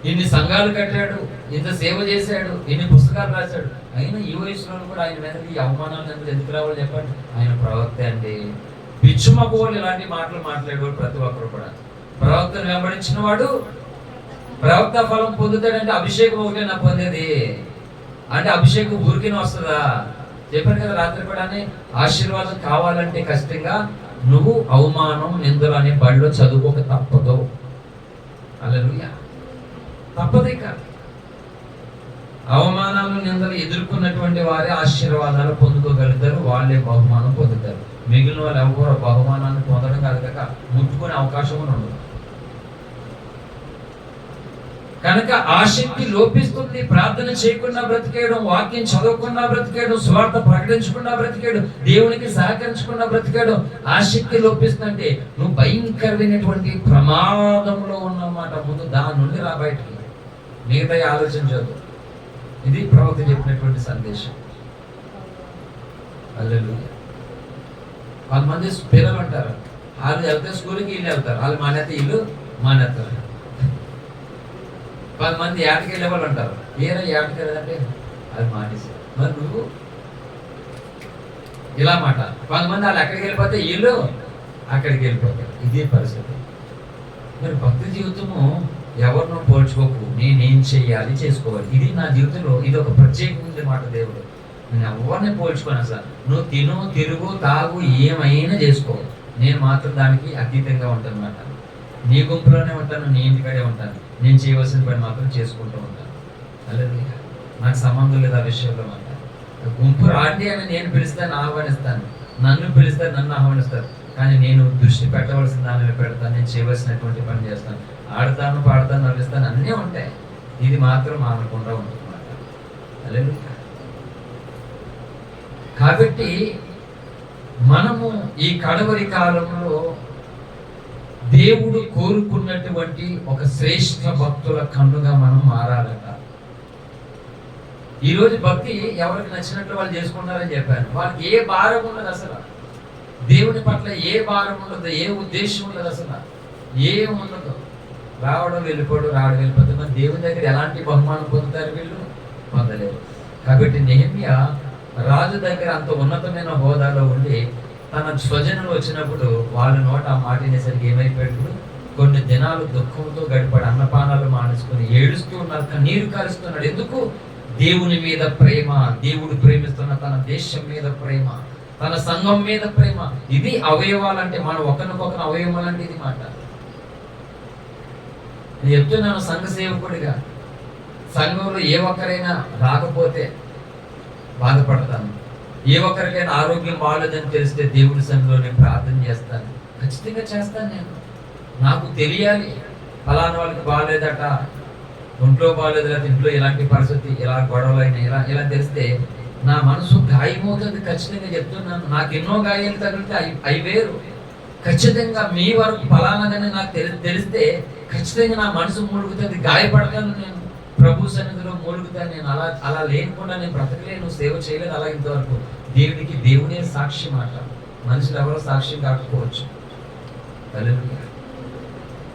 ఇన్ని సంఘాలు కట్టాడు, ఇంత సేవ చేశాడు, ఇన్ని పుస్తకాలు రాశాడు, అయినా ఈ వయసులో కూడా ఆయన మీద ఈ అవమానాలు ఎందుకు రావాలి చెప్పండి? ఆయన ప్రవక్త అండి. పిచ్చుమక్కువలు ఇలాంటి మాటలు మాట్లాడేవాడు ప్రతి ఒక్కరు కూడా. ప్రవక్తను వెంబడించిన వాడు ప్రవక్త ఫలం పొందుతాడంటే అభిషేకం ఒకటే నా పొందేది అంటే, అభిషేకం ఊరికినే వస్తుందా? చెప్పాను కదా రాత్రి కూడా, ఆశీర్వాదం కావాలంటే ఖచ్చితంగా నువ్వు అవమానం, నిందలు అనే బడిలో చదువుకోక తప్పదు. హల్లెలూయా, తప్పదు. ఇక అవమానాలు, నిందలు ఎదుర్కొన్నటువంటి వారే ఆశీర్వాదాలు పొందుకోగలుగుతారు, వాళ్ళే బహుమానం పొందుతారు. మిగిలిన వాళ్ళు ఎవరో బహుమానాన్ని పొందడం కాదు కాక ముట్టుకునే అవకాశం కూడా ఉండదు. కనుక ఆసక్తి లోపిస్తుంది. ప్రార్థన చేయకుండా బ్రతికేయడం, వాక్యం చదవకుండా బ్రతికేయడం, స్వార్థ ప్రకటించకుండా బ్రతికేయడం, దేవునికి సహకరించకుండా బ్రతికేయడం, ఆసక్తి లోపిస్తుందంటే నువ్వు భయంకరమైనటువంటి ప్రమాదంలో ఉన్నమాట. ముందు దాని నుండి రా బయటికి, మిగతా ఆలోచించదు. ఇది ప్రవక్త చెప్పినటువంటి సందేశం. హల్లెలూయా. కొంతమంది పిల్లలు అంటారు, వాళ్ళు వెళ్తే స్కూల్కి వీళ్ళు వెళ్తారు, వాళ్ళు మానేస్తే వీళ్ళు మానేస్తారు. కొంతమంది ఏటకి వెళ్ళే వాళ్ళు అంటారు, ఏరా ఏటకి వెళ్ళాలంటే అది మానేస్తారు. మరి నువ్వు ఇలా మాట. కొంతమంది వాళ్ళు ఎక్కడికి వెళ్ళిపోతే వీళ్ళు అక్కడికి వెళ్ళిపోతారు. ఇదే పరిస్థితి. మరి భక్తి జీవితము ఎవరినో పోల్చుకోకు, నేనేం చెయ్యాలి చేసుకోవాలి. ఇది నా జీవితంలో ఇది ఒక ప్రత్యేకమైన మాట. దేవుడు నేను ఎవరిని పోల్చుకోను అసలు. నువ్వు తిను, తిరుగు, తాగు, ఏమైనా చేసుకో, నేను మాత్రం దానికి అతీతంగా ఉంటాను అన్నమాట. నీ గుంపులోనే ఉంటాను, నీ ఇంటికాడే ఉంటాను, నేను చేయవలసిన పని మాత్రం చేసుకుంటూ ఉంటాను. అలాగే నాకు సంబంధం లేదు ఆ విషయంలో మాట. గుంపు రాండి అని నేను పిలుస్తాను, ఆహ్వానిస్తాను, నన్ను పిలుస్తారు, నన్ను ఆహ్వానిస్తారు, కానీ నేను దృష్టి పెట్టవలసిన దాని మీద పెడతాను, నేను చేయవలసినటువంటి పని చేస్తాను, ఆడతాను, పాడతాను, నవ్విస్తాను, అన్నీ ఉంటాయి. ఇది మాత్రం మానకుండా ఉంటుంది అన్నమాట. అలాగే కాబట్టి మనము ఈ కడవరి కాలంలో దేవుడు కోరుకున్నటువంటి ఒక శ్రేష్ఠ భక్తుల కన్నుగా మనం మారాలట. ఈరోజు భక్తి ఎవరికి నచ్చినట్లు వాళ్ళు చేసుకుంటారని చెప్పాను. వాళ్ళకి ఏ భారం ఉండదు అసలు, దేవుని పట్ల ఏ భారం ఉండదు, ఏ ఉద్దేశం ఉండదు, అసలు ఏం ఉండదు. రావడం వెళ్ళిపోవడం, రావడం వెళ్ళిపోతుంది. మరి దేవుని దగ్గర ఎలాంటి బహుమానం పొందుతారు? వీళ్ళు పొందలేరు. కాబట్టి నెహెమ్యా రాజు దగ్గర అంత ఉన్నతమైన హోదాలో ఉండి తన స్వజనులు వచ్చినప్పుడు వాళ్ళ నోట ఆ మాట అనేసరికి ఏమైపోయాడు? కొన్ని దినాలు దుఃఖంతో గడిపాడు, అన్నపానాలు మానేసుకుని ఏడుస్తూ ఉన్నారు, కన్నీరు కారుస్తున్నాడు. ఎందుకు? దేవుని మీద ప్రేమ, దేవుడు ప్రేమిస్తున్న తన దేశం మీద ప్రేమ, తన సంఘం మీద ప్రేమ. ఇది అవయవాలంటే, మనం ఒకరికొకరు అవయవాలంటే ఇది మాట. నేను చెప్తున్నాను సంఘ సేవకుడిగా, సంఘంలో ఏ ఒక్కరైనా రాకపోతే బాధపడతాను, ఏ ఒక్కరికైనా ఆరోగ్యం బాగాలేదని తెలిస్తే దేవుడి సన్నిధిలో నేను ప్రార్థన చేస్తాను, ఖచ్చితంగా చేస్తాను. నాకు తెలియాలి ఫలానా వాళ్ళకి బాగాలేదట, ఒంట్లో బాగాలేదు, ఇంట్లో ఇలాంటి పరిస్థితి, ఇలా గొడవలు అయినా ఇలా తెలిస్తే నా మనసు గాయమవుతుంది. ఖచ్చితంగా చెప్తున్నాను, నాకు ఎన్నో గాయాలు తగిలితే అవి వేరు. ఖచ్చితంగా మీ వరకు ఫలానాగానే నాకు తెలిస్తే ఖచ్చితంగా నా మనసు మూలుగుతుంది, గాయపడతాను, నేను ప్రభు సన్నిధిలో మూలుగుతాను. నేను అలా లేకుండా నేను బ్రతకలేను, సేవ చేయలేదు అలా ఇంతవరకు. దేవుడే సాక్షి మాట, మనుషులు ఎవరో సాక్షి కాకపోవచ్చు.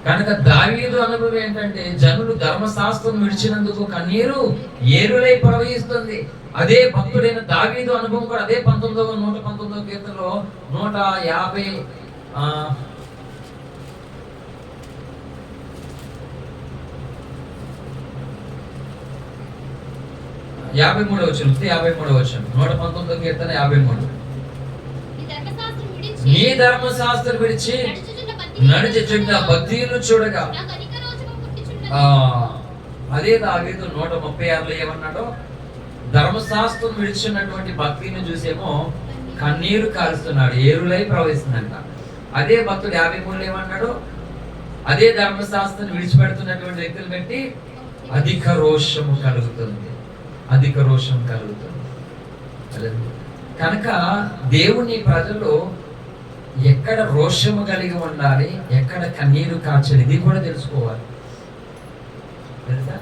కనుక దావీదు అనుభవం ఏంటంటే, జనులు ధర్మశాస్త్రం విడిచినందుకు కన్నీరు ఏరులై ప్రవహిస్తుంది. అదే భక్తుడైన దావీదు అనుభవం కూడా అదే 119వ కీర్తనలో 153వ వచనం, 119వ కీర్తన 53. నీ ధర్మశాస్త్రం విడిచి నడిచుచున్న భక్తులను చూడగా. అదే దావీదు 136లో ఏమన్నాడో, ధర్మశాస్త్రం విడిచినటువంటి భక్తిని చూసేమో కన్నీరు కారుస్తున్నాడు, ఏరులై ప్రవహిస్తుందంట. అదే భక్తుడు 53లో ఏమన్నాడు, అదే ధర్మశాస్త్రం విడిచిపెడుతున్నటువంటి వ్యక్తులు బట్టి అధిక రోషము కలుగుతుంది. కనుక దేవుని ప్రజలు ఎక్కడ రోషము కలిగి ఉండాలి, ఎక్కడ కన్నీరు కార్చాలి, ఇది కూడా తెలుసుకోవాలి. తెలుసా?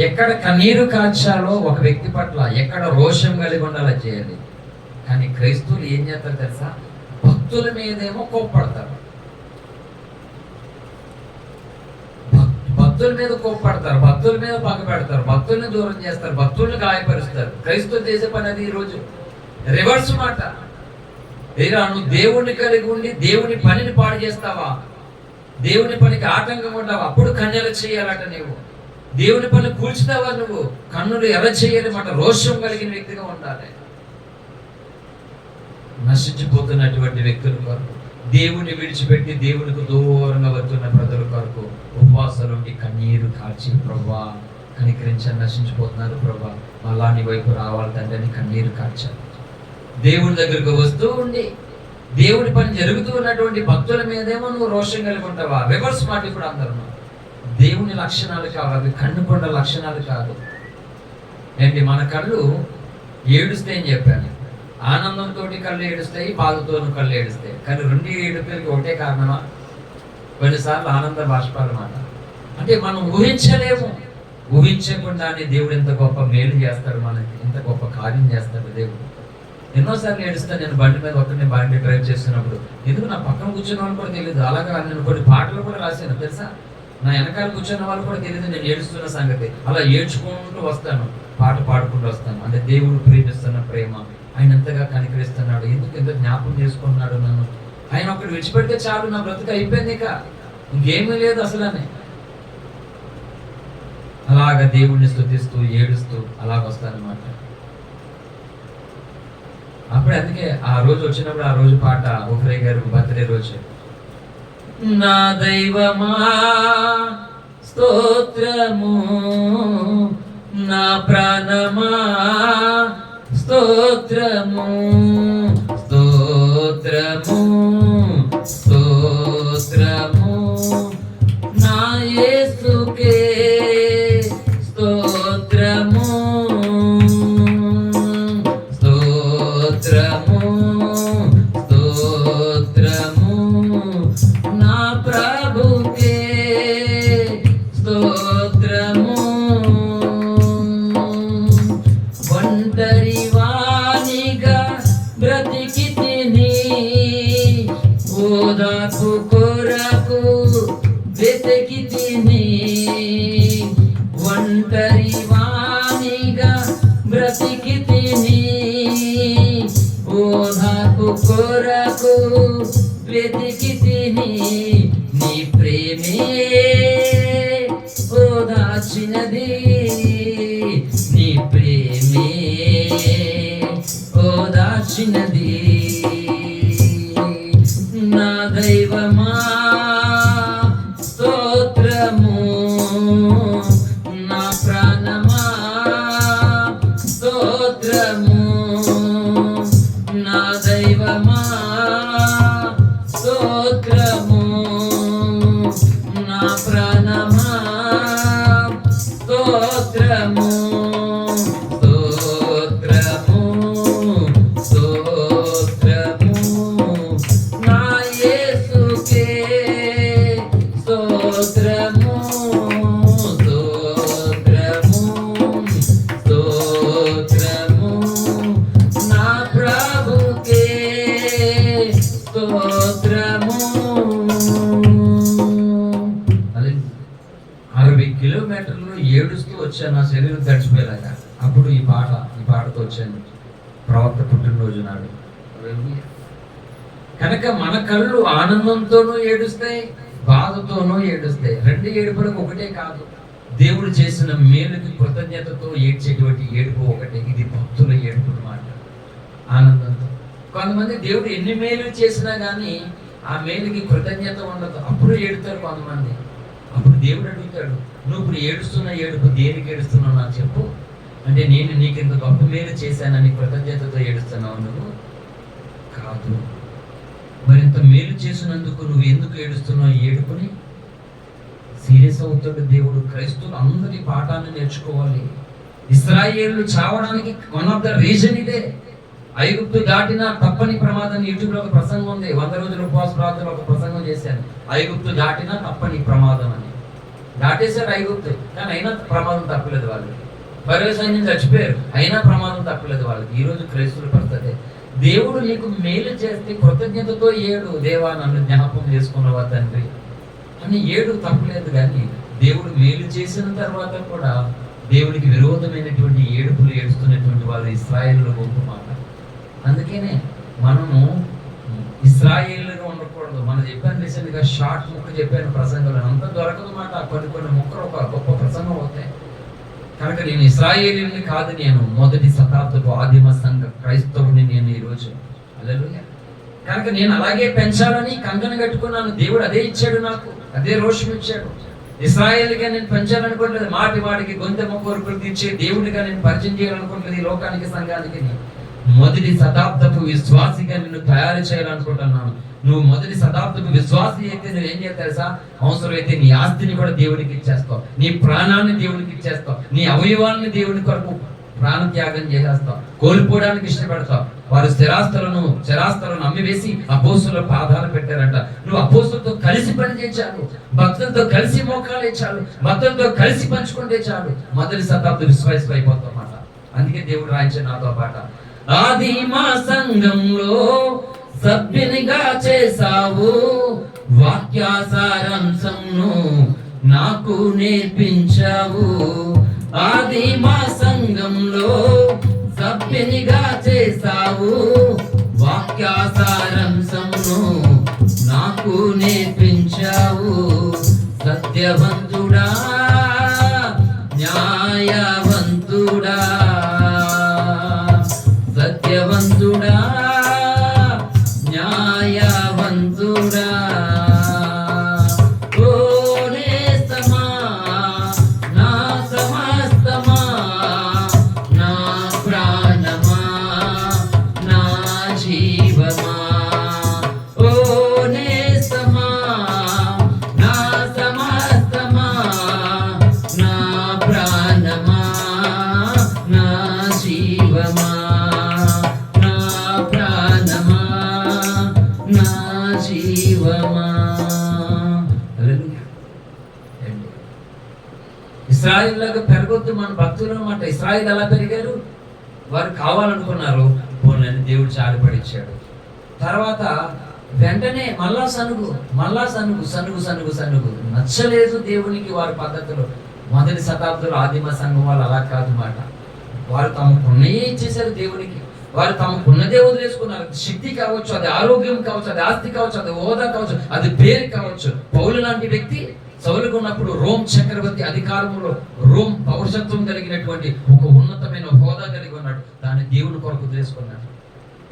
ఎక్కడ కన్నీరు కార్చాలో ఒక వ్యక్తి పట్ల, ఎక్కడ రోషం కలిగి ఉండాలో చేయాలి. కానీ క్రైస్తవులు ఏం చేస్తారు తెలుసా? భక్తుల మీదేమో కోప్పడతారు, భక్తుల మీద కోప్పడతారు, భక్తుల మీద పగపెడతారు, భక్తుల్ని దూరం చేస్తారు, భక్తుల్ని గాయపరుస్తారు. క్రైస్తవులు చేసే పని అది ఈరోజు రివర్స్ మాట. నువ్వు దేవుణ్ణి కలిగి ఉండి దేవుని పనిని పాడు చేస్తావా, దేవుని పనికి ఆటంకం ఉంటావా, అప్పుడు కన్యలు చేయాలట. నువ్వు దేవుని పని కూల్చుతావా, నువ్వు కన్నులు ఎర్ర చేయాలన్నమాట. రోషం కలిగిన వ్యక్తిగా ఉండాలి. నశించిపోతున్నటువంటి వ్యక్తుల కొరకు, దేవుని విడిచిపెట్టి దేవునికి దూరంగా వస్తున్న ప్రజల కొరకు ఉపవాసాలు ఉండి కన్నీరు కార్చి, ప్రభువా కనికరించాలి, నశించిపోతున్నారు ప్రభువా, మళ్ళా నీ వైపు రావాలి తండ్రి అని కన్నీరు కార్చాలి. దేవుని దగ్గరకు వస్తూ ఉండి దేవుడి పని జరుగుతూ ఉన్నటువంటి భక్తుల మీదేమో నువ్వు రోషం కలిగి ఉంటావా? రివర్స్ మాట. ఇప్పుడు అందరూ దేవుని లక్షణాలు కావు, అవి కన్నుకొండ లక్షణాలు కాదు. ఏంటి, మన కళ్ళు ఏడుస్తాయి అని చెప్పాను. ఆనందంతో కళ్ళు ఏడుస్తాయి, బాధతో కళ్ళు ఏడుస్తాయి. కానీ రెండు ఏడుపులకి ఒకటే కారణమా? కొన్నిసార్లు ఆనంద బాష్పాలు మాట. అంటే మనం ఊహించలేము, ఊహించకుండానే దేవుడు ఎంత గొప్ప మేలు చేస్తాడు, మనకి ఎంత గొప్ప కార్యం చేస్తాడు దేవుడు. ఎన్నోసార్లు ఏడుస్తాను నేను బండి మీద ఒక్కడిని బండి డ్రైవ్ చేస్తున్నప్పుడు. ఎందుకు నా పక్కన కూర్చున్న వాళ్ళు కూడా తెలియదు. అలాగే నేను కొన్ని పాటలు కూడా రాశాను తెలుసా. నా వెనకాల కూర్చున్న వాళ్ళు కూడా తెలియదు నేను ఏడుస్తున్న సంగతి. అలా ఏడ్చుకుంటూ వస్తాను, పాట పాడుకుంటూ వస్తాను. అంటే దేవుడు ప్రేమిస్తున్న ప్రేమ, ఆయన ఎంతగా కనికరిస్తున్నాడు, ఎందుకు ఎంత జ్ఞాపకం చేసుకుంటున్నాడు నన్ను. ఆయన ఒకటి విడిచిపెడితే చాలు, నా బ్రతుకు అయిపోయింది, ఇక ఇంకేమీ లేదు అసలు అని. అలాగా దేవుడిని స్తుతిస్తూ ఏడుస్తూ అలాగొస్తానమాట. అప్పుడు అందుకే ఆ రోజు వచ్చినప్పుడు ఆ రోజు పాట ఓఫ్రే గారు బర్త్డే రోజు, నా దైవమా స్తోత్రము, నా ప్రాణమా స్తోత్రము, స్తోత్రము, స్తోత్రము, నా యేసుకే స్తోత్రము, స్తోత్రము, స్తోత్రము, నా ప్రభుకే స్తోత్రము. ఒంటరి వానిగా బ్రతికి తిని ఓదాకు కొరకు వెతికి తిని, ఒంటరి వానిగా బ్రతికి తిని ఓదాకు కొరకు వెతికి తిని, నీ ప్రేమే ఓదాచినది, నీ ప్రేమే ఓదాచినది. నా దైవమా స్తోత్రము, ప్రవక్త పుట్టినరోజు నాడు. కనుక మన కళ్ళు ఆనందంతోనూ ఏడుస్తాయి, బాధతోనూ ఏడుస్తాయి. రెండు ఏడుపులకు ఒకటే కాదు. దేవుడు చేసిన మేలుకి కృతజ్ఞతతో ఏడ్చేటువంటి ఏడుపు ఒకటే. ఇది భక్తుల ఏడుపు అన్నమాట, ఆనందంతో. కొంతమంది దేవుడు ఎన్ని మేలు చేసినా కానీ ఆ మేలుకి కృతజ్ఞత ఉండదు, అప్పుడు ఏడుతారు కొంతమంది. అప్పుడు దేవుడు అడుగుతాడు, నువ్వు ఇప్పుడు ఏడుస్తున్న ఏడుపు దేనికి ఏడుస్తున్నావు నాకు చెప్పు అంటే, నేను నీకు ఇంత గొప్ప మేలు చేశానని కృతజ్ఞతతో ఏడుస్తున్నావు నువ్వు కాదు. మరింత మేలు చేసినందుకు నువ్వు ఎందుకు ఏడుస్తున్నావు? ఏడుపుని సీరియస్ అవుతాడు దేవుడు. క్రైస్తవులు అందరి పాఠాన్ని నేర్చుకోవాలి. ఇశ్రాయేలు చావడానికి వన్ ఆఫ్ ద రీజన్ ఇదే. ఐగుప్తు దాటినా తప్పని ప్రమాదం. యూట్యూబ్లో ఒక ప్రసంగం ఉంది, 100 రోజుల ఉపవాస ప్రార్థనలో ఒక ప్రసంగం చేశాను. ఐగుప్తు దాటినా తప్పని ప్రమాదం అని. దాటేశారు ఐగుప్తు, కానీ అయినా ప్రమాదం తప్పలేదు వాళ్ళకి. ఫరో సైన్యం చచ్చిపోయారు, అయినా ప్రమాదం తప్పలేదు వాళ్ళకి. ఈ రోజు క్రైస్తవుల పరిస్థితి. దేవుడు నీకు మేలు చేస్తే కృతజ్ఞతతో ఏడు, దేవా నన్ను జ్ఞాపకం చేసుకున్నవా తండ్రి అని ఏడు, తప్పలేదు. కానీ దేవుడు మేలు చేసిన తర్వాత కూడా దేవుడికి విరోధమైనటువంటి ఏడుపులు ఏడుస్తున్నటువంటి వాళ్ళు ఇశ్రాయేలులో గొప్ప మాట. అందుకనే మనము ఇశ్రాయేలుగా ఉండకూడదు. మనం చెప్పాను రీసెంట్గా, షార్ట్ ముక్క చెప్పాను ప్రసంగంలో, అంతా దొరకదు మాట. కొన్ని ముక్కలు ఒక గొప్ప ప్రసంగం అవుతాయి. కనుక నేను ఇశ్రాయేలుని కాదు, నేను మొదటి శతాబ్దపు ఆదిమ సంఘ క్రైస్తవుని నేను ఈరోజు. హల్లెలూయా. కనుక నేను అలాగే పెంచాలని కంకణ కట్టుకున్నాను. దేవుడు అదే ఇచ్చాడు నాకు, అదే రోషం ఇచ్చాడు. ఇశ్రాయేలుగా నేను పెంచాలనుకోవట్లేదు, మాటి వాడికి గొంతెమ్మ కోరికలు తీర్చే దేవుడిగా నేను పరిచయం చేయాలనుకోవట్లేదు ఈ లోకానికి, సంఘానికి. మొదటి శతాబ్దపు విశ్వాసిగా నిన్ను తయారు చేయాలనుకుంటున్నాను. నువ్వు మొదటి శతాబ్దపు విశ్వాసి అయితే నువ్వేం చేస్తావు తెలుసా? అవసరమైతే నీ ఆస్తిని కూడా దేవుడికి ఇచ్చేస్తావు, నీ ప్రాణాన్ని దేవుడికి ఇచ్చేస్తావు, నీ అవయవాన్ని దేవుడి కొరకు ప్రాణత్యాగం చేసేస్తావు, కోల్పోవడానికి ఇష్టపడతావు. వారు చరాస్తులను అమ్మివేసి అపోస్తుల పాదాలు పెట్టారంట. నువ్వు అపోస్తులతో కలిసి పని చేయించాలి, భక్తులతో కలిసి మోకాలు ఇచ్చాడు, భక్తులతో కలిసి పంచుకుంటే చాలు, మొదటి శతాబ్ద విశ్వాసం అయిపోతాం అన్నమాట. అందుకే దేవుడు రాయించాడు నాతో పాట, ఆదిమ సంఘంలో సభ్యునిగా చేసావు, వాక్యాసారాంశంను నాకు నేర్పించావు. ఆదిమ సంఘంలో సభ్యునిగా చేసావు, వాక్యాసారాంశంను నాకు నేర్పించావు. సత్యవంతుడా, న్యాయవంతుడా, సత్యవంతుడా, న్యాయవంతుడా, ఓ నేస్తమా, నా సమస్తమా, నా ప్రాణమా, నా జీవమా, ఓ నేస్తమా, నా సమస్తమా, నా ప్రాణమా, నా జీవమా, నా ప్రాణమా, నా జీవమా. ఇశ్రాయేల్ లాగా పెరగొద్దు మన భక్తులు అన్నమాట. ఇశ్రాయేల్ ఎలా పెరిగారు? వారు కావాలనుకున్నారు, పోనని దేవుడు చాలిపడిచ్చాడు. తర్వాత వెంటనే మళ్ళా సనుగు నచ్చలేదు దేవునికి వారి పద్ధతులు. మొదటి శతాబ్దంలో ఆదిమ సంఘం వాళ్ళు అలా కాదు మాట. వారు తమకున్నయే ఇచ్చేశారు దేవునికి. వారు తమకున్నదే వదిలేసుకున్నారు. శక్తి కావచ్చు, అది ఆరోగ్యం కావచ్చు, అది ఆస్తి కావచ్చు, అది హోదా కావచ్చు, అది పేరు కావచ్చు. పౌలు లాంటి వ్యక్తి సౌలుకు ఉన్నప్పుడు రోమ్ చక్రవర్తి అధికారంలో, రోమ్ పౌరుషత్వం కలిగినటువంటి ఒక ఉన్నతమైన హోదా కలిగి ఉన్నాడు. దాన్ని దేవుని కొరకు వదిలేసుకున్నాడు.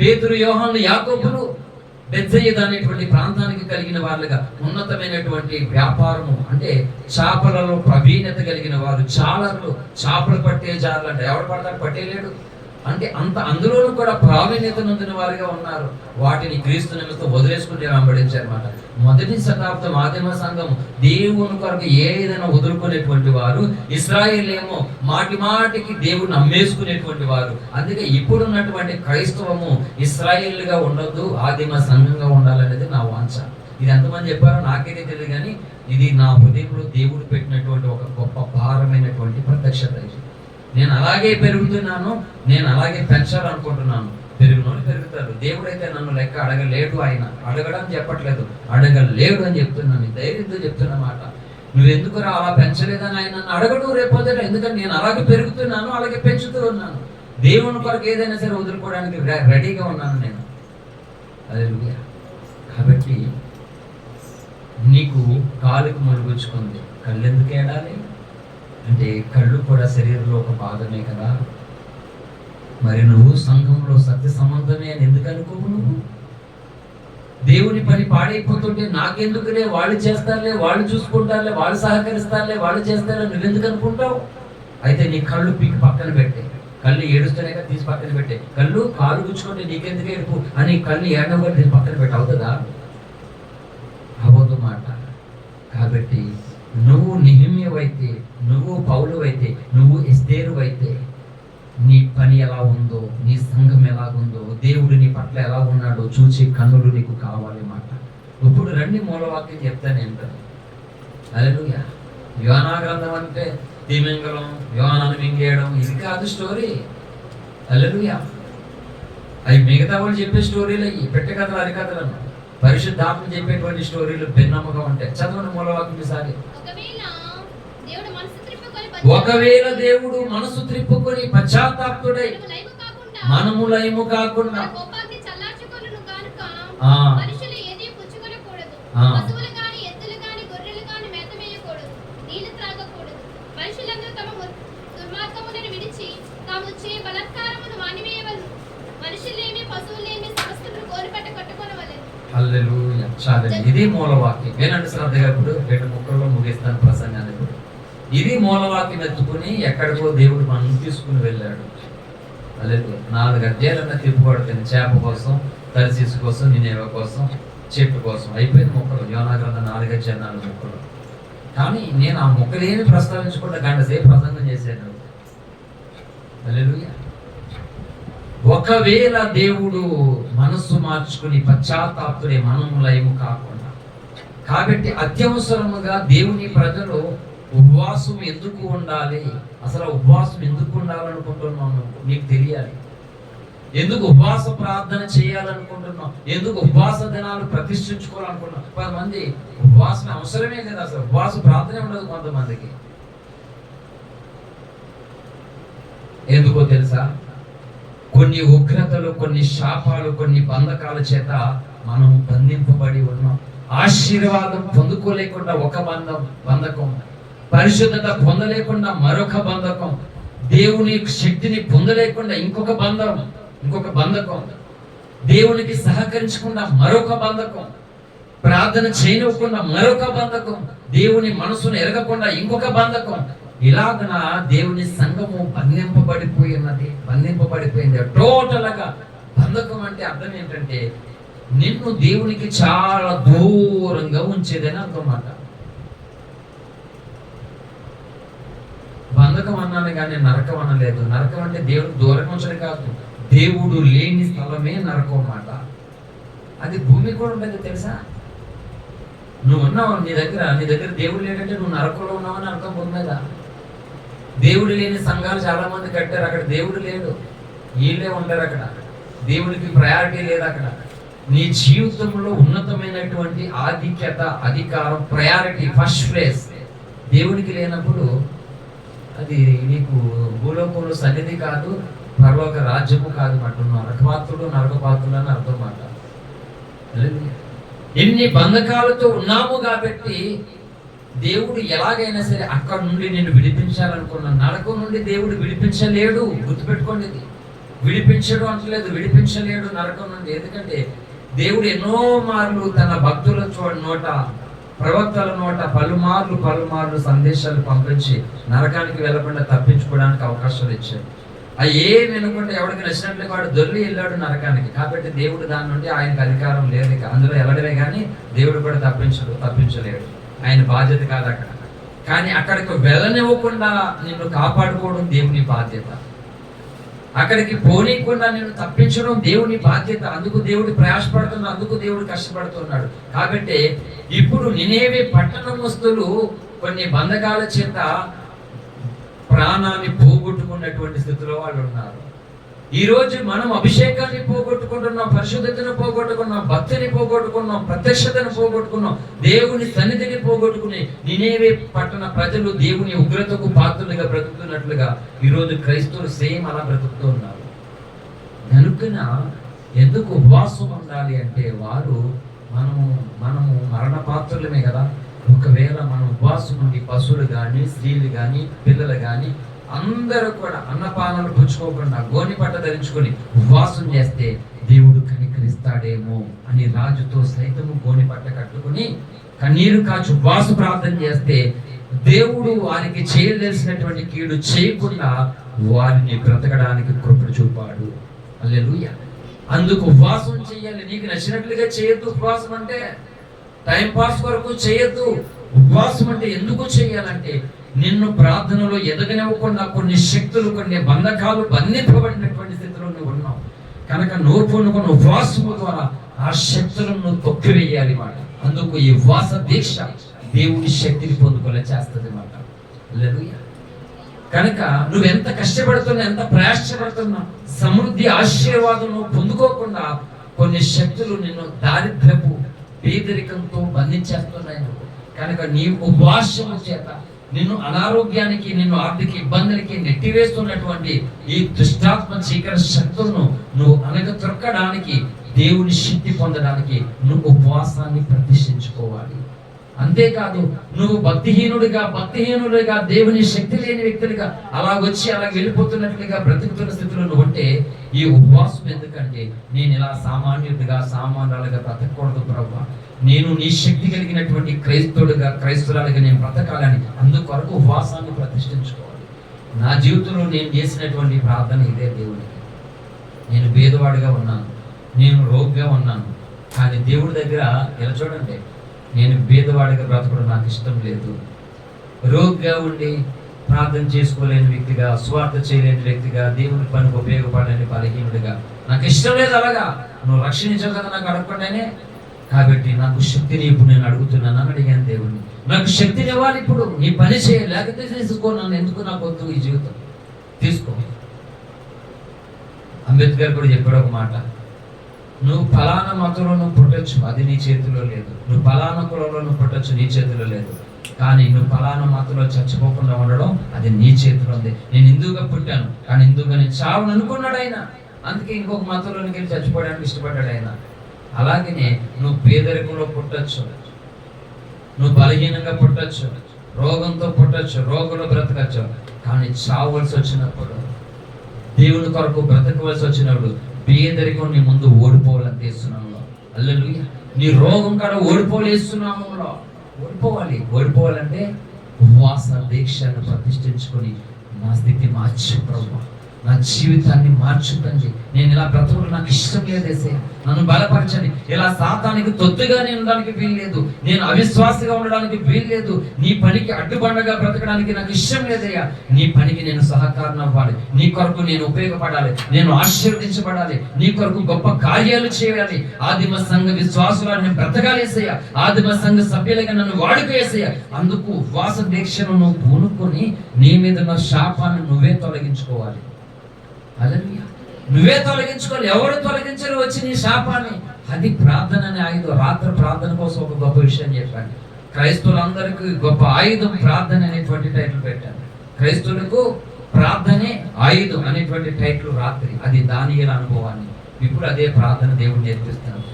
పేతురు, యోహాను, యాకోబులు బెత్సయిదా అనేటువంటి ప్రాంతానికి కలిగిన వాళ్ళుగా ఉన్నతమైనటువంటి వ్యాపారము, అంటే చేపలలో ప్రవీణత కలిగిన వారు, చాలర్లు, చేపలు పట్టే జార్లు. అంటే ఎవరు పడతాడు? పట్టేలేడు. అంటే అందులోనూ కూడా ప్రావీణ్యత నొందిన వారిగా ఉన్నారు. వాటిని క్రీస్తు నిమిత్తం వదిలేసుకుంటే వెంబడించారన్నమాట. మొదటి శతాబ్దం ఆదిమ సంఘం దేవుని కొరకు ఏదైనా వదులుకునేటువంటి వారు. ఇశ్రాయేల్ ఏమో మాటికి దేవుడిని అమ్మేసుకునేటువంటి వారు. అందుకే ఇప్పుడున్నటువంటి క్రైస్తవము ఇశ్రాయేల్గా ఉండొద్దు, ఆదిమ సంఘంగా ఉండాలనేది నా వాంఛ. ఇది ఎంతమంది చెప్పారో నాకైతే తెలియదు, కానీ ఇది నా హృదయంలో దేవుడు పెట్టినటువంటి ఒక గొప్ప భారమైనటువంటి ప్రత్యక్షత. నేను అలాగే పెరుగుతున్నాను, నేను అలాగే పెంచాలనుకుంటున్నాను. పెరుగునోళ్ళు పెరుగుతారు. దేవుడైతే నన్ను లెక్క అడగలేడు. ఆయన అడగడం చెప్పట్లేదు, అడగలేడు అని చెప్తున్నాను. ధైర్యంతో చెప్తున్నమాట. నువ్వెందుకు అలా పెంచలేదని ఆయన నన్ను అడగడు రేపొద్దుట. ఎందుకంటే నేను అలాగే పెరుగుతున్నాను, అలాగే పెంచుతూ ఉన్నాను. దేవుని కొరకు ఏదైనా సరే వదులుకోవడానికి రెడీగా ఉన్నాను నేను. హల్లెలూయా. కాబట్టి నీకు కాలుకు ములుగుచ్చుకుంది, కళ్ళు ఎందుకు ఏడాలి అంటే కళ్ళు కూడా శరీరంలో ఒక భాగమే కదా. మరి నువ్వు సంఘంలో సత్య సంబంధమే అని ఎందుకు అనుకోవు? నువ్వు దేవుని పని పాడైపోతుంటే నాకెందుకులే, వాళ్ళు చేస్తారులే, వాళ్ళు చూసుకుంటారులే, వాళ్ళు సహకరిస్తారులే, వాళ్ళు చేస్తారులే, నువ్వెందుకు అనుకుంటావు? అయితే నీ కళ్ళు పీకి పక్కన పెట్టే, కళ్ళు ఏడుస్తూనే కదా తీసి పక్కన పెట్టే. కళ్ళు కాలు గుచ్చుకుంటే నీకెందుకు ఏడుపు అని కళ్ళు ఏడవ తీసి పక్కన పెట్టి అవుతుందా? అవ్వదు మాట. కాబట్టి నువ్వు నెహెమ్యావైతే, నువ్వు పౌలువైతే, నువ్వు ఎస్తేరువైతే నీ పని ఎలా ఉందో, నీ సంఘం ఎలాగుందో, దేవుడు నీ పట్ల ఎలా ఉన్నాడో చూచి కన్నులు నీకు కావాలి మాట. ఇప్పుడు రండి మూలవాక్యం చెప్తాను ఏంటని. హల్లెలూయా. యోనా గ్రంథం అంటే తిమింగలం, యోనాను మింగేయడం, ఇది కాదు స్టోరీ. హల్లెలూయా. అవి మిగతా వాళ్ళు చెప్పే స్టోరీలు, అయ్యి పెట్టే కథలు, అరికథలు అన్న పరిశుద్ధాత్మ చెప్పేటువంటి స్టోరీలు భిన్నముగా ఉంటాయి. చదవండి మూలవాక్యం ఈసారి. ఒకవేళ దేవుడు మనసు త్రిప్పుకొని పశ్చాత్తాపుడై మనము లయము కాకుండా హల్లెలూయా. చాలండి, ఇది మూలవాక్యం. వినండి శ్రద్ధగా. ఇప్పుడు 2 ముక్కల్లో ముగిస్తాను ప్రసంగాన్ని. ఇప్పుడు ఇది మూలవాక్యం ఎత్తుకుని ఎక్కడికో దేవుడు మనం తీసుకుని వెళ్ళాడు. హల్లెలూయా. 4 అధ్యాయాలన్నా తిప్పుబడుతుంది. చేప కోసం, తర్సీసు కోసం, నినేవే కోసం, చెట్టు కోసం. అయిపోయింది ముక్కలు. యోనా గ్రంథం 4 అధ్యాయాలు 4 ముక్కలు. కానీ నేను ఆ ముక్కలేమి ప్రస్తావించకుండా గంట సేపు ప్రసంగం చేశాను. హల్లెలూయా. ఒకవేళ దేవుడు మనస్సు మార్చుకుని పశ్చాత్తాపుడే మనము లయము కాకుండా. కాబట్టి అత్యవసరముగా దేవుని ప్రజలు ఉపవాసం ఎందుకు ఉండాలి? అసలు ఉపవాసం ఎందుకు ఉండాలనుకుంటున్నాను నీకు తెలియాలి. ఎందుకు ఉపవాస ప్రార్థన చేయాలనుకుంటున్నాం, ఎందుకు ఉపవాస దినాలు ప్రతిష్ఠించుకోవాలనుకుంటున్నాం. 10 మంది ఉపవాసం అవసరమే కదా, అసలు ఉపవాస ప్రార్థనే ఉండదు కొంతమందికి. ఎందుకో తెలుసా? కొన్ని ఉగ్రతలు, కొన్ని శాపాలు, కొన్ని బంధకాల చేత మనం బంధింపబడి ఉన్నాం. ఆశీర్వాదం పొందుకోలేకుండా ఒక బంధకం, పరిశుద్ధత పొందలేకుండా మరొక బంధకం, దేవుని శక్తిని పొందలేకుండా ఇంకొక బంధకం, దేవునికి సహకరించకుండా మరొక బంధకం, ప్రార్థన చేయనివ్వకుండా మరొక బంధకం, దేవుని మనసును ఎరగకుండా ఇంకొక బంధకం. ఇలాగన దేవుని సంఘము బంధింపబడిపోయింది. టోటల్ గా బంధకం అంటే అర్థం ఏంటంటే నిన్ను దేవునికి చాలా దూరంగా ఉంచేదని అర్థమాట. బంధకం అన్నాను కానీ నరకం అనలేదు. నరకం అంటే దేవుడు దూరంగా ఉంచడం కాదు, దేవుడు లేని స్థలమే నరకం మాట. అది భూమి కూడా ఉండదు తెలుసా. నువ్వు ఉన్నావు, నీ దగ్గర దేవుడు లేడంటే నువ్వు నరకంలో ఉన్నావని అర్థం భూమి మీద. దేవుడు లేని సంఘాలు చాలా మంది కట్టారు, అక్కడ దేవుడు లేడు, వీళ్ళే ఉంటారు అక్కడ. దేవుడికి ప్రయారిటీ లేదు అక్కడ. నీ జీవితంలో ఉన్నతమైనటువంటి ఆధిక్యత, అధికారం, ప్రయారిటీ, ఫస్ట్ ప్లేస్ దేవుడికి లేనప్పుడు అది నీకు భూలోకంలో సన్నిధి కాదు, పరలోక రాజ్యము కాదు అంటున్నావు. నరకపాత్రుడు నరకపాత్రుడు అని అర్థం మాట. ఎన్ని బంధకాలతో ఉన్నాము కాబట్టి దేవుడు ఎలాగైనా సరే అక్కడ నుండి నేను విడిపించాలనుకున్నా. నరకం నుండి దేవుడు విడిపించలేడు, గుర్తుపెట్టుకోండి. ఇది విడిపించడు అంటలేదు, విడిపించలేడు నరకం నుండి. ఎందుకంటే దేవుడు ఎన్నో మార్లు తన భక్తుల నోట, ప్రవక్తల నోట పలుమార్లు సందేశాలు పంపించి నరకానికి వెళ్ళకుండా తప్పించుకోవడానికి అవకాశాలు ఇచ్చాడు. అవి ఏమి వినకుండా ఎవరికి నచ్చినట్లే వాడు దొల్లి వెళ్ళాడు నరకానికి. కాబట్టి దేవుడు దాని నుండి ఆయనకు అధికారం లేదు. అందులో వెళ్ళడమే కానీ దేవుడు కూడా తప్పించలేడు. ఆయన బాధ్యత కాదు అక్కడ. కానీ అక్కడికి వెళ్ళనివ్వకుండా నిన్ను కాపాడుకోవడం దేవుని బాధ్యత. అక్కడికి పోనీయకుండా నిన్ను తప్పించడం దేవుని బాధ్యత. అందుకు దేవుడు ప్రయాసపడుతున్నాడు, అందుకు దేవుడు కష్టపడుతున్నాడు. కాబట్టి ఇప్పుడు నినేవే పట్టణమస్తులు కొన్ని బంధకాల చేత ప్రాణాన్ని పోగొట్టుకున్నటువంటి స్థితిలో వాళ్ళు ఉన్నారు. ఈ రోజు మనం అభిషేకాన్ని పోగొట్టుకుంటున్నాం, పరిశుద్ధతను పోగొట్టుకున్నాం, భక్తిని పోగొట్టుకున్నాం, ప్రత్యక్షతను పోగొట్టుకున్నాం, దేవుని సన్నిధిని పోగొట్టుకుని నినేవే పట్టణ ప్రజలు దేవుని ఉగ్రతకు పాత్రులుగా బ్రతుకుతున్నట్లుగా ఈరోజు క్రైస్తవులు సేమ్ అలా బ్రతుకుతూ ఉన్నారు. కనుకన ఎందుకు ఉపవాసం ఉండాలి అంటే మనము మరణ పాత్రలమే కదా. ఒకవేళ మనం ఉపవాసం ఉండి పశువులు కానీ, స్త్రీలు కానీ, పిల్లలు కానీ అందరూ కూడా అన్నపానాలు పుచ్చుకోకుండా గోని పట్ట ధరించుకొని ఉపవాసం చేస్తే దేవుడు కనికరిస్తాడేమో అని రాజుతో సైతము గోని పట్ట కట్టుకుని కన్నీరు కాచి ఉపవాస ప్రార్థన చేస్తే దేవుడు వారికి చేయదలిసినటువంటి కీడు చేయకుండా వారిని బ్రతకడానికి కృప చూపాడు. హల్లెలూయా. అందుకు ఉపవాసం చేయాలి. నీకు నచ్చినట్లుగా చేయొద్దు. ఉపవాసం అంటే టైం పాస్ వరకు చేయొద్దు. ఉపవాసం అంటే ఎందుకు చేయాలంటే నిన్ను ప్రార్థనలో ఎదగనివ్వకుండా కొన్ని శక్తులు, కొన్ని బంధకాలు బంధింపబడినటువంటి స్థితిలో నువ్వు ఉన్నావు కనుక నువ్వు పూనుకున్న ఉపవాసము ద్వారా ఆ శక్తులను నువ్వు తొక్కివేయాలి మాట. అందుకు ఈ ఉపవాస దీక్ష దేవుని శక్తిని పొందుకోలే చేస్తుంది మాట. హల్లెలూయా. కనుక నువ్వెంత కష్టపడుతున్నా, ఎంత ప్రయాసపడుతున్నా సమృద్ధి ఆశీర్వాదం నువ్వు పొందుకోకుండా కొన్ని శక్తులు నిన్ను దారిద్ర్యపు పేదరికంతో బంధించేస్తున్నాయి. కనుక నీ ఉపవాసము చేత నిన్ను అనారోగ్యానికి, నిన్ను ఆర్థిక ఇబ్బందులకి నెట్టివేస్తున్నటువంటి ఈ దుష్టాత్మ చీకర శక్తులను నువ్వు అనగతొక్కడానికి, దేవుని శక్తి పొందడానికి నువ్వు ఉపవాసాన్ని ప్రతిష్ఠించుకోవాలి. అంతేకాదు నువ్వు భక్తిహీనుడిగా దేవుని శక్తి లేని వ్యక్తులుగా అలాగొచ్చి అలా వెళ్ళిపోతున్నట్లుగా బ్రతుకుతున్న స్థితిలో నువ్వు ఉంటే ఈ ఉపవాసం ఎందుకంటే నేను ఇలా సామాన్యులుగా బ్రతకూడదు ప్రభువా, నేను నీ శక్తి కలిగినటువంటి క్రైస్తవులుగా నేను బ్రతకాలని అందుకొరకు ఉపవాసాన్ని ప్రతిష్ఠించుకోవాలి. నా జీవితంలో నేను చేసినటువంటి ప్రార్థన ఇదే. దేవునికి నేను భేదవాడిగా ఉన్నాను, నేను రోగిగా ఉన్నాను, కానీ దేవుడి దగ్గర ఇలా చూడండి, నేను భేదవాడిగా బ్రతకడం నాకు ఇష్టం లేదు. రోగిగా ఉండి ప్రార్థన చేసుకోలేని వ్యక్తిగా, స్వార్థ చేయలేని వ్యక్తిగా, దేవుని పనికి ఉపయోగపడలేని బలహీనుడిగా నాకు ఇష్టం లేదు. అలాగా నువ్వు రక్షించవు కదా నాకు అడగకుండానే. కాబట్టి నాకు శక్తిని ఇప్పుడు నేను అడుగుతున్నాను అని అడిగాను దేవుణ్ణి. నాకు శక్తిని ఇవ్వాలి, ఇప్పుడు నీ పని చేయాలి, లేకపోతే తీసుకో, నన్ను ఎందుకు నాకు వద్దు ఈ జీవితం, తీసుకో. అంబేద్కర్ కూడా చెప్పాడు ఒక మాట, నువ్వు ఫలానా మతంలో నువ్వు పుట్టొచ్చు, అది నీ చేతిలో లేదు. నువ్వు ఫలానా కులంలో నువ్వు పుట్టొచ్చు, నీ చేతిలో లేదు. కానీ నువ్వు ఫలానా మతంలో చచ్చిపోకుండా ఉండడం అది నీ చేతిలో ఉంది. నేను హిందువుగా పుట్టాను, కానీ హిందువుగా నేను చావును అనుకున్నాడు ఆయన. అందుకే ఇంకొక మతంలోనికి వెళ్ళి చచ్చిపోవడానికి ఇష్టపడ్డాడు ఆయన. అలాగనే నువ్వు పేదరికంలో పుట్టొచ్చు, నువ్వు బలహీనంగా పుట్టొచ్చు, రోగంతో పుట్టొచ్చు, రోగంలో బ్రతకచ్చు, కానీ చావలసి వచ్చినప్పుడు, దేవుని కొరకు బ్రతకవలసి వచ్చినప్పుడు పేదరికం నీ ముందు ఓడిపోవాలని తీస్తున్నాము. హల్లెలూయా. నీ రోగం కాడ ఓడిపోలేస్తున్నాము. ఓడిపోవాలంటే ఉపవాస దీక్షను ప్రతిష్ఠించుకొని నా స్థితి మార్చు ప్రభువా, నా జీవితాన్ని మార్చుతండి. నేను ఇలా బ్రతకడం నాకు ఇష్టం లేదేసే, నన్ను బలపరచండి. ఇలా సాతానికి తొత్తుగా నేను ఉండడానికి వీల్లేదు, నేను అవిశ్వాసగా ఉండడానికి వీల్లేదు. నీ పనికి అడ్డుబండగా బ్రతకడానికి నాకు ఇష్టం లేదయ్యా. నీ పనికి నేను సహకారం అవ్వాలి, నీ కొరకు నేను ఉపయోగపడాలి, నేను ఆశీర్వదించబడాలి, నీ కొరకు గొప్ప కార్యాలు చేయాలి. ఆదిమ సంఘ విశ్వాసులను నేను బ్రతకాలేసయ్యా, ఆదిమ సంఘ సభ్యులుగా నన్ను వాడుకేసయ్యా. అందుకు ఉపవాస దీక్షను నువ్వు పూనుకొని నీ మీద ఉన్న శాపాన్ని నువ్వే తొలగించుకోవాలి. హల్లెలూయా. నువ్వే తొలగించుకోవాలి, ఎవరు తొలగించరు వచ్చి నీ శాపాన్ని. అది ప్రార్థన అనే ఆయుధం. రాత్రి ప్రార్థన కోసం ఒక గొప్ప విషయం చెప్పాను. క్రైస్తవులందరికీ గొప్ప ఆయుధం ప్రార్థన అనేటువంటి టైటిల్ పెట్టాను. క్రైస్తవులకు ప్రార్థనే ఆయుధం అనేటువంటి టైటిల్ రాత్రి. అది దానియేలు అనుభవాన్ని. ఇప్పుడు అదే ప్రార్థన దేవుడు నేర్పిస్తున్నాడు.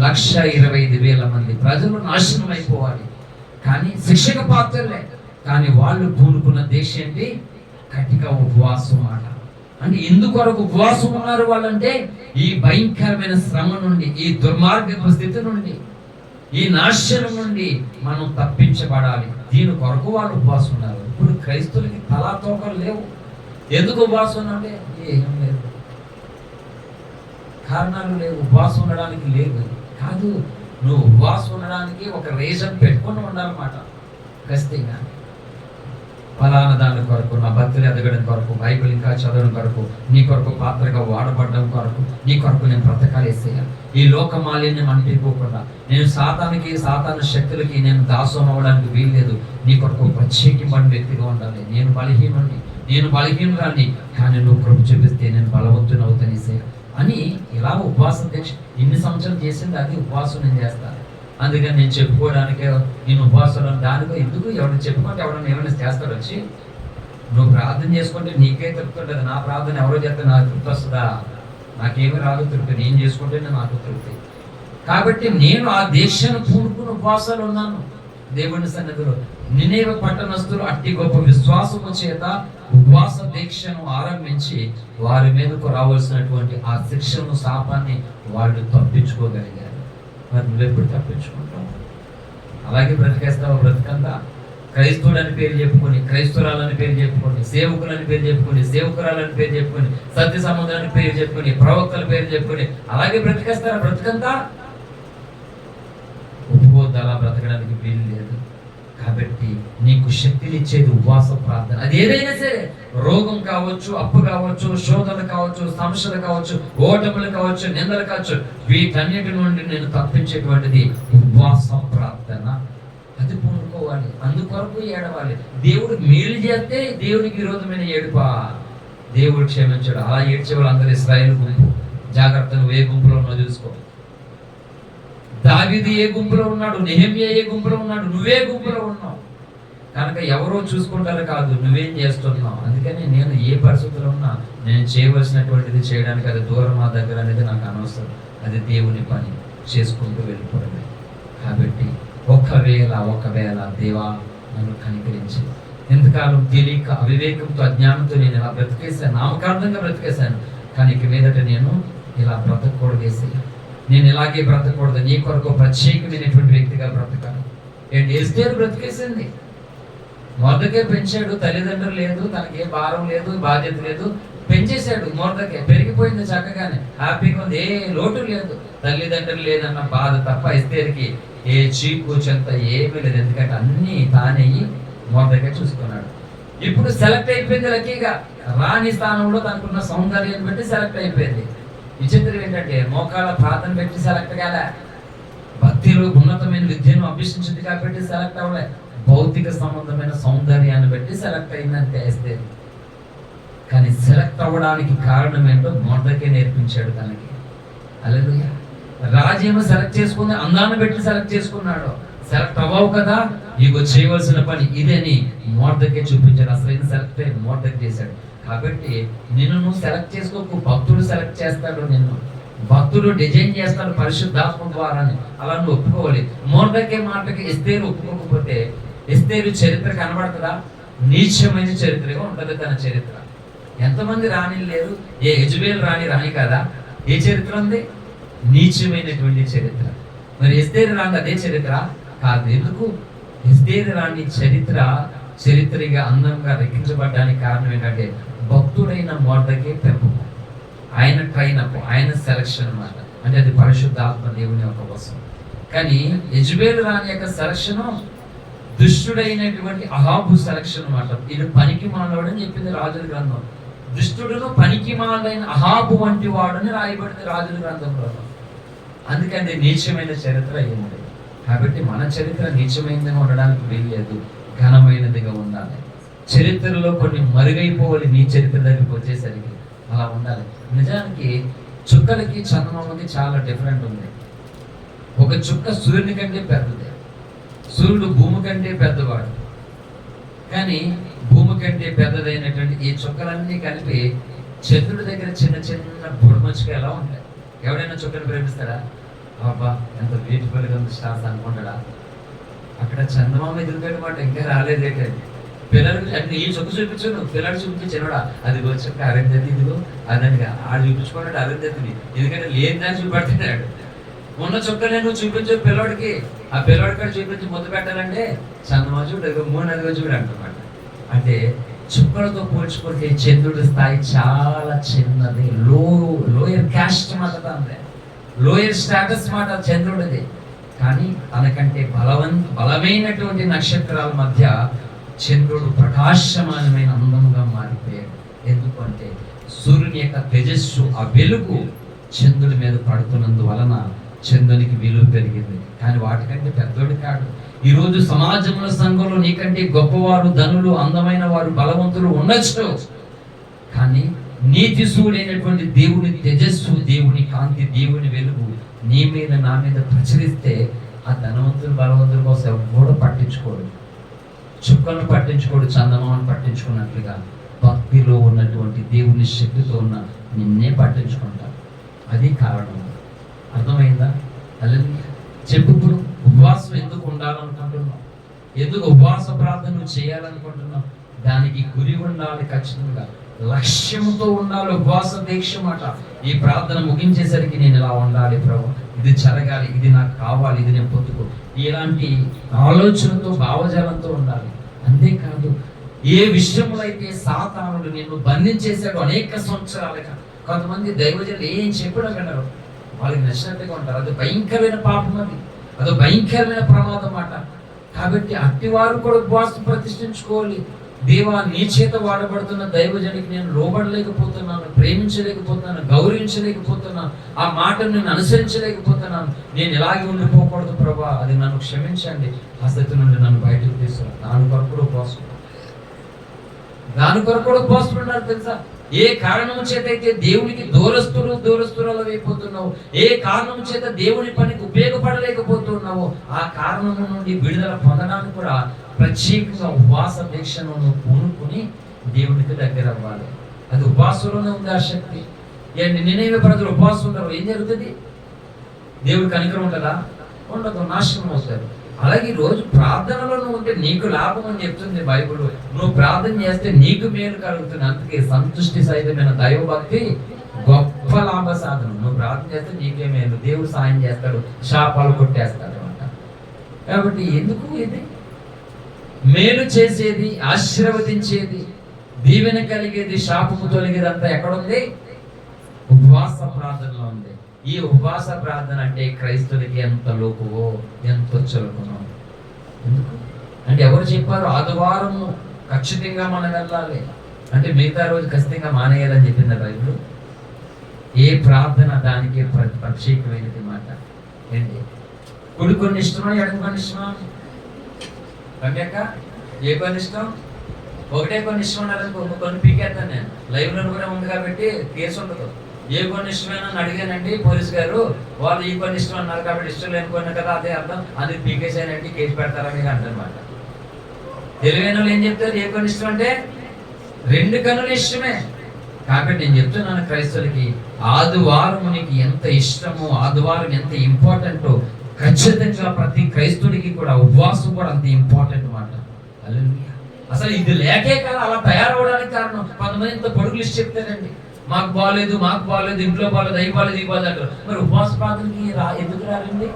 1,25,000 మంది ప్రజలు నాశనం అయిపోవాలి, కానీ శిక్షక పాత్రలే. కానీ వాళ్ళు పూనుకున్న దేశం ఏంటి? కటిక ఉపవాసం మాట. అంటే ఎందుకొరకు ఉపవాసం ఉన్నారు వాళ్ళంటే ఈ భయంకరమైన శ్రమ నుండి, ఈ దుర్మార్గపు స్థితి నుండి, ఈ నాశనం నుండి మనం తప్పించబడాలి. దీని కొరకు వాళ్ళు ఉపవాసం ఉన్నారు. ఇప్పుడు క్రైస్తవులకి తలాతోకలు లేవు. ఎందుకు ఉపవాసం అంటే ఏం లేదు, కారణాలు లేవు, ఉపవాసం ఉండడానికి లేదు. కాదు, నువ్వు ఉపవాసం ఉండడానికి ఒక రీజన్ పెట్టుకుని ఉండాలన్నమాట. ఖచ్చితంగా ఫలానా దాని కొరకు, నా భక్తులు ఎదగడం కొరకు, బైబిల్ ఇంకా చదవడం కొరకు, నీ కొరకు పాత్రగా వాడబడడం కొరకు, నీ కొరకు నేను బ్రతకాలు వేసేయాలి. ఈ లోక మాలిన్యం అంటిపోకుండా, నేను సాతాను శక్తులకి నేను దాసం అవ్వడానికి వీల్లేదు. నీ కొరకు ప్రత్యేకింపడిన వ్యక్తిగా ఉండాలి. నేను బలహీనుడిని, నేను బలహీనురాన్ని, కానీ నువ్వు కృప చూపిస్తే నేను బలవంతుని అవుతాను అని ఇలా ఉపవాస దీక్ష ఇన్ని సంవత్సరాలు చేసింది, అది ఉపవాసం నేను చేస్తాను. అందుకని నేను చెప్పుకోవడానికే నేను ఉపవాసం దానికో ఎందుకు ఎవరైనా చెప్పుకుంటే ఎవరైనా ఏమైనా చేస్తాడు వచ్చి నువ్వు ప్రార్థన చేసుకుంటే నీకే తృప్తి ఉంటుంది. నా ప్రార్థన ఎవరో చేస్తే నాకు తృప్తి వస్తుందా? నాకేమీ రాదు తృప్తి, నేను చేసుకుంటేనే నాకు తృప్తి. కాబట్టి నేను ఆ దీక్షను పూనుకుని ఉపవాసాలు ఉన్నాను దేవుని సన్నిధిలో. నినేవే పట్టణస్థులు అట్టి గొప్ప విశ్వాసము చేత ఉపవాస దీక్షను ఆరంభించి వారి మీదకు రావాల్సినటువంటి ఆ శిక్షను శాపాన్ని వాళ్ళు తప్పించుకోగలిగారు. మరి నువ్వెప్పుడు తప్పించుకుంటావు? అలాగే బ్రతికేస్తావు బ్రతికంతా. క్రైస్తవులని పేరు చెప్పుకొని, క్రైస్తవురాలని పేరు చెప్పుకొని, సేవకులని పేరు చెప్పుకొని, సేవకురాలని పేరు చెప్పుకొని, సత్య సంబంధాలని పేరు చెప్పుకొని, ప్రవక్తల పేరు చెప్పుకొని అలాగే బ్రతికేస్తారా బ్రతికంతా? ఉపవాసాలు అలా బ్రతకడానికి వీలు లేదు. కాబట్టి నీకు శక్తిని ఇచ్చేది ఉపవాస ప్రార్థన. అది ఏదైనా సరే, రోగం కావచ్చు, అప్పు కావచ్చు, శోధనలు కావచ్చు, సమస్యలు కావచ్చు, ఓటములు కావచ్చు, నిందలు కావచ్చు, వీటన్నిటి నుండి నేను తప్పించేటువంటిది ఉపవాస ప్రార్థన. అది పూనుకోవాలి, అందుకొరకు ఏడవాలి. దేవుడు మేలు చేస్తే దేవునికి విరోధమైన ఏడుపా దేవుడు క్షమించాడు. అలా ఏడ్చే వాళ్ళు అందరూ ఇశ్రాయేలు గుంపు. జాగ్రత్త, నువ్వు ఏ గుంపులో ఉన్నావు చూసుకో. దావీదు ఏ గుంపులో ఉన్నాడు, నెహెమ్యా ఏ గుంపులో ఉన్నాడు, నువ్వే గుంపులో ఉన్నావు. కనుక ఎవరో చూసుకుంటారు కాదు, నువ్వేం చేస్తున్నావు. అందుకని నేను ఏ పరిస్థితుల్లో ఉన్నా నేను చేయవలసినటువంటిది చేయడానికి, అది దూరం మా దగ్గర అనేది నాకు అనవసరం. అది దేవుని పని, చేసుకుంటూ వెళ్ళిపోవడమే. కాబట్టి ఒకవేళ దేవా నన్ను కనికరించి, ఎంతకాలం తెలియక అవివేకంతో అజ్ఞానంతో నేను ఇలా బ్రతికేశాను, నామకార్థంగా బ్రతికేశాను. కానీ ఇక మీదట నేను ఇలా బ్రతకూడదేసి, నేను ఇలాగే బ్రతకూడదు, నీ కొరకు ప్రత్యేకమైనటువంటి వ్యక్తిగా బ్రతకాలి. ఏంటి ఎస్తేరు బ్రతికేసింది, మొర్దకే పెంచాడు, తల్లిదండ్రులు లేదు, తనకి ఏ భారం లేదు, బాధ్యత లేదు, పెంచేశాడు. మొర్దకే పెరిగిపోయింది, చక్కగానే హ్యాపీగా ఉంది, ఏ లోటు లేదు, తల్లిదండ్రులు లేదన్న బాధ తప్ప ఎస్తేరుకి ఏ చీకు చెంత ఏమీ లేదు. ఎందుకంటే అన్నీ తానయ్యి మొర్దకే చూసుకున్నాడు. ఇప్పుడు సెలెక్ట్ అయిపోయింది లక్కీగా, రాణి స్థానంలో తనకున్న సౌందర్యాన్ని బట్టి సెలెక్ట్ అయిపోయింది. విచిత్రం ఏంటంటే మోకాళ్ళ ప్రార్థన పెట్టి సెలెక్ట్ కాలే, భక్తిలో ఉన్నతమైన విద్యను అభ్యసించింది కాబట్టి సెలెక్ట్ అవ్వలే, భౌతిక సంబంధమైన సౌందర్యాన్ని బట్టి సెలెక్ట్ అయిందంటే వేస్తే. కానీ సెలెక్ట్ అవ్వడానికి కారణం ఏంటో మొర్దకే నేర్పించాడు తనకి. హల్లెలూయా. రాజేమో సెలెక్ట్ చేసుకుంది, అందాన్ని పెట్టి సెలెక్ట్ చేసుకున్నాడు. సెలెక్ట్ అవ్వవు కదా, ఇగో చేయవలసిన పని ఇదని మొర్దకే చూపించాడు. అసలు సెలెక్ట్ అయ్యి మొర్దకే చేశాడు. కాబట్టి నిన్ను నువ్వు సెలెక్ట్ చేసుకోకు, భక్తుడు సెలెక్ట్ చేస్తాడు నిన్ను, భక్తుడు డిజైన్ చేస్తాడు పరిశుద్ధాత్మ ద్వారానే. అలా నువ్వు ఒప్పుకోవాలి. మొర్దకే మాటకి ఎస్తేరు ఒప్పుకోకపోతే ఎస్తేరు చరిత్ర కనబడుతుందా? నీచమైన చరిత్రగా ఉంటుంది తన చరిత్ర. ఎంతమంది రాణిలు లేరు, ఏ యెజబెల్ రాణి కాదా? ఏ చరిత్ర ఉంది? నీచమైనటువంటి చరిత్ర. మరి ఎస్తేరు రాణి అదే చరిత్ర కాదు. ఎందుకు? ఎస్తేరు రాణి చరిత్రగా అందంగా రెక్కించబడ్డానికి కారణం ఏంటంటే భక్తుడైన మొర్దకే పెంపకం, ఆయన ట్రైనప్, ఆయన సెలక్షన్ అన్నమాట. అంటే అది పరిశుద్ధాత్మ దేవుని యొక్క వశం. కానీ యెజబెల్ రాణి యొక్క సెలక్షన్ దుష్టుడైనటువంటి అహాబు సెలక్షన్ అన్నమాట. ఇది పనికి మానవాడని చెప్పింది రాజుల గ్రంథం. దుష్టుడును పనికి మానైన అహాబు వంటి వాడని రాయబడింది రాజుల గ్రంథంలో. అందుకని నీచమైన చరిత్ర ఏముంది. కాబట్టి మన చరిత్ర నీచమైనదిగా ఉండడానికి వీల్లేదు, ఘనమైనదిగా ఉండాలి. చరిత్రలో కొన్ని మరుగైపోవాలి, నీ చరిత్ర దగ్గరికి వచ్చేసరికి అలా ఉండాలి. నిజానికి చుక్కలకి చందమామకి చాలా డిఫరెంట్ ఉంది. ఒక చుక్క సూర్యుని కంటే పెద్దది, సూర్యుడు భూమి కంటే పెద్దవాడు. కానీ భూమి కంటే పెద్దదైనటువంటి ఈ చుక్కలన్నీ కలిపి చంద్రుడి దగ్గర చిన్న చిన్న బుడమచ్చుక ఎలా ఉంటాయి. ఎవడైనా చుక్కను ప్రేమిస్తాడా? అబ్బా ఎంత బ్యూటిఫుల్గా ఉంది స్టార్స్ అనుకుంటాడా? అక్కడ చందమామ ఎదురుపెట్టమాట ఇంకా రాలేదేంటే పిల్లలకు అంటే ఈ చుక్క చూపించు, పిల్లడు చూపించాడా అది చుక్క అరుంధతి, ఇదిగో అదనిగా ఆడు చూపించుకున్నాడు అరుంధతిని. ఎందుకంటే లేని దాన్ని చూపెడుతున్నాడు. ఉన్న చుక్కలే నువ్వు చూపించు పిల్లడికి, ఆ పిల్లడి కాడ చూపించి ముద్దు పెట్టాలంటే చందమా చూడు, అదిగో 3 అదిగో చూడు అంటున్నమాట. అంటే చుక్కలతో పోల్చుకుంటే చంద్రుడి స్థాయి చాలా చిన్నది, లోయర్ క్యాస్ట్ మాట, లోయర్ స్టేటస్ మాట చంద్రుడిది. కానీ తనకంటే బలమైనటువంటి నక్షత్రాల మధ్య చంద్రుడు ప్రకాశమానమైన అందంగా మారిపోయాడు. ఎందుకంటే సూర్యుని యొక్క తేజస్సు, ఆ వెలుగు చంద్రుడి మీద పడుతున్నందువలన చందునికి విలువ పెరిగింది. కానీ వాటికంటే పెద్దోడు కాడు. ఈరోజు సమాజంలో, సంఘంలో నీకంటే గొప్పవారు, ధనులు, అందమైన వారు, బలవంతులు ఉండొచ్చు. కానీ నీతి సూడైనటువంటి దేవుని తేజస్సు, దేవుని కాంతి, దేవుని వెలుగు నీ మీద, నా మీద ప్రచురిస్తే ఆ ధనవంతులు, బలవంతుల కోసం ఎవరు పట్టించుకోడు. చుక్కలను పట్టించుకోడు, చందమామను పట్టించుకున్నట్లుగా భక్తిలో ఉన్నటువంటి దేవుని శక్తితో ఉన్న నిన్నే పట్టించుకుంటా. అది కారణం. అర్థమైందా? అలా చెప్పు. ఇప్పుడు ఉపవాసం ఎందుకు ఉండాలనుకుంటున్నావు? ఎందుకు ఉపవాస ప్రార్థన నువ్వు చేయాలనుకుంటున్నావు? దానికి గురి ఉండాలి, ఖచ్చితంగా లక్ష్యంతో ఉండాలి. ఉపవాస దీక్ష మాట, ఈ ప్రార్థన ముగించేసరికి నేను ఇలా ఉండాలి ప్రభు, ఇది జరగాలి, ఇది నాకు కావాలి, ఇది నేను పొందుకో, ఇలాంటి ఆలోచనతో, భావజాలంతో ఉండాలి. అంతేకాదు, ఏ విషయంలో అయితే సాతానుడు నిన్ను బంధించేశాడు అనేక సంవత్సరాలుగా, కొంతమంది దైవజనులు ఏం చెప్పినా వినరు, వాళ్ళకి నచ్చినట్టుగా ఉంటారు. అది భయంకరమైన పాపం, అది భయంకరమైన ప్రమాదం మాట. కాబట్టి అట్టివారు కూడా ఉపవాసం ప్రతిష్ఠించుకోవాలి. దేవా, నీ చేత వాడబడుతున్న దైవజనికి నేను లోబడలేకపోతున్నాను, ప్రేమించలేకపోతున్నాను, గౌరవించలేకపోతున్నాను, ఆ మాటను నేను అనుసరించలేకపోతున్నాను, నేను ఇలాగే ఉండిపోకూడదు ప్రభా, అది నన్ను క్షమించండి, ఆ స్థితి నుండి నన్ను బయటకు తీసుకున్నాను. దాని కొరకు కూడా ఉపవాసం ఉండాలి. తెలుసా? ఏ కారణం చేత అయితే దేవునికి దూరస్తురాలు అయిపోతున్నావు, ఏ కారణం చేత దేవుని పనికి ఉపయోగపడలేకపోతున్నావో, ఆ కారణం నుండి విడుదల పొందడానికి కూడా ప్రత్యేకంగా ఉపవాస దీక్షను పూనుకుని దేవునికి దగ్గర అవ్వాలి. అది ఉపవాసంలోనే ఉంది ఆ శక్తి. నినేవే ప్రజలు ఉపవాసం ఉంటారు, ఏం జరుగుతుంది? దేవుడు కనికరం ఉంటుందా? ఉండదు, నాశనం అవుతారు. అలాగే ఈ రోజు ప్రార్థనలో నువ్వు ఉంటే నీకు లాభం అని చెప్తుంది బైబిల్. నువ్వు ప్రార్థన చేస్తే నీకు మేలు కలుగుతుంది. అందుకే సంతుష్టి సహితమైన దైవభక్తి గొప్ప లాభ సాధనం. నువ్వు ప్రార్థన చేస్తే నీకే మేలు, దేవుడు సాయం చేస్తాడు, శాపాలు కొట్టేస్తాడు అన్నమాట. కాబట్టి ఎందుకు ఇది మేలు చేసేది, ఆశీర్వదించేది, దీవెన కలిగేది, శాపము తొలగేది అంతా ఎక్కడుంది? ఉపవాస ప్రార్థనలో ఉంది. ఈ ఉపవాస ప్రార్థన అంటే క్రైస్తవులకి ఎంత లోకువో, ఎంత చులకనో. ఎందుకు అంటే ఎవరు చెప్పారు? ఆదివారం ఖచ్చితంగా మనం వెళ్ళాలి అంటే మిగతా రోజు ఖచ్చితంగా మానేయాలని చెప్పింది బైబిల్. ఏ ప్రార్థన దానికి ప్రత్యేకమైనది మాట. ఏంటి? కుడి కొన్ని ఇష్టమా, ఎడమ కొన్ని ఇష్టమా? కమ్యాక ఏ కొన్ని ఇష్టం? ఒకటే కొన్ని ఇష్టం ఉండాలని కొన్ని పీకేస్తాను నేను. లైవ్లో కూడా ఉంది కాబట్టి కేసు ఉండదు. ఏ కొన్ని ఇష్టమైనా అడిగానండి పోలీస్ గారు, వాళ్ళు ఈ కొన్ని ఇష్టం అన్నారు కాబట్టి ఇష్టం లేని కొన్ని కదా, అదే అర్థం, అది పీకేసానండి, కేసు పెడతారా మీరు అంటారన్నమాట. తెలివైన వాళ్ళు ఏం చెప్తారు? ఏ కొన్ని ఇష్టం అంటే 2 కన్నులు ఇష్టమే. కాబట్టి నేను చెప్తున్నాను క్రైస్తవులకి, ఆదివారం నీకు ఎంత ఇష్టమో, ఆదివారం ఎంత ఇంపార్టెంటో, ఖచ్చితంగా ప్రతి క్రైస్తవుడికి కూడా ఉపవాసం కూడా అంత ఇంపార్టెంట్ మాట. అసలు ఇది లేకే కాదు అలా తయారవడానికి కారణం. కొంతమంది ఇంత పొడుగు లిస్ట్ చెప్తారండి, మాకు బాగాలేదు, మాకు బాగాలేదు, ఇంట్లో బాగాలేదు, అవి బాగాలేదు, ఈ బాగాలేదు అంటారు. మరి ఉపవాస ప్రార్థనకి ఎందుకు రారండి?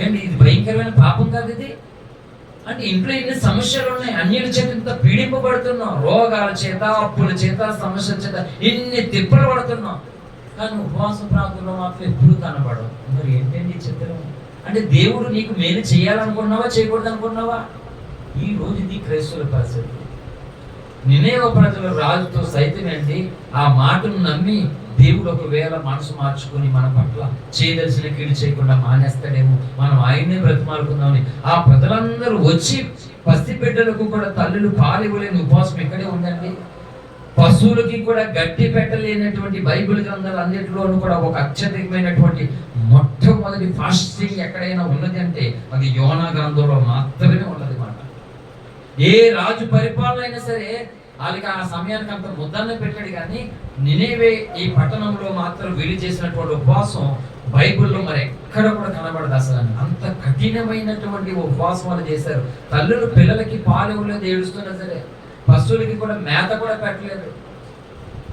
ఏంటి ఇది భయంకరమైన పాపం కాదు ఇది? అంటే ఇంట్లో ఇన్ని సమస్యలు ఉన్నాయి, అన్యుల చేత ఇంత పీడింపబడుతున్నాం, రోగాల చేత, అప్పుల చేత, సమస్యల చేత ఇన్ని తిప్పలు పడుతున్నాం. కానీ ఉపవాస ప్రార్థనలో మాత్రం ఎప్పుడు కనబడవు. మరి ఏంటండి చిత్రం? అంటే దేవుడు నీకు మేలు చేయాలనుకున్నావా, చేయకూడదు అనుకున్నావా? ఈ రోజు ఇది క్రైస్తవుల పరిస్థితి. నినేవే ప్రజలు రాజుతో సైతమేంటి ఆ మాటను నమ్మి దేవుడు ఒకవేళ మనసు మార్చుకొని మన పట్ల చేయదలిసిన కీడు చేయకుండా మానేస్తాడేమో, మనం ఆయన్నే బ్రతిమాలుకుందామని ఆ ప్రజలందరూ వచ్చి పసి బిడ్డలకు కూడా తల్లులు పాలివ్వలేని ఉపవాసం ఎక్కడే ఉందండి. పశువులకి కూడా గడ్డి పెట్టలేనటువంటి బైబిల్ గ్రంథాలు అన్నిటిలోనూ కూడా ఒక అత్యధికమైనటువంటి మొట్టమొదటి ఫాస్టింగ్ ఎక్కడైనా ఉన్నది అంటే అది యోనా గ్రంథంలో మాత్రమే ఉన్నది మాట. ఏ రాజు పరిపాలన అయినా సరే వాళ్ళకి ఆ సమయానికి అంత ముద్దన్న పెట్టాడు, కానీ నినేవే ఈ పట్టణంలో మాత్రం వెలి చేసినటువంటి ఉపవాసం బైబిల్లో మరి ఎక్కడ కూడా కనబడదు. అసలు అంత కఠినమైనటువంటి ఉపవాసం వాళ్ళు చేశారు. తల్లులు పిల్లలకి పాలు ఇవ్వలేదు, ఏడుస్తున్నా సరే, పశువులకి కూడా మేత కూడా పెట్టలేదు.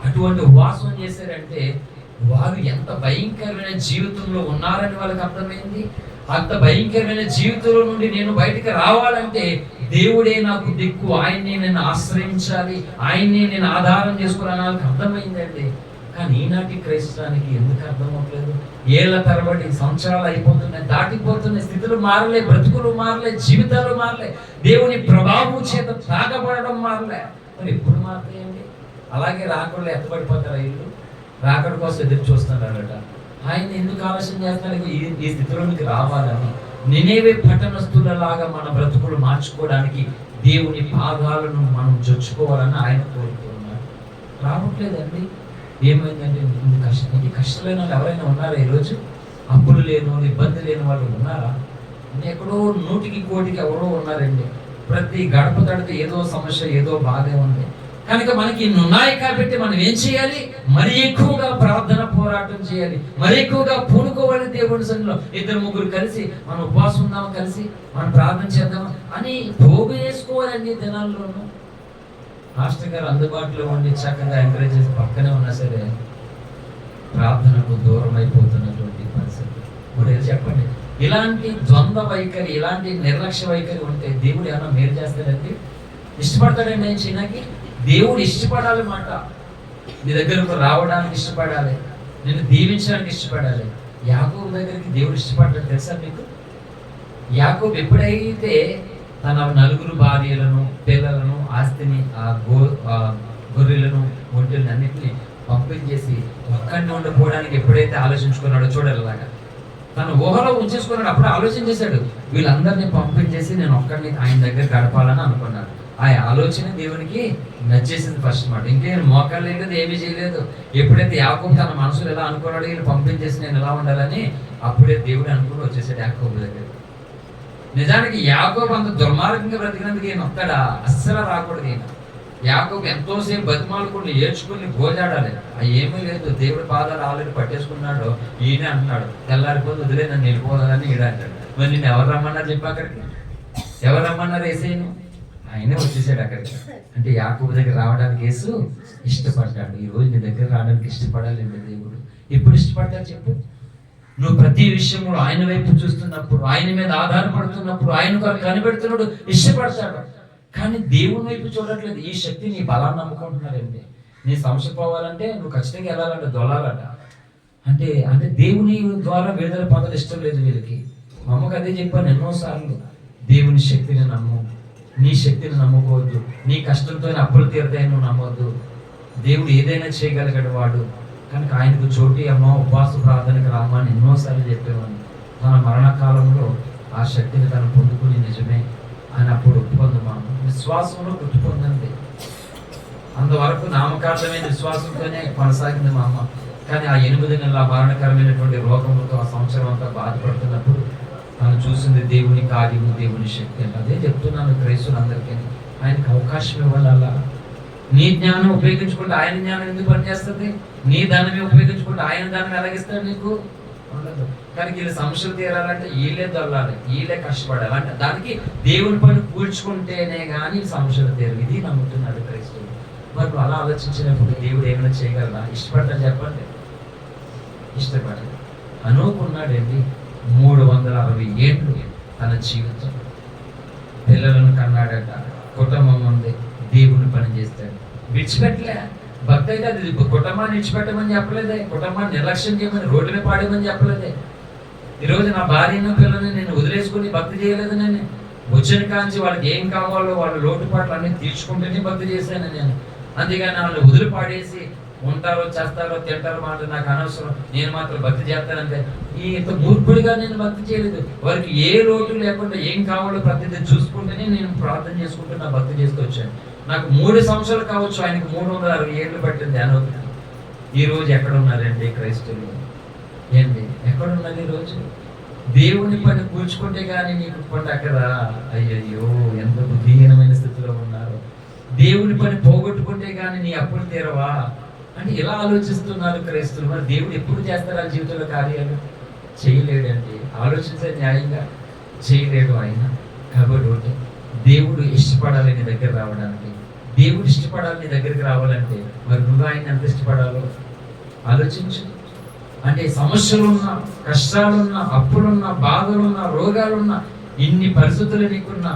అటువంటి ఉపవాసం చేశారంటే వారు ఎంత భయంకరమైన జీవితంలో ఉన్నారని వాళ్ళకి అర్థమైంది. అంత భయంకరమైన జీవితంలో నుండి నేను బయటికి రావాలంటే దేవుడే నాకు దిక్కు, ఆయన్ని నేను ఆశ్రయించాలి, ఆయన్ని నేను ఆధారం చేసుకోవాలని వాళ్ళకి అర్థమైందండి. కానీ ఈనాటి క్రైస్తవానికి ఎందుకు అర్థం అవ్వలేదు? ఏళ్ల తరబడి సంవత్సరాలు అయిపోతున్నాయి, దాటిపోతున్నాయి, స్థితులు మారలే, బ్రతుకులు మారలే, జీవితాలు మారలే, దేవుని ప్రభావం చేత తాగబడడం మారలే. మరి ఎప్పుడు మారుతాయండి? అలాగే రాకుండా ఎత్తబడిపోతారా? ఇల్లు రాకడ కోసం ఎదురు చూస్తున్నారట. ఆయన ఎందుకు ఆలోచన చేస్తున్నాడు ఈ స్థితిలోనికి రావాలని? నినేవే పట్టణస్తులలాగా మన బ్రతుకులు మార్చుకోవడానికి దేవుని పాదాలను మనం చొచ్చుకోవాలని ఆయన కోరుకున్నాడు. రావట్లేదండి. ఏమైందంటే ఇంటి కష్టమైన వాళ్ళు ఎవరైనా ఉన్నారా ఈరోజు? అప్పులు లేని వాళ్ళు, ఇబ్బంది లేని వాళ్ళు ఉన్నారా? ఎక్కడో 100కి 1 ఎవరో ఉన్నారండి. ప్రతి గడప తడితే ఏదో సమస్య, ఏదో బాధే ఉంది. కనుక మనకి ఇన్ని ఉన్నాయి కాబట్టి మనం ఏం చేయాలి? మరి ఎక్కువగా ప్రార్థన పోరాటం చేయాలి, మరి ఎక్కువగా పూనుకోవాలి. దేవుని సన్నిధిలో 2-3 కలిసి మనం ఉపవాసం ఉందాం, కలిసి మనం ప్రార్థన చేద్దాం అని పోగు చేసుకోవాలండి. దినాల్లోనూ మాస్టర్ గారు అందుబాటులో ఉండి చక్కగా ఎంకరేజ్ చేసి పక్కనే ఉన్నా సరే ప్రార్థనకు దూరం అయిపోతున్నటువంటి పరిస్థితి. ఇప్పుడు చెప్పండి, ఇలాంటి ద్వంద్వ వైఖరి, ఇలాంటి నిర్లక్ష్య వైఖరి ఉంటే దేవుడు ఏమన్నా మేలు చేస్తాడండి? ఇష్టపడతాడండి ఆయన చేయడానికి? దేవుడు ఇష్టపడాలి మాట. నీ దగ్గరకు రావడానికి ఇష్టపడాలి, నిన్ను దీవించడానికి ఇష్టపడాలి. యాకోబు దగ్గరికి దేవుడు ఇష్టపడ్డాడు తెలుసా మీకు? యాకోబు ఎప్పుడైతే తన 4 భార్యలను, పిల్లలను, ఆస్తిని, గొర్రెలను, ఒంటెలను అన్నింటినీ పంపించేసి ఒక్కడిని ఉండిపోవడానికి ఎప్పుడైతే ఆలోచించుకున్నాడో చూడాలిలాగా తను ఊహలో ఉంచేసుకున్నాడు. అప్పుడు ఆలోచన చేశాడు, వీళ్ళందరినీ పంపించేసి నేను ఒక్కడిని ఆయన దగ్గర గడపాలని అనుకున్నాడు. ఆ ఆలోచన దేవునికి నచ్చేసింది ఫస్ట్ మాట. ఇంకేం మోకాలు లేదు, ఏమీ చేయలేదు. ఎప్పుడైతే యాకోబు తన మనసులో ఎలా అనుకున్నాడు, వీళ్ళు పంపించేసి నేను ఎలా ఉండాలని, అప్పుడే దేవుడు అనుకుని వచ్చేసాడు యాకోబు దగ్గర. నిజానికి యాకోబు అంత దుర్మార్గంగా బ్రతికినందుకు ఈయన వస్తాడా? అస్సలు రాకూడదు. ఈయన యాకోబు ఎంతోసేపు బతిమాలుకుని ఏడ్చుకుని గోజాడాలి. ఏమీ లేదు, దేవుడి పాదాలు ఆల్రెడీ పట్టేసుకున్నాడు. ఈయన అంటున్నాడు తెల్లారిపోతే వదిలే నన్ను వెళ్ళిపోదని ఈడ అంటాడు. మరి నేను ఎవరు రమ్మన్నారు చెప్పి అక్కడికి? ఎవరు రమ్మన్నారు? ఏసేను ఆయనే వచ్చేసాడు అక్కడికి. అంటే యాకోబు దగ్గర రావడానికి యేసు ఇష్టపడ్డాడు. ఈ రోజు నీ దగ్గర రావడానికి ఇష్టపడాలి దేవుడు. ఎప్పుడు ఇష్టపడ్డాడు చెప్పు? నువ్వు ప్రతి విషయంలో ఆయన వైపు చూస్తున్నప్పుడు, ఆయన మీద ఆధారపడుతున్నప్పుడు, ఆయన కొరకు కనిపెడుతున్నాడు, ఇష్టపడతాడు. కానీ దేవుని వైపు చూడట్లేదు. ఈ శక్తి నీ బలాన్ని నమ్ముకుంటున్నారండి. నీ సమస్య పోవాలంటే నువ్వు ఖచ్చితంగా వెళ్ళాలంటే దొల్లాలంట. అంటే దేవుని ద్వారా విడుదల పొందడం ఇష్టం లేదు వీళ్ళకి. మా అమ్మకి అదే చెప్పాను ఎన్నోసార్లు, దేవుని శక్తిని నమ్ము, నీ శక్తిని నమ్ముకోవద్దు. నీ కష్టంతో అప్పులు తీరుతాయని నువ్వు నమ్మొద్దు. దేవుడు ఏదైనా చేయగలిగాడు వాడు. కనుక ఆయనకు చోటి అమ్మ ఉపవాస ప్రార్థనకు రమ్మ అని ఎన్నోసార్లు చెప్పేవాడిని. తన మరణకాలంలో ఆ శక్తిని తను పొందుకుని నిజమే అని అప్పుడు ఒప్పుకుందామా? విశ్వాసంలో గుర్తుపొందండి. అంతవరకు నామకార్థమైన విశ్వాసంతోనే కొనసాగింది మా అమ్మ. కానీ ఆ 8 నెలల మరణకరమైనటువంటి రోగంతో ఆ సంవత్సరం అంతా బాధపడుతున్నప్పుడు తను చూసింది దేవుని కార్యము, దేవుని శక్తి. అంటే అదే చెప్తున్నాను క్రైస్తులందరికీ, ఆయనకు అవకాశం ఇవ్వాలి. నీ జ్ఞానం ఉపయోగించుకుంటే ఆయన జ్ఞానం ఎందుకు పనిచేస్తుంది? నీ దానమే ఉపయోగించుకుంటే ఆయన దానం ఎలాగిస్తాడు నీకు? ఉండదు. కానీ వీళ్ళ సమస్యలు తీరాలంటే వీళ్ళే దొల్లాలి, వీళ్ళే కష్టపడాలి. అంటే దానికి దేవుని పని కూర్చుకుంటేనే కానీ సమస్యలు తీరు. ఇది నమ్ముతున్నాడు క్రైస్తవుడు. మరి అలా ఆలోచించినప్పుడు దేవుడు ఏమైనా చేయగలరా? ఇష్టపడ్డాడు చెప్పండి? ఇష్టపడ్డాడు. అనుకున్నాడండి 360 ఏళ్ళు తన జీవితం. పిల్లలను కన్నాడట, కుటుంబం ఉంది, దేవుని పని చేస్తాడు. విడిచిపెట్టలే. భక్తి అయితే అది కుటుంబాన్ని విడిచిపెట్టమని చెప్పలేదే, కుటుంబాన్ని నిర్లక్ష్యం చేయమని, రోడ్డు మీద పాడేమని చెప్పలేదే. ఈరోజు నా భార్యను పిల్లల్ని నేను వదిలేసుకుని భక్తి చేయలేదు. నేను వచ్చిన కాంచి వాళ్ళకి ఏం కావాలో వాళ్ళ లోటుపాట్లు అన్నీ తీర్చుకుంటేనే భక్తి చేశాను నేను. అంతేగాని వాళ్ళని వదిలి పాడేసి ఉంటారో చేస్తారో తింటారో మాట నాకు అనవసరం, నేను మాత్రం భక్తి చేస్తానంటే ఇంత మూర్ఖుడిగా నేను భక్తి చేయలేదు. వారికి ఏ లోటు లేకుండా ఏం కావాలో ప్రతిదీ చూసుకుంటేనే నేను ప్రార్థన చేసుకుంటూ నా భక్తి చేస్తూ వచ్చాను. నాకు 3 సంవత్సరాలు కావచ్చు, ఆయనకు 360 ఏళ్ళు పట్టింది అనుభవం. ఈ రోజు ఎక్కడ ఉన్నారండి క్రైస్తవులు? ఏంటి ఎక్కడున్నారు ఈరోజు? దేవుని పని కూర్చుకుంటే కానీ నీకు పండు అక్కడ. అయ్యయ్యో ఎంత బుద్ధిహీనమైన స్థితిలో ఉన్నారు. దేవుని పని పోగొట్టుకుంటే కానీ నీ అప్పులు తీరవా అంటే ఇలా ఆలోచిస్తున్నారు క్రైస్తవులు. మరి దేవుడు ఎప్పుడు చేస్తారు ఆ జీవితంలో కార్యాలు? చేయలేడండి. ఆలోచించే న్యాయంగా చేయలేడు ఆయన. కాబట్టి ఒకటి, దేవుడు ఇష్టపడాలి నీ దగ్గర రావడానికి. దేవుడు ఇష్టపడాలి నీ దగ్గరికి రావాలంటే మరి నువ్వు ఆయన ఎంత ఇష్టపడాలో ఆలోచించు. అంటే సమస్యలున్నా, కష్టాలున్నా, అప్పులున్నా, బాధలున్నా, రోగాలున్నా, ఇన్ని పరిస్థితులు నీకున్నా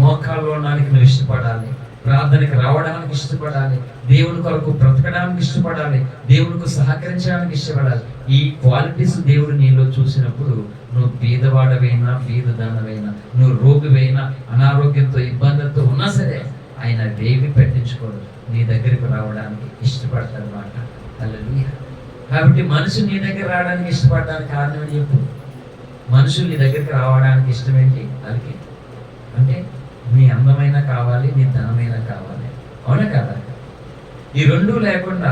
మోకాల్లో ఉండడానికి నువ్వు ఇష్టపడాలి. ప్రార్థనకు రావడానికి ఇష్టపడాలి. దేవుని కొరకు బ్రతకడానికి ఇష్టపడాలి. దేవునికి సహకరించడానికి ఇష్టపడాలి. ఈ క్వాలిటీస్ దేవుడు నీలో చూసినప్పుడు నువ్వు బీదవాడవైనా, బీదదానవైనా, నువ్వు రోగివైనా, అనారోగ్యంతో ఇబ్బందులతో ఉన్నా సరే ఆయన దేవి పెట్టించుకోడు, నీ దగ్గరికి రావడానికి ఇష్టపడతాడు మాట. హల్లెలూయా. కాబట్టి మనుషులు నీ దగ్గర రావడానికి ఇష్టపడడానికి కారణం ఏంటి చెప్పు? మనుషులు నీ దగ్గరికి రావడానికి ఇష్టం ఏంటి? దానికి అంటే నీ అందమైన కావాలి, నీ ధనమైన కావాలి, అవునా కదా? ఈ రెండూ లేకుండా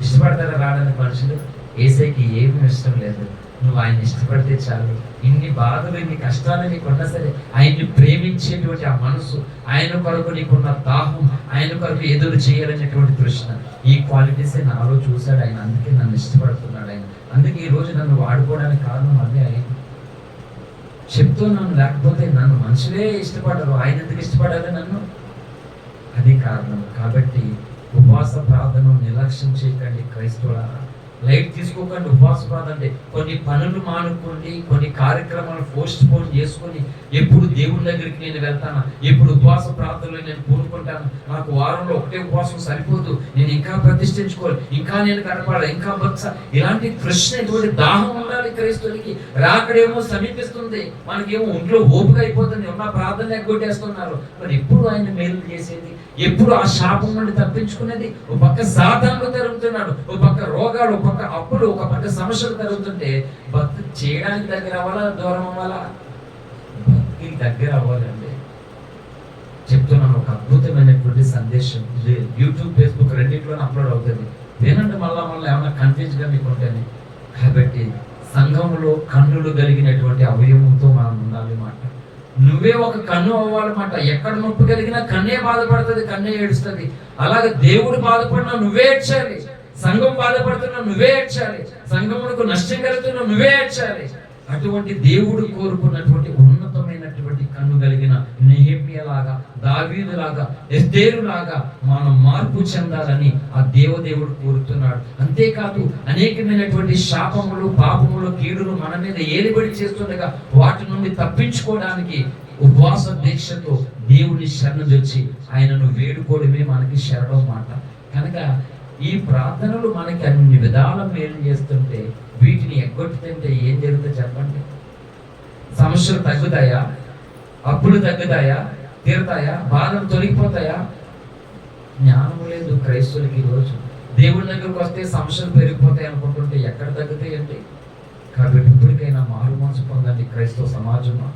ఇష్టపడతారా రావడానికి మనుషులు? ఏసైకి ఏమీ ఇష్టం లేదు. నువ్వు ఆయన ఇష్టపడితే చాలు. ఇన్ని బాధలు, ఇన్ని కష్టాలు నీకున్నా సరే ఆయన్ని ప్రేమించేటువంటి ఆ మనసు, ఆయన కొరకు నీకున్న దాహం, ఆయన కొరకు ఎదురు చేయాలనేటువంటి తృష్ణ, ఈ క్వాలిటీసే నాలో చూశాడు ఆయన. అందుకే నన్ను ఇష్టపడుతున్నాడు ఆయన. అందుకే ఈ రోజు నన్ను వాడుకోవడానికి కారణం అదే ఆయన. చెప్తున్నాను, లేకపోతే నన్ను మనుషులే ఇష్టపడరు, ఆయన ఎందుకు ఇష్టపడాలి నన్ను? అది కారణం. కాబట్టి ఉపవాస ప్రార్థన నిర్లక్ష్యం చేయకండి క్రైస్తవులారా. లైట్ తీసుకోకండి. ఉపవాస ప్రార్థన అంటే కొన్ని పనులు మానుకోండి, కొన్ని కార్యక్రమాలు పోస్ట్ పోన్ చేసుకొని ఎప్పుడు దేవుని దగ్గరికి నేను వెళ్తాను, ఎప్పుడు ఉపవాస ప్రార్థనలో నేను పూనుకుంటాను, నాకు వారంలో ఒకటే ఉపవాసం సరిపోదు, నేను ఇంకా ప్రతిష్ఠించుకోవాలి, ఇంకా నేను కనపడాలి, ఇంకా భక్త, ఇలాంటి ప్రశ్న, ఇటువంటి దాహం ఉండాలి క్రైస్తవులకి. రాకడేమో సమీపిస్తుంది, మనకేమో ఒంట్లో ఓపుగా అయిపోతుంది, ఉన్న ప్రార్థన ఎగ్గొట్టేస్తున్నారు. మరి ఎప్పుడు ఆయన మేలు చేసేది? ఎప్పుడు ఆ శాపం నుండి తప్పించుకునేది? ఒక పక్క సాతాను తిరుగుతున్నాడు, ఒక పక్క రోగాలు, ఒక పక్క అప్పులు, ఒక పక్క సమస్యలు జరుగుతుంటే భక్తి చేయడానికి దగ్గర అవ్వాలా, దూరం అవ్వాలా? భక్తికి దగ్గర అవ్వాలండి. చెప్తున్నాను, ఒక అద్భుతమైనటువంటి సందేశం యూట్యూబ్, ఫేస్బుక్ రెండింటిలోనే అప్లోడ్ అవుతుంది. వినండి, మళ్ళా ఏమైనా కన్ఫ్యూజ్ గా మీకు ఉంటుంది. కాబట్టి సంఘంలో కన్నులు కలిగినటువంటి అవయవంతో మనం ఉండాలి మాట. నువ్వే ఒక కన్ను అవ్వాలన్నమాట. ఎక్కడ నొప్పి కలిగినా కన్నే బాధపడుతుంది, కన్నే ఏడుస్తుంది. అలాగే దేవుడు బాధపడినా నువ్వే ఏడ్చాలి, సంఘం బాధపడుతున్నా నువ్వే ఏడ్చాలి, సంఘమునకు నష్టం కలుగుతున్నా నువ్వే ఏడ్చాలి. అటువంటి దేవుడు కోరుకున్నటువంటి ఉన్నతమైనటువంటి కన్ను కలిగిన నెహెమ్యాలాగా, దావీదులాగా, ఎస్తేరులాగా మనం మార్పు చెందాలని ఆ దేవదేవుడు కోరుతున్నాడు. అంతేకాదు అనేకమైనటువంటి శాపములు, పాపములు, కీడులు మన మీద ఏలిబడి చేస్తుండగా వాటి నుండి తప్పించుకోవడానికి ఉపవాస దీక్షతో దేవుని శరణొచ్చి ఆయనను వేడుకోవడమే మనకి శరణం మాట. కనుక ఈ ప్రార్థనలు మనకి అన్ని విధాల మేలు చేస్తుంటే వీటిని ఎగ్గొట్టుతుంటే ఏం జరుగుతుంది చెప్పండి? సమస్యలు తగ్గుతాయా? అప్పులు తగ్గుతాయా? తీరుతాయా? బాధలు తొలగిపోతాయా? జ్ఞానం లేదు క్రైస్తవులకి. ఈరోజు దేవుడి దగ్గరకు వస్తే సమస్యలు పెరిగిపోతాయి అనుకుంటుంటే ఎక్కడ తగ్గుతాయండి? కాబట్టి ఇప్పటికైనా మారు మనసు పొందండి క్రైస్తవ సమాజంలో.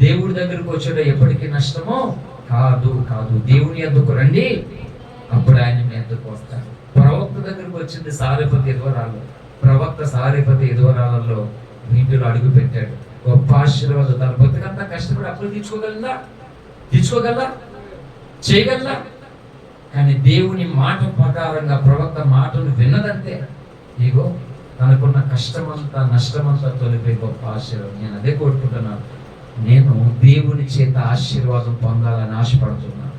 దేవుడి దగ్గరకు వచ్చేట ఎప్పటికీ నష్టమో కాదు. దేవుని యొద్దకు రండి, అప్పుడు ఆయన మీ యొద్దకు వస్తాడు. ప్రవక్త దగ్గరకు వచ్చింది సారెపతి ఎదువరాలు. ప్రవక్త సారెపతి ఎదువరాలలో ఇంటిలో అడుగు పెట్టాడు. గొప్ప ఆశీర్వాదం. తన బతుకంతా కష్టపడి అప్పులు తీర్చుకోగలరా? చేయగలరా? కానీ దేవుని మాట ప్రకారంగా ప్రవక్త మాటను విన్నదంటే ఇగో తనకున్న కష్టమంతా, నష్టమంతా తొలిపే గొప్ప ఆశీర్వాదం. నేను అదే కోరుకుంటున్నాను. నేను దేవుని చేత ఆశీర్వాదం పొందాలని ఆశపడుతున్నాను.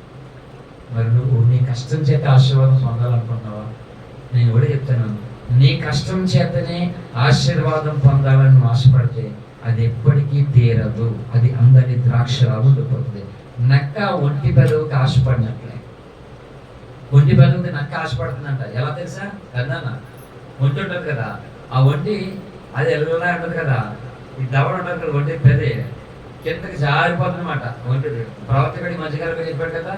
మరి నువ్వు నీ కష్టం చేత ఆశీర్వాదం పొందాలనుకుంటున్నావా? నేను కూడా చెప్తున్నాను, నీ కష్టం చేతనే ఆశీర్వాదం పొందాలని నువ్వు ఆశపడితే అది ఎప్పటికీ తీరదు. అది అందరి ద్రాక్షలా ఉండిపోతుంది. నక్క ఒంటి పెదవుకి ఆశపడినట్లే. ఒంటి పెదవుకి నక్క ఆశపడుతుందంట. ఎలా తెలుసా? కదా ఒంటి ఉంటుంది కదా, ఆ ఒంటి అది ఎలా ఉంటుంది కదా, ఈ దవడ ఉంటుంది కదా, ఒంటి పెదే కిందకి జారిపోతుంది అనమాట. ఒంటి ప్రవర్తకుడి మధ్యకాలకు చెప్పాడు కదా,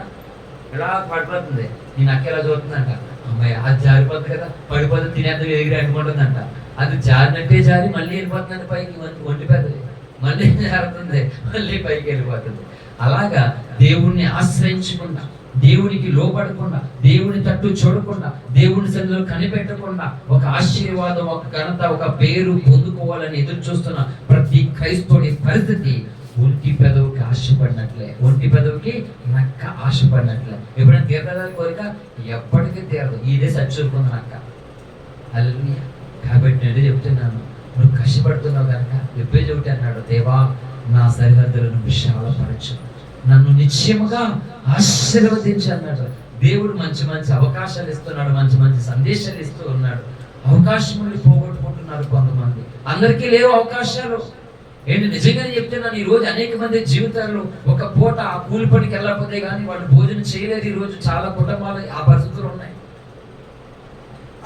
ఇలా పడిపోతుంది. ఈ నక్క ఎలా చూస్తుందంట, అమ్మాయి అది జారిపోతుంది కదా, పడిపోతుంది, తినేందుకు ఎగిరి అడ్డుకుంటుందంట. అది జారినట్టే జారి మళ్ళీ వెళ్ళిపోతుందండి పైకి. ఒంటి పెద్దది మళ్ళీ జారుతుంది, మళ్ళీ పైకి వెళ్ళిపోతుంది. అలాగా దేవుణ్ణి ఆశ్రయించకుండా, దేవునికి లోపడకుండా, దేవుని తట్టు చూడకుండా, దేవుని సన్నిధిలో కనిపెట్టకుండా ఒక ఆశీర్వాదం, ఒక ఘనత, ఒక పేరు పొందుకోవాలని ఎదురు చూస్తున్న ప్రతి క్రైస్తవుడి పరిస్థితి ఒంటి పెదవుకి ఆశపడినట్లే. ఒంటి పెదవుకి నక్క ఆశపడినట్లే. ఎప్పుడైనా తీరదాని కోరిక ఎప్పటికీ తీరదు. ఇదే సచ్చుకున్న నక్క. హల్లెలూయా. కాబట్టి నేను చెప్తున్నాను, నువ్వు కష్టపడుతున్నావు కనుక ఎప్పుడే చెబుతే అన్నాడు, దేవా నా సరిహద్దులను విశాలపరచు, నన్ను నిశ్చయముగా ఆశీర్వదించు అన్నాడు. దేవుడు మంచి మంచి అవకాశాలు ఇస్తున్నాడు, మంచి మంచి సందేశాలు ఇస్తూ ఉన్నాడు. అవకాశం పోగొట్టుకుంటున్నారు కొంతమంది. అందరికీ లేవు అవకాశాలు. ఏంటి నిజంగానే చెప్తున్నాను, ఈ రోజు అనేక మంది జీవితాల్లో ఒక పూట ఆ కూలి పనికి వెళ్ళకపోతే కానీ వాళ్ళు భోజనం చేయలేరు. ఈ రోజు చాలా కుటుంబాలు ఆ పరిస్థితులు ఉన్నాయి.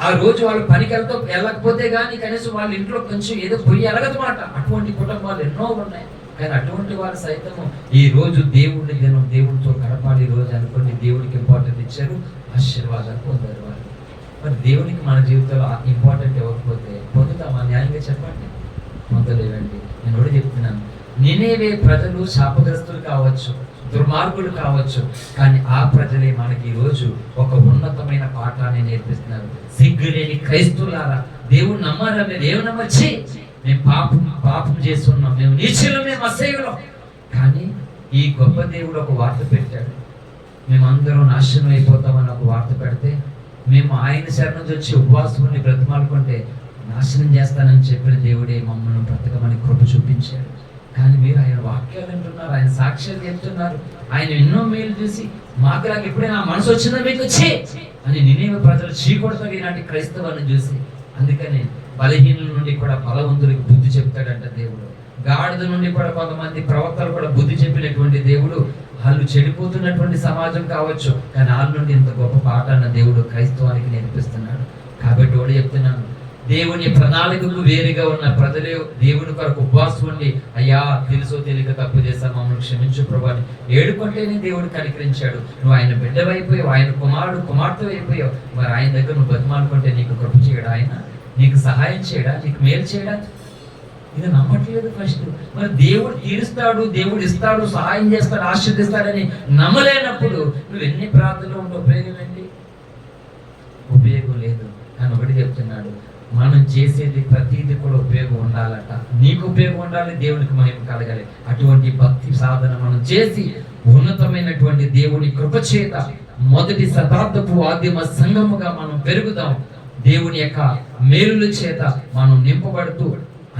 ఆ రోజు వాళ్ళు పనికి వెళ్ళకపోతే కానీ కనీసం వాళ్ళ ఇంట్లో కొంచెం ఏదో పొయ్యి ఎలగదు మాట. అటువంటి కుటుంబాలు ఎన్నో ఉన్నాయి. కానీ అటువంటి వారు సైతము ఈ రోజు దేవుడి దినం, దేవుడితో గడపాలి ఈ రోజు అనుకుని దేవుడికి ఇంపార్టెంట్ ఇచ్చారు, ఆశీర్వాదాలు పొందారు వాళ్ళు. మరి దేవునికి మన జీవితంలో ఇంపార్టెంట్ ఇవ్వకపోతే పొందుతామా? న్యాయంగా చెప్పండి. పొందలేదండి. నేను కూడా చెప్తున్నాను, నినేవే ప్రజలు శాపగ్రస్తులు కావచ్చు, దుర్మార్గులు కావచ్చు, కానీ ఆ ప్రజలే మనకి ఈరోజు ఒక ఉన్నతమైన పాఠాన్ని నేర్పిస్తున్నారు. సిగ్గులేని క్రైస్తులారా, దేవుడు నమ్మారా? మీరు దేవుడు నమ్మచ్చి మేము పాపం చేస్తున్నాం, మేము నీచులు, మేము అసహ్యులం. కానీ ఈ గొప్ప దేవుడు ఒక వార్త పెట్టాడు. మేమందరం నాశనం అయిపోతామని ఒక వార్త పెడితే, మేము ఆయన శరణు వచ్చి ఉపవాసం ఉండి బ్రతిమాలుకుంటే నాశనం చేస్తానని చెప్పిన దేవుడే మమ్మల్ని బ్రతకమని కృప చూపించాడు. కానీ మీరు ఆయన వాక్యాలు వింటున్నారు, ఆయన సాక్ష్యాలు చెప్తున్నారు, ఆయన ఎన్నో మేలు చూసి మాకులాగా ఎప్పుడైనా మనసు వచ్చిందా మీకు వచ్చి అని నినేవే ప్రజలు చీకొడతారు ఇలాంటి క్రైస్తవాన్ని చూసి. అందుకని బలహీనుల నుండి కూడా బలవంతుడికి బుద్ధి చెప్తాడంట దేవుడు. గాడిద నుండి కూడా కొంతమంది ప్రవక్తలు కూడా బుద్ధి చెప్పినటువంటి దేవుడు. వాళ్ళు చెడిపోతున్నటువంటి సమాజం కావచ్చు, కానీ వాళ్ళ నుండి ఇంత గొప్ప పాఠాన్ని దేవుడు క్రైస్తవానికి నేర్పిస్తున్నాడు. కాబట్టి వాడు చెప్తున్నాను, దేవుని ప్రణాళికకు వేరుగా ఉన్న ప్రజలే దేవుని కొరకు ఉపవాసం ఉండి, అయ్యా తెలుసో తెలియక తప్పు చేస్తాను, మమ్మల్ని క్షమించు ప్రభు అని ఏడుకుంటేనే దేవుడు కనికరించాడు. నువ్వు ఆయన బిడ్డవైపోయావు, ఆయన కుమార్తె అయిపోయావు. మరి ఆయన దగ్గర నువ్వు బతిమాలుకుంటే నీకు కృప చేయడా? ఆయన నీకు సహాయం చేయడా? నీకు మేలు చేయడా? ఇది నమ్మట్లేదు ఫస్ట్. మరి దేవుడు తీరుస్తాడు, దేవుడు ఇస్తాడు, సహాయం చేస్తాడు, ఆశీర్దిస్తాడని నమ్మలేనప్పుడు నువ్వు ఎన్ని ప్రార్థనలు ఉంటే ఉపయోగం ఏంటి? ఉపయోగం లేదు. అని ఒకటి చెప్తున్నాడు, మనం చేసేది ప్రతిదీ కూడా ఉపయోగం ఉండాలట. నీకు ఉపయోగం ఉండాలి, దేవునికి మహిమ కలగాలి. అటువంటి భక్తి సాధన మనం చేసి ఉన్నతమైనటువంటి దేవుని కృప చేత మొదటి శతాబ్దపు ఆదిమ సంఘముగా మనం పెరుగుదాం. దేవుని యొక్క మేలుల చేత మనం నింపబడుతూ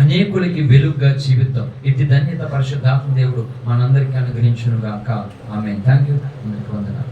అనేకులకి వెలుగుగా జీవిద్దాం. ఇటు ధన్యత పరిశుద్ధాత్మ దేవుడు మనందరికీ అనుగ్రహించును గాక. ఆమేన్. థాంక్యూ. వందనాలు.